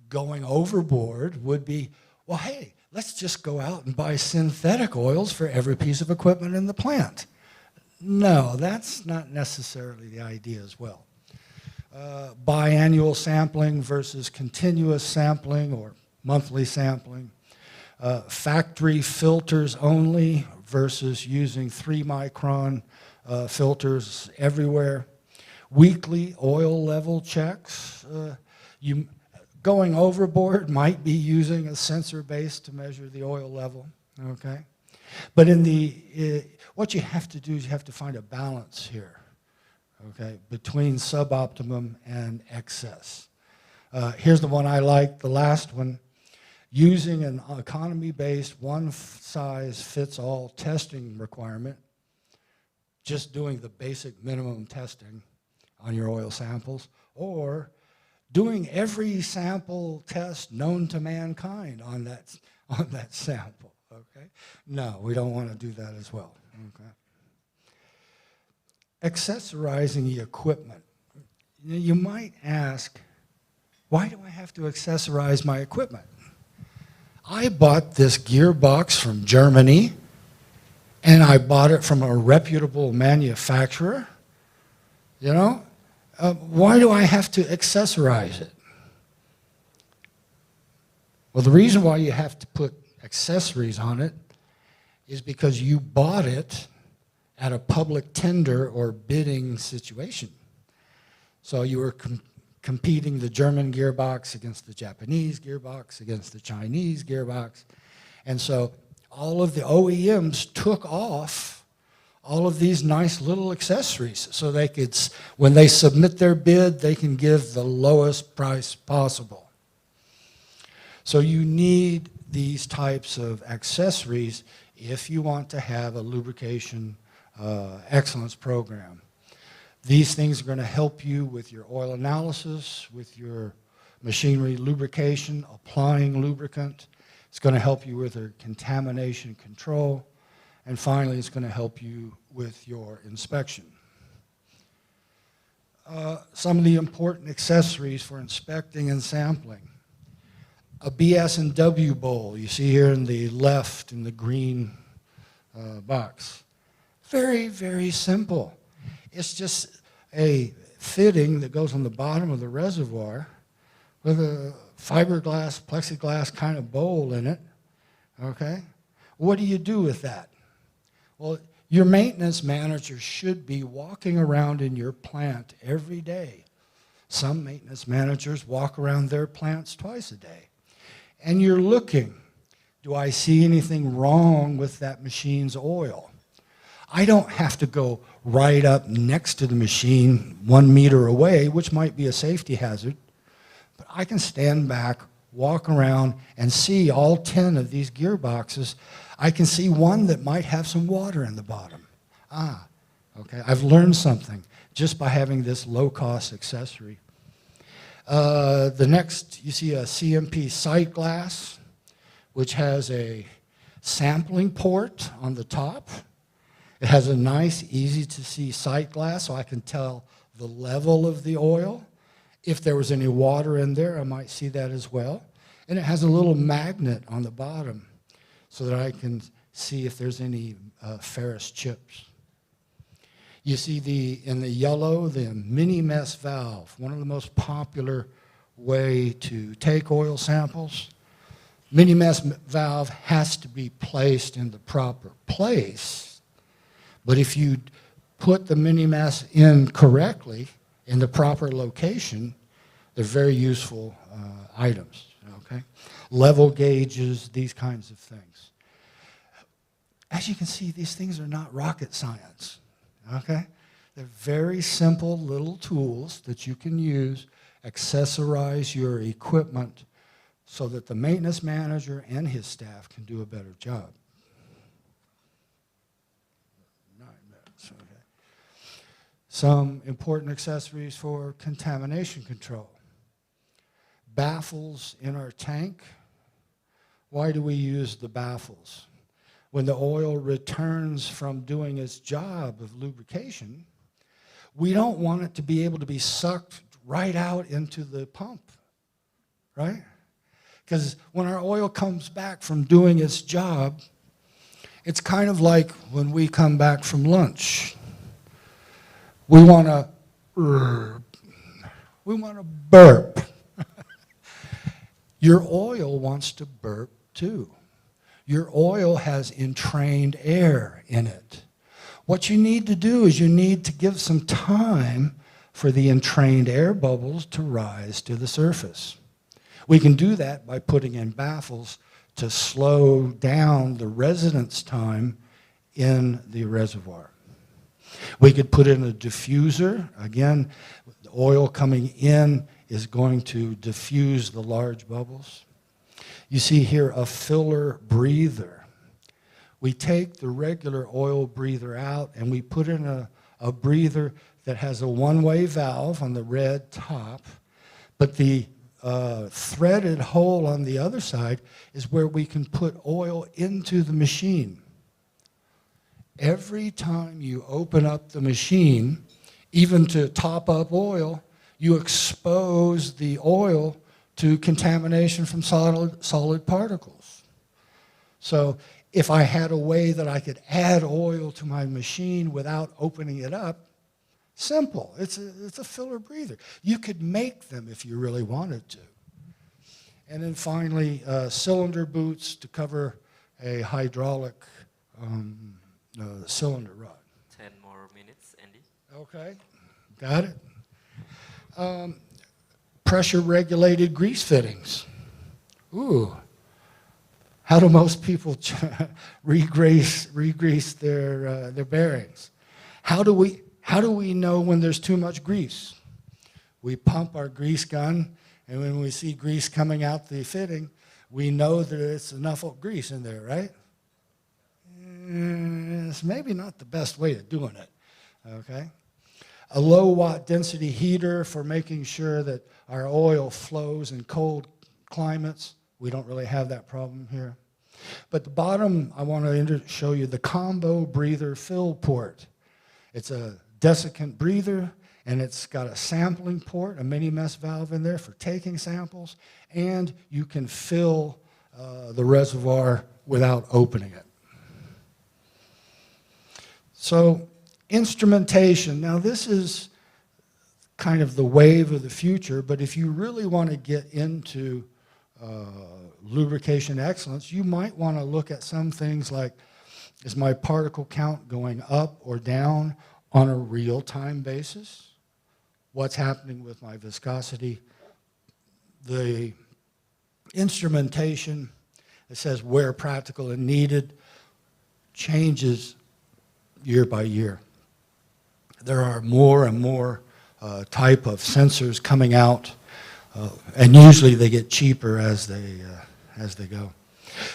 going overboard would be, well, hey, let's just go out and buy synthetic oils for every piece of equipment in the plant. No, that's not necessarily the idea as well. Biannual sampling versus continuous sampling or monthly sampling. Factory filters only versus using 3-micron filters everywhere. Weekly oil level checks. Going overboard might be using a sensor base to measure the oil level, okay? But what you have to do is you have to find a balance here, okay, between suboptimum and excess. Here's the one I like, the last one. Using an economy-based one-size-fits-all testing requirement, just doing the basic minimum testing on your oil samples, or doing every sample test known to mankind on that sample, okay? No, we don't want to do that as well, okay? Accessorizing the equipment. You might ask, why do I have to accessorize my equipment? I bought this gearbox from Germany, and I bought it from a reputable manufacturer, you know? Why do I have to accessorize it? Well, the reason why you have to put accessories on it is because you bought it at a public tender or bidding situation. So you were competing the German gearbox against the Japanese gearbox, against the Chinese gearbox. And so all of the OEMs took off all of these nice little accessories so they could, when they submit their bid, they can give the lowest price possible. So you need these types of accessories if you want to have a lubrication excellence program. These things are going to help you with your oil analysis, with your machinery lubrication, applying lubricant. It's going to help you with your contamination control. And finally, it's going to help you with your inspection. Some of the important accessories for inspecting and sampling. A BS&W bowl, you see here in the left in the green box. Very, very simple. It's just a fitting that goes on the bottom of the reservoir with a fiberglass, plexiglass kind of bowl in it, okay? What do you do with that? Well, your maintenance manager should be walking around in your plant every day. Some maintenance managers walk around their plants twice a day. And you're looking, do I see anything wrong with that machine's oil? I don't have to go right up next to the machine 1 meter away, which might be a safety hazard, but I can stand back, walk around, and see all 10 of these gearboxes. I can see one that might have some water in the bottom. Okay, I've learned something just by having this low-cost accessory. The next, you see a CMP sight glass, which has a sampling port on the top. It has a nice, easy-to-see sight glass, so I can tell the level of the oil. If there was any water in there, I might see that as well. And it has a little magnet on the bottom so that I can see if there's any ferrous chips. You see in the yellow, the mini mess valve, one of the most popular way to take oil samples. Mini mess valve has to be placed in the proper place, but if you put the mini mess in correctly in the proper location, they're very useful items, okay? Level gauges, these kinds of things. As you can see, these things are not rocket science, okay? They're very simple little tools that you can use, accessorize your equipment so that the maintenance manager and his staff can do a better job. 9 minutes, okay. Some important accessories for contamination control. Baffles in our tank. Why do we use the baffles? When the oil returns from doing its job of lubrication, we don't want it to be able to be sucked right out into the pump, right? Because when our oil comes back from doing its job, it's kind of like when we come back from lunch. We want to burp. Your oil wants to burp too. Your oil has entrained air in it. What you need to do is you need to give some time for the entrained air bubbles to rise to the surface. We can do that by putting in baffles to slow down the residence time in the reservoir. We could put in a diffuser. Again, the oil coming in is going to diffuse the large bubbles. You see here a filler breather. We take the regular oil breather out and we put in a breather that has a one-way valve on the red top, But the threaded hole on the other side is where we can put oil into the machine. Every time you open up the machine, even to top up oil, you expose the oil to contamination from solid particles. So if I had a way that I could add oil to my machine without opening it up, simple. It's a filler breather. You could make them if you really wanted to. And then finally, cylinder boots to cover a hydraulic cylinder rod. 10 more minutes, Andy. Okay, got it. Pressure regulated grease fittings. Ooh, how do most people re-grease their bearings? How do we know when there's too much grease? We pump our grease gun, and when we see grease coming out the fitting, we know that it's enough grease in there, right? It's maybe not the best way of doing it, okay? A low watt density heater for making sure that our oil flows in cold climates. We don't really have that problem here. But the bottom, I want to show you the combo breather fill port. It's a desiccant breather, and it's got a sampling port, a mini mess valve in there for taking samples, and you can fill the reservoir without opening it. So instrumentation, now this is kind of the wave of the future, but if you really want to get into lubrication excellence, you might want to look at some things like, is my particle count going up or down on a real-time basis? What's happening with my viscosity? The instrumentation, it says where practical and needed, changes year by year. There are more and more type of sensors coming out, and usually they get cheaper as they go.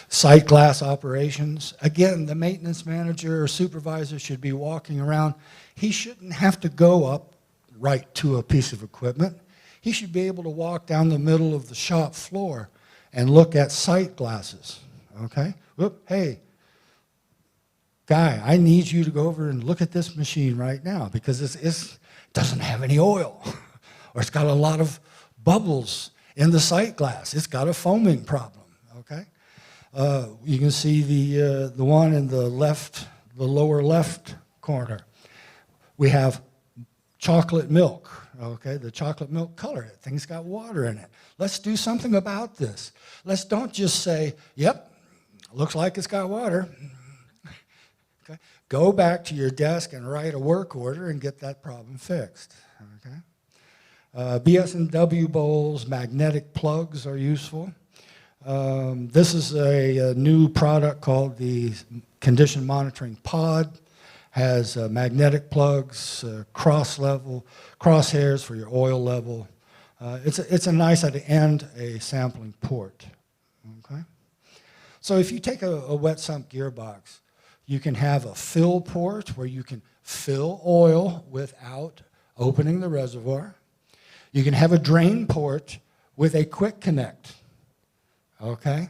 Sight glass operations, again, the maintenance manager or supervisor should be walking around. He shouldn't have to go up right to a piece of equipment. He should be able to walk down the middle of the shop floor and look at sight glasses, okay? Whoop, hey, guy, I need you to go over and look at this machine right now because it doesn't have any oil or it's got a lot of bubbles in the sight glass. It's got a foaming problem, okay? You can see the one in the lower left corner. We have chocolate milk, okay? The chocolate milk color, that thing's got water in it. Let's do something about this. Let's don't just say, yep, looks like it's got water. Okay? Go back to your desk and write a work order and get that problem fixed, okay? BS&W bowls, magnetic plugs are useful. This is a new product called the Condition Monitoring Pod. Has magnetic plugs, crosshairs for your oil level. It's a nice at the end, a sampling port. Okay. So if you take a wet sump gearbox, you can have a fill port where you can fill oil without opening the reservoir. You can have a drain port with a quick connect. Okay?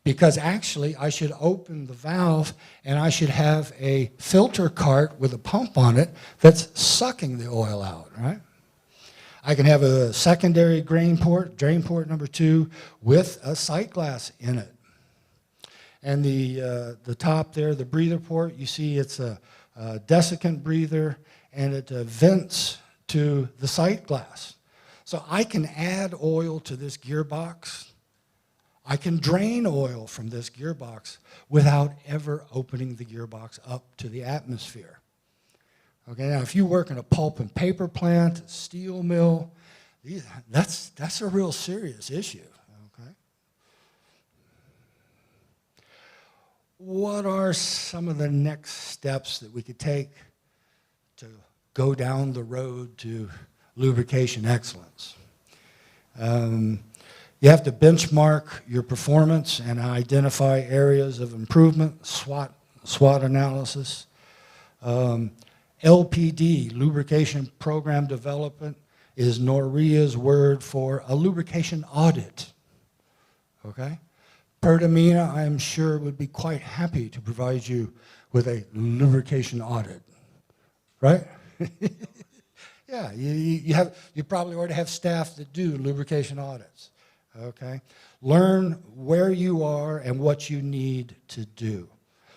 Because actually I should open the valve and I should have a filter cart with a pump on it that's sucking the oil out, right? I can have a secondary drain port number 2 with a sight glass in it. And the top there, the breather port, you see it's a desiccant breather and it vents to the sight glass. So I can add oil to this gearbox. I can drain oil from this gearbox without ever opening the gearbox up to the atmosphere. Okay, now if you work in a pulp and paper plant, a steel mill, that's a real serious issue. Okay. What are some of the next steps that we could take to go down the road to lubrication excellence? You have to benchmark your performance and identify areas of improvement, SWOT analysis. LPD, lubrication program development, is Noria's word for a lubrication audit. Okay? Pertamina, I am sure, would be quite happy to provide you with a lubrication audit, right? Yeah, you probably already have staff that do lubrication audits, okay? Learn where you are and what you need to do.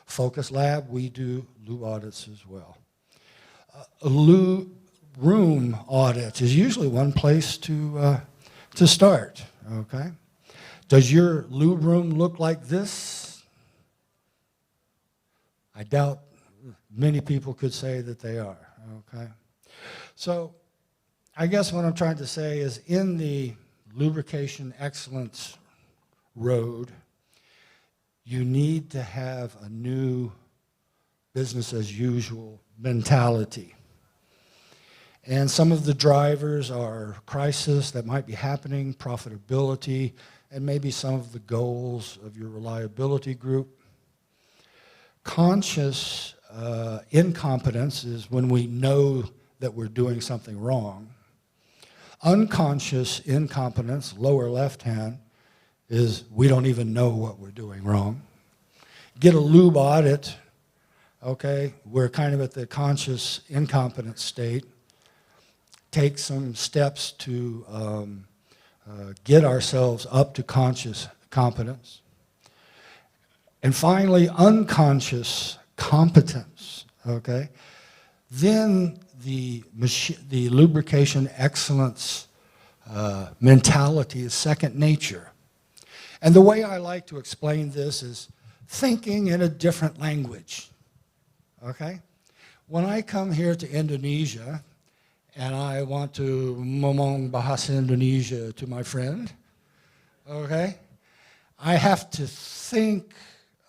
Focus Lab, we do lube audits as well. A lube room audit is usually one place to start, okay? Does your lube room look like this? I doubt many people could say that they are, okay? So I guess what I'm trying to say is in the lubrication excellence road, you need to have a new business as usual mentality. And some of the drivers are crisis that might be happening, profitability, and maybe some of the goals of your reliability group. Conscious incompetence is when we know that we're doing something wrong. Unconscious incompetence, lower left hand, is we don't even know what we're doing wrong. Get a lube audit, okay, we're kind of at the conscious incompetence state. Take some steps to get ourselves up to conscious competence. And finally, unconscious competence, okay? Then the lubrication excellence mentality is second nature. And the way I like to explain this is thinking in a different language, okay? When I come here to Indonesia, and I want to ngomong bahasa Indonesia to my friend, okay? I have to think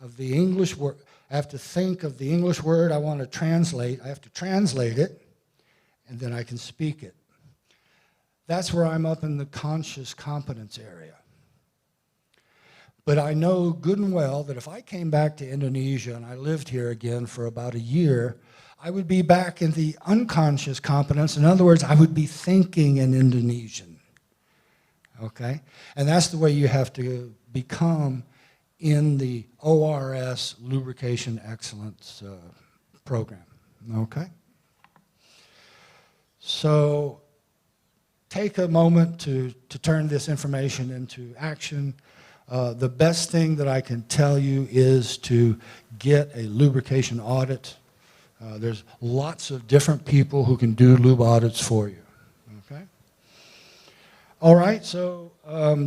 of the English word. I have to think of the English word I want to translate. I have to translate it, and then I can speak it. That's where I'm up in the conscious competence area. But I know good and well that if I came back to Indonesia and I lived here again for about a year, I would be back in the unconscious competence. In other words, I would be thinking in Indonesian, okay? And that's the way you have to become in the ORS Lubrication Excellence program, okay? So take a moment to turn this information into action. The best thing that I can tell you is to get a lubrication audit. There's lots of different people who can do lube audits for you, okay? All right, so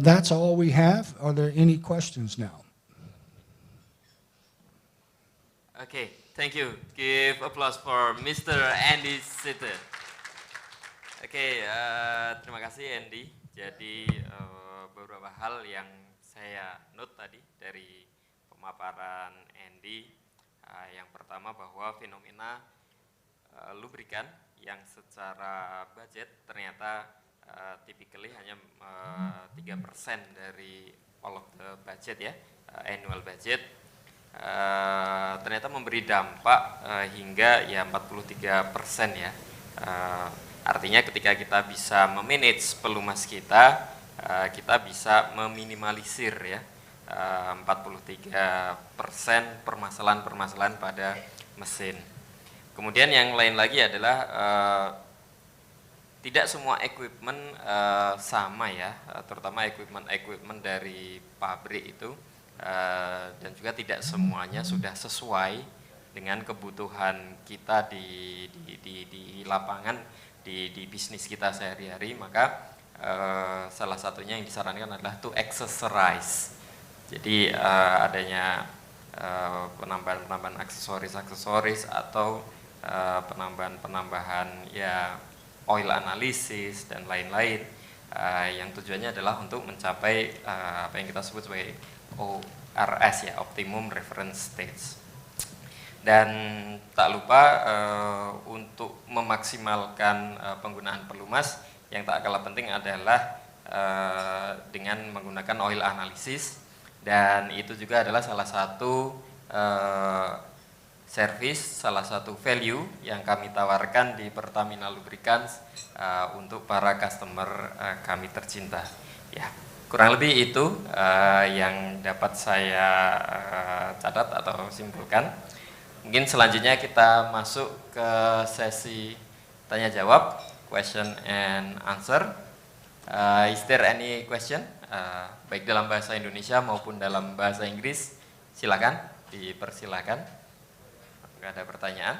that's all we have. Are there any questions now? Okay, thank you. Give applause for Mr. Andy Sitter. Oke, terima kasih Andy. Jadi beberapa hal yang saya note tadi dari pemaparan Andy. Yang pertama bahwa fenomena lubrikan yang secara budget ternyata typically hanya 3% dari all of the budget ya, annual budget. Ternyata memberi dampak hingga ya 43% ya. Artinya ketika kita bisa memanage pelumas kita bisa meminimalisir ya 43% permasalahan-permasalahan pada mesin. Kemudian yang lain lagi adalah tidak semua equipment sama ya, terutama equipment dari pabrik itu. Dan juga tidak semuanya sudah sesuai dengan kebutuhan kita di lapangan, di bisnis kita sehari-hari. Maka salah satunya yang disarankan adalah to accessorize. Jadi adanya penambahan aksesoris atau penambahan ya oil analysis dan lain-lain yang tujuannya adalah untuk mencapai apa yang kita sebut sebagai ORS ya, Optimum Reference Stage. Dan tak lupa untuk memaksimalkan penggunaan pelumas yang tak kalah penting adalah dengan menggunakan oil analysis, dan itu juga adalah salah satu service, salah satu value yang kami tawarkan di Pertamina Lubricants untuk para customer kami tercinta. Ya, kurang lebih itu yang dapat saya catat atau simpulkan. Mungkin selanjutnya kita masuk ke sesi tanya jawab, question and answer. Is there any question? Baik dalam bahasa Indonesia maupun dalam bahasa Inggris, silakan, dipersilakan. Nggak ada pertanyaan?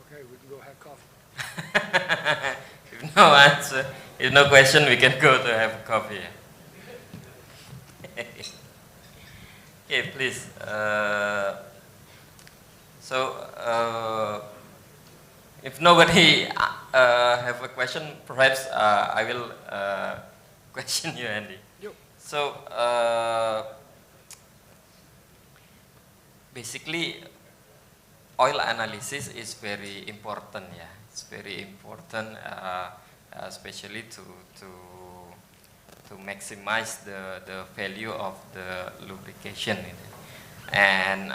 Okay, we can go have coffee. If no answer, if no question, we can go to have coffee. Okay, please. If nobody have a question, perhaps I will question you, Andy. So, basically, oil analysis is very important. Yeah, it's very important, especially to maximize the value of the lubrication, and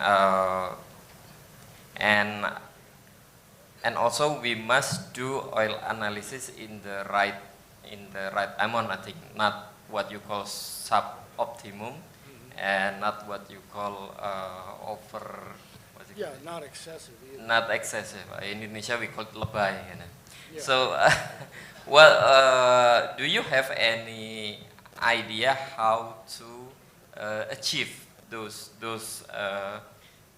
also we must do oil analysis in the right amount. I think not what you call sub-optimum, and not what you call over. Yeah, not excessive either. Not excessive. In Indonesia we call it lebay. Yeah. So, well, do you have any idea how to achieve those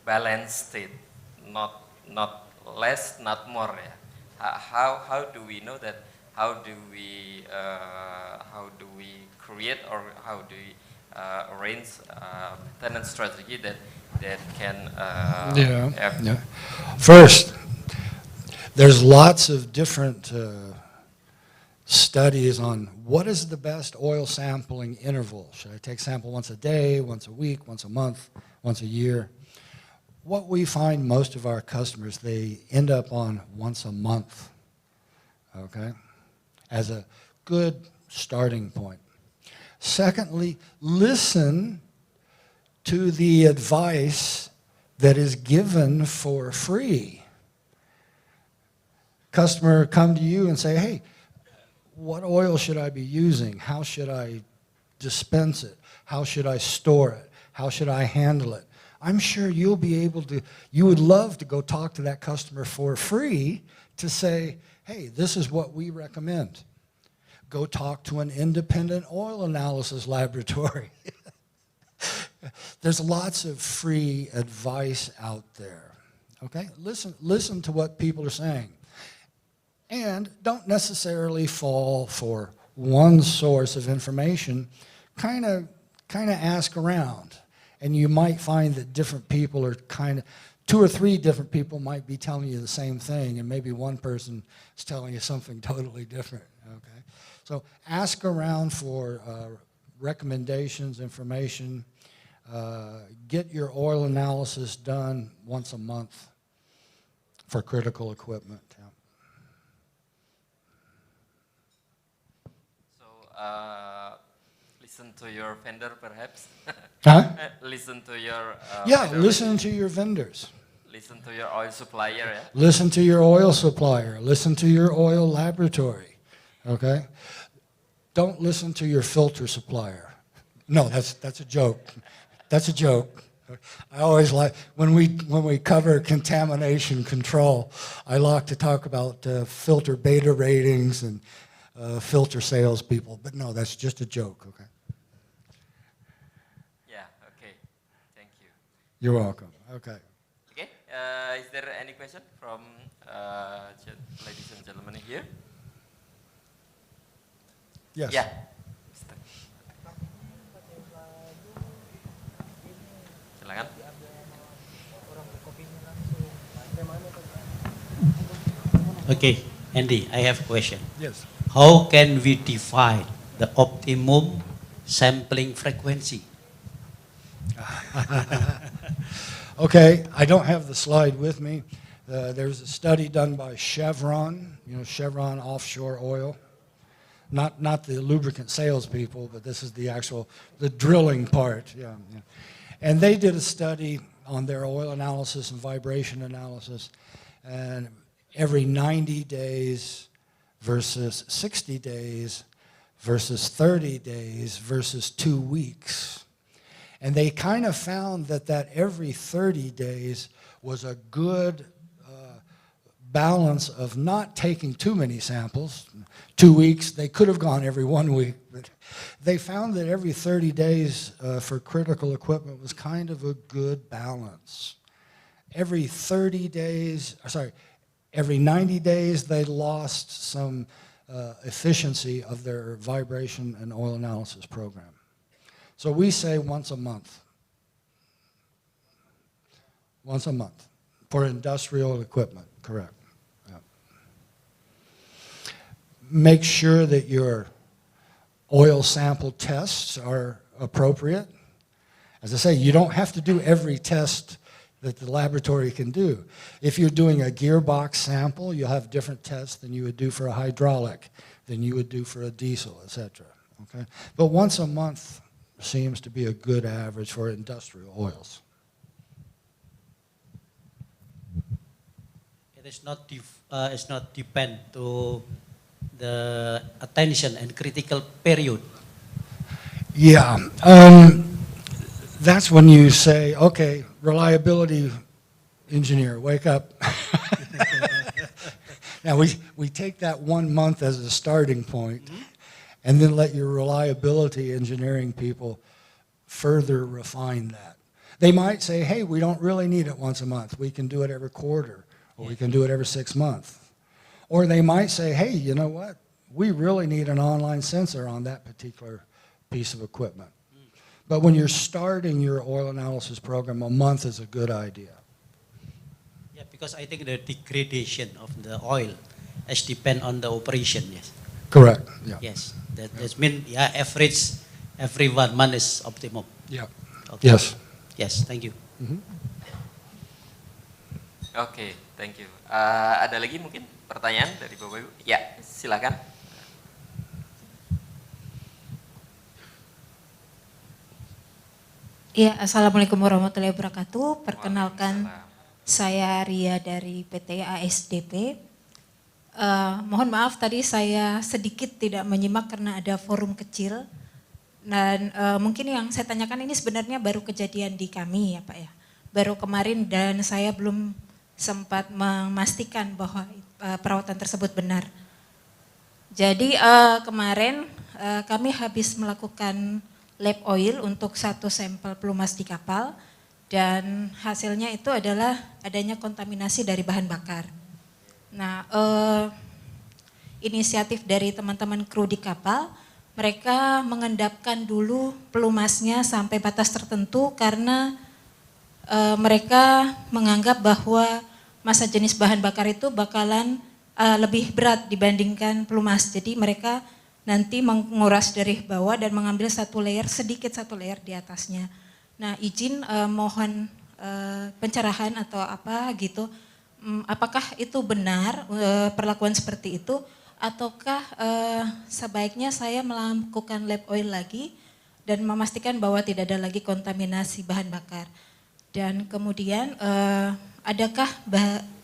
balanced state, not less, not more? Yeah. How do we know that? How do we create, or how do we arrange maintenance strategy that can yeah. First, there's lots of different studies on what is the best oil sampling interval. Should I take sample once a day, once a week, once a month, once a year? What we find most of our customers, they end up on once a month, okay, as a good starting point. Secondly, listen to the advice that is given for free. Customer come to you and say, hey, what oil should I be using? How should I dispense it? How should I store it? How should I handle it? I'm sure you'll be able to, you would love to go talk to that customer for free to say, hey, this is what we recommend. Go talk to an independent oil analysis laboratory. There's lots of free advice out there, okay? Listen to what people are saying. And don't necessarily fall for one source of information. Kind of ask around. And you might find that different people are two or three different people might be telling you the same thing, and maybe one person is telling you something totally different, okay? So ask around for recommendations, information. Get your oil analysis done once a month for critical equipment. Yeah. So listen to your vendor, perhaps. Huh? Listen to your listen to your vendors. Listen to your oil supplier. Yeah? Listen to your oil supplier. Listen to your oil laboratory. Okay? Don't listen to your filter supplier. No, that's a joke. That's a joke. I always like, when we cover contamination control, I like to talk about filter beta ratings and filter salespeople, but no, that's just a joke, okay? Yeah, okay. Thank you. You're welcome. Okay. Okay, is there any question from ladies and gentlemen here? Yes. Yeah. Silakan. Okay, Andy, I have a question. Yes. How can we define the optimum sampling frequency? Okay, I don't have the slide with me. There's a study done by Chevron, Chevron offshore oil. not the lubricant salespeople, but this is the actual, the drilling part. Yeah, yeah. And they did a study on their oil analysis and vibration analysis, and every 90 days versus 60 days versus 30 days versus 2 weeks. And they kind of found that every 30 days was a good balance of not taking too many samples. 2 weeks, they could have gone every 1 week, but they found that every 30 days for critical equipment was kind of a good balance. Every 30 days, every 90 days, they lost some efficiency of their vibration and oil analysis program. So we say once a month. Once a month for industrial equipment, correct. Yeah. Make sure that your oil sample tests are appropriate. As I say, you don't have to do every test that the laboratory can do. If you're doing a gearbox sample, you'll have different tests than you would do for a hydraulic, than you would do for a diesel, etc. Okay? But once a month seems to be a good average for industrial oils. It's not depend to the attention and critical period. Yeah, that's when you say, okay, reliability engineer, wake up. Now we take that 1 month as a starting point, and then let your reliability engineering people further refine that. They might say, hey, we don't really need it once a month. We can do it every quarter, or we can do it every 6 months. Or they might say, hey, you know what? We really need an online sensor on that particular piece of equipment. But when you're starting your oil analysis program, a month is a good idea. Yeah, because I think the degradation of the oil has depend on the operation, yes. Correct, yeah. Yes, that means, yeah, average every 1 month is optimum. Yeah. Okay. Yes. Yes, thank you. Oke, thank you. Ada lagi mungkin pertanyaan dari Bapak Ibu? Ya, silakan. Ya, Assalamualaikum warahmatullahi wabarakatuh. Perkenalkan, saya Ria dari PT ASDP. Mohon maaf tadi saya sedikit tidak menyimak karena ada forum kecil. Dan mungkin yang saya tanyakan ini sebenarnya baru kejadian di kami ya Pak ya. Baru kemarin dan saya belum sempat memastikan bahwa perawatan tersebut benar. Jadi kemarin kami habis melakukan lab oil untuk 1 sampel pelumas di kapal dan hasilnya itu adalah adanya kontaminasi dari bahan bakar. Nah, inisiatif dari teman-teman kru di kapal, mereka mengendapkan dulu pelumasnya sampai batas tertentu karena mereka menganggap bahwa massa jenis bahan bakar itu bakalan lebih berat dibandingkan pelumas. Jadi mereka nanti menguras dari bawah dan mengambil satu layer di atasnya. Nah, izin mohon pencerahan atau apa gitu. Apakah itu benar perlakuan seperti itu ataukah sebaiknya saya melakukan lab oil lagi dan memastikan bahwa tidak ada lagi kontaminasi bahan bakar. Dan kemudian adakah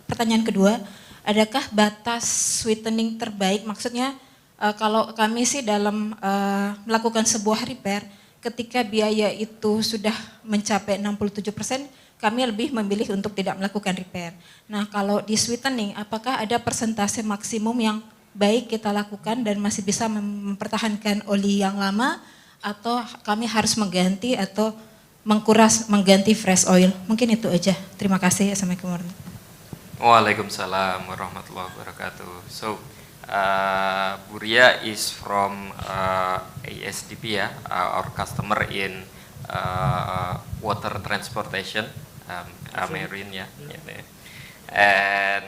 pertanyaan kedua, adakah batas sweetening terbaik? Maksudnya kalau kami sih dalam melakukan sebuah repair, ketika biaya itu sudah mencapai 67%, kami lebih memilih untuk tidak melakukan repair. Nah, kalau di sweetening, apakah ada persentase maksimum yang baik kita lakukan dan masih bisa mempertahankan oli yang lama, atau kami harus mengganti atau mengganti fresh oil? Mungkin itu aja. Terima kasih. Assalamualaikum warahmatullahi wabarakatuh. Waalaikumsalam warahmatullahi wabarakatuh. So, Buria is from ASDP ya, our customer in water transportation, marine ya. And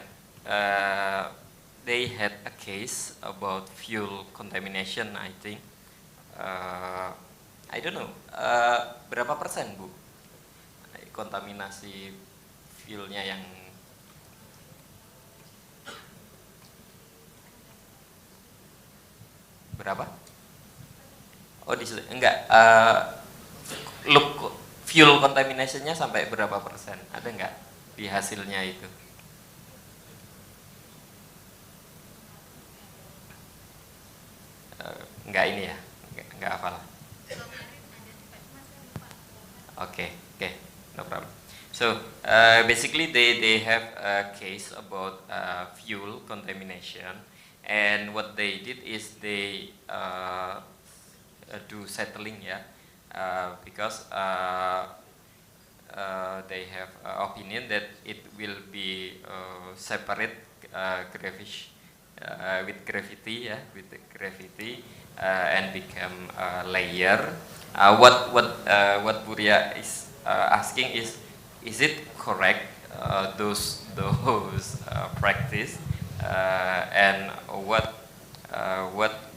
they had a case about fuel contamination, I think. I don't know, berapa persen Bu kontaminasi fuelnya yang Berapa? Oh, enggak. Fuel contamination-nya sampai berapa persen? Ada enggak di hasilnya itu? Enggak ini ya? Enggak hafal. Okay, no problem. So basically they have a case about fuel contamination, and what they did is they do settling, because they have opinion that it will be separate with gravity, and become a layer. What Buria is asking is it correct, those practice, and what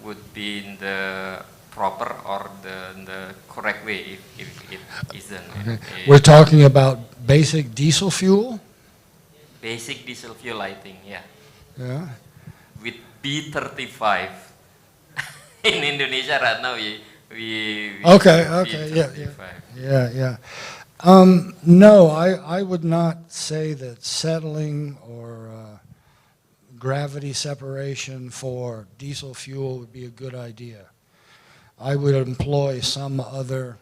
would be the proper or the correct way if it isn't? Okay. We're talking about basic diesel fuel? Basic diesel fuel, I think, yeah. Yeah. With B35 in Indonesia right now, we Okay, B35. yeah. No, I would not say that settling or gravity separation for diesel fuel would be a good idea. I would employ some other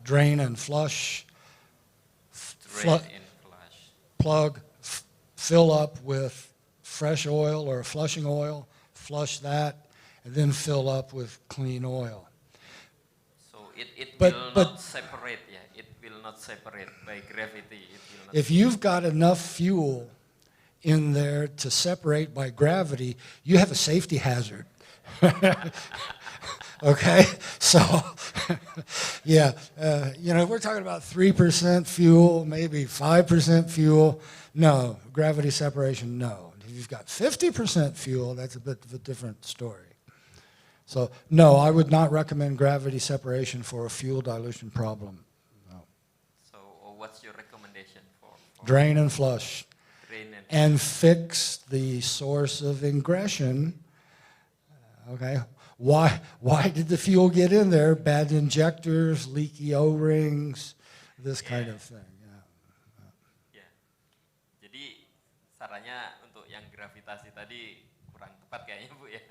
drain and flush, plug, fill up with fresh oil or flushing oil, flush that, and then fill up with clean oil. So it will not separate, it will not separate by gravity. If you've got enough fuel in there to separate by gravity, you have a safety hazard. Okay, so yeah, we're talking about 3% fuel, maybe 5% fuel. No, gravity separation, no. If you've got 50% fuel, that's a bit of a different story. So no, I would not recommend gravity separation for a fuel dilution problem. No. So what's your recommendation for drain and flush? Drain and fix the source of ingression. Okay. Why did the fuel get in there? Bad injectors, leaky O-rings, this kind of thing. Yeah. Jadi sarannya untuk yang gravitasi tadi kurang tepat kayaknya Bu ya.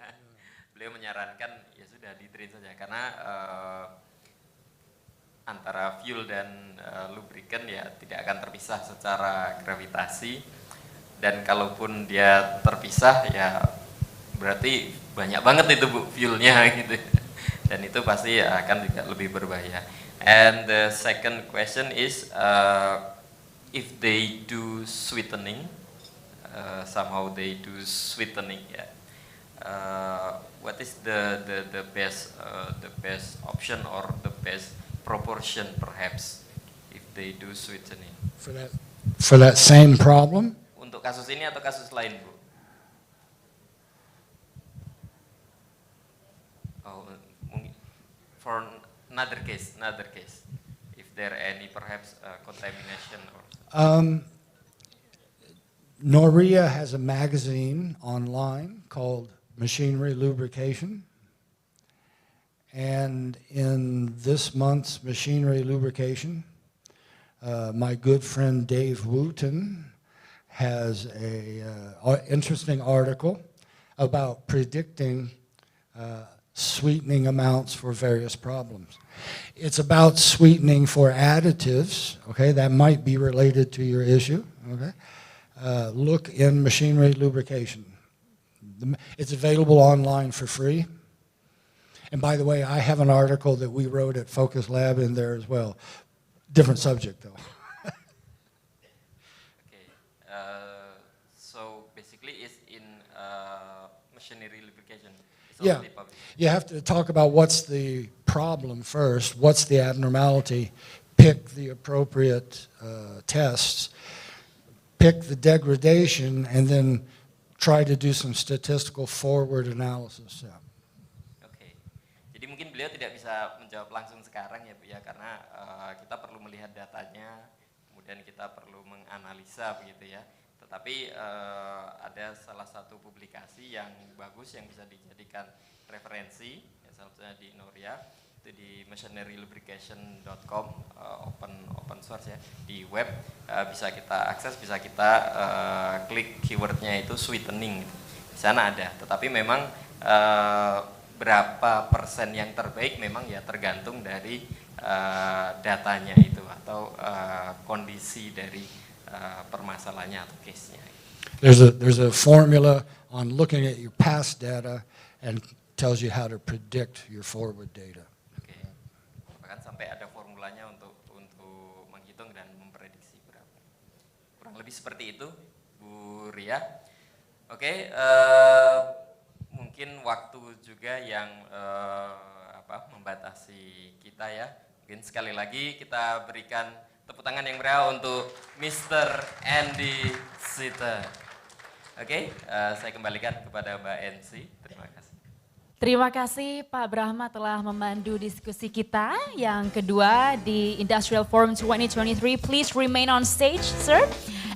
Beliau menyarankan ya sudah di drain saja karena antara fuel dan lubricant ya tidak akan terpisah secara gravitasi, dan kalaupun dia terpisah ya berarti banyak banget itu Bu fuelnya gitu, dan itu pasti akan juga lebih berbahaya. And the second question is if they do sweetening, somehow they do sweetening, what is the best option or the best proportion perhaps if they do sweetening? For that same problem? Untuk kasus ini atau kasus lain Bu? For another case, if there any perhaps contamination or. Noria has a magazine online called Machinery Lubrication, and in this month's Machinery Lubrication, my good friend Dave Wooten has an interesting article about predicting sweetening amounts for various problems. It's about sweetening for additives, okay, that might be related to your issue, okay. Look in Machinery Lubrication. It's available online for free. And by the way, I have an article that we wrote at Focus Lab in there as well. Different subject though. Okay, so basically it's in Machinery Lubrication. Yeah, you have to talk about what's the problem first, what's the abnormality, pick the appropriate tests, pick the degradation, and then try to do some statistical forward analysis. Yeah. Okay. Jadi mungkin beliau tidak bisa menjawab langsung sekarang ya Bu ya, karena kita perlu melihat datanya, kemudian kita perlu menganalisa begitu ya. Tetapi ada salah satu publikasi yang bagus yang bisa dijadikan referensi, ya salah satunya di Noria, itu di machinerylubrication.com, open source ya, di web, bisa kita akses, bisa kita klik keywordnya itu sweetening, di sana ada. Tetapi memang berapa persen yang terbaik memang ya tergantung dari datanya itu atau kondisi dari permasalahannya atau case-nya. There's a formula on looking at your past data and tells you how to predict your forward data. Oke. Bahkan sampai ada formulanya untuk menghitung dan memprediksi berapa. Kurang lebih seperti itu, Bu Ria. Oke, mungkin waktu juga yang membatasi kita ya. Mungkin sekali lagi kita berikan tepuk tangan yang meriah untuk Mr. Andy Sita. Oke, saya kembalikan kepada Mbak NC. Terima kasih. Terima kasih Pak Brahma telah memandu diskusi kita yang kedua di Industrial Forum 2023. Please remain on stage, sir.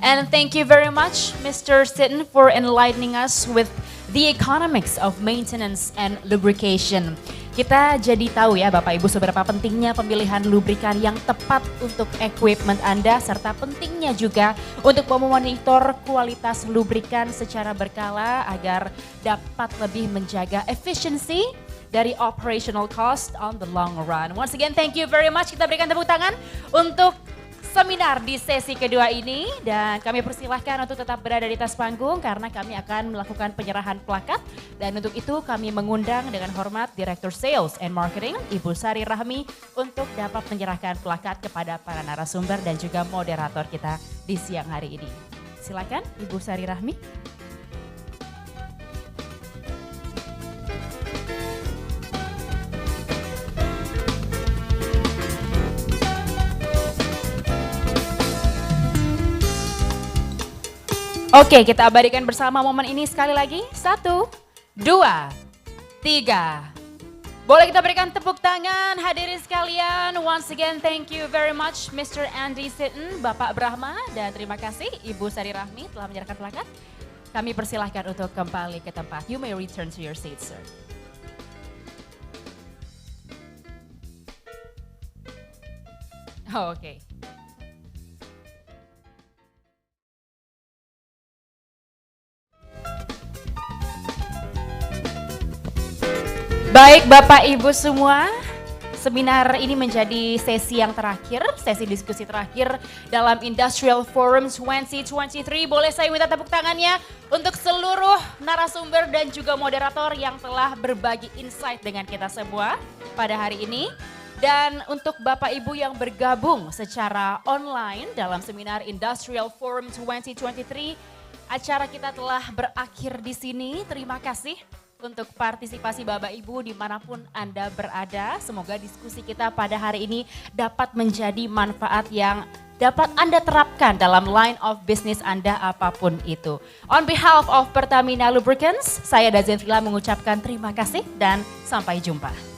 And thank you very much, Mr. Sitton, for enlightening us with the economics of maintenance and lubrication. Kita jadi tahu ya Bapak Ibu seberapa pentingnya pemilihan lubrikan yang tepat untuk equipment Anda serta pentingnya juga untuk memonitor kualitas lubrikan secara berkala agar dapat lebih menjaga efisiensi dari operational cost on the long run. Once again, thank you very much. Kita berikan tepuk tangan untuk seminar di sesi kedua ini dan kami persilahkan untuk tetap berada di atas panggung karena kami akan melakukan penyerahan plakat dan untuk itu kami mengundang dengan hormat Director Sales and Marketing Ibu Sari Rahmi untuk dapat menyerahkan plakat kepada para narasumber dan juga moderator kita di siang hari ini. Silakan Ibu Sari Rahmi. Oke, kita abadikan bersama momen ini sekali lagi. 1, 2, 3. Boleh kita berikan tepuk tangan hadirin sekalian. Once again, thank you very much Mr. Andy Sitton, Bapak Brahma, dan terima kasih Ibu Sari Rahmi telah menyerahkan plakat. Kami persilahkan untuk kembali ke tempat. You may return to your seat, sir. Oke. Baik Bapak Ibu semua, seminar ini menjadi sesi yang terakhir, sesi diskusi terakhir dalam Industrial Forum 2023. Boleh saya minta tepuk tangannya untuk seluruh narasumber dan juga moderator yang telah berbagi insight dengan kita semua pada hari ini. Dan untuk Bapak Ibu yang bergabung secara online dalam seminar Industrial Forum 2023, acara kita telah berakhir di sini. Terima kasih untuk partisipasi Bapak Ibu dimanapun Anda berada. Semoga diskusi kita pada hari ini dapat menjadi manfaat yang dapat Anda terapkan dalam line of business Anda apapun itu. On behalf of Pertamina Lubricants, saya Dazen Frila mengucapkan terima kasih dan sampai jumpa.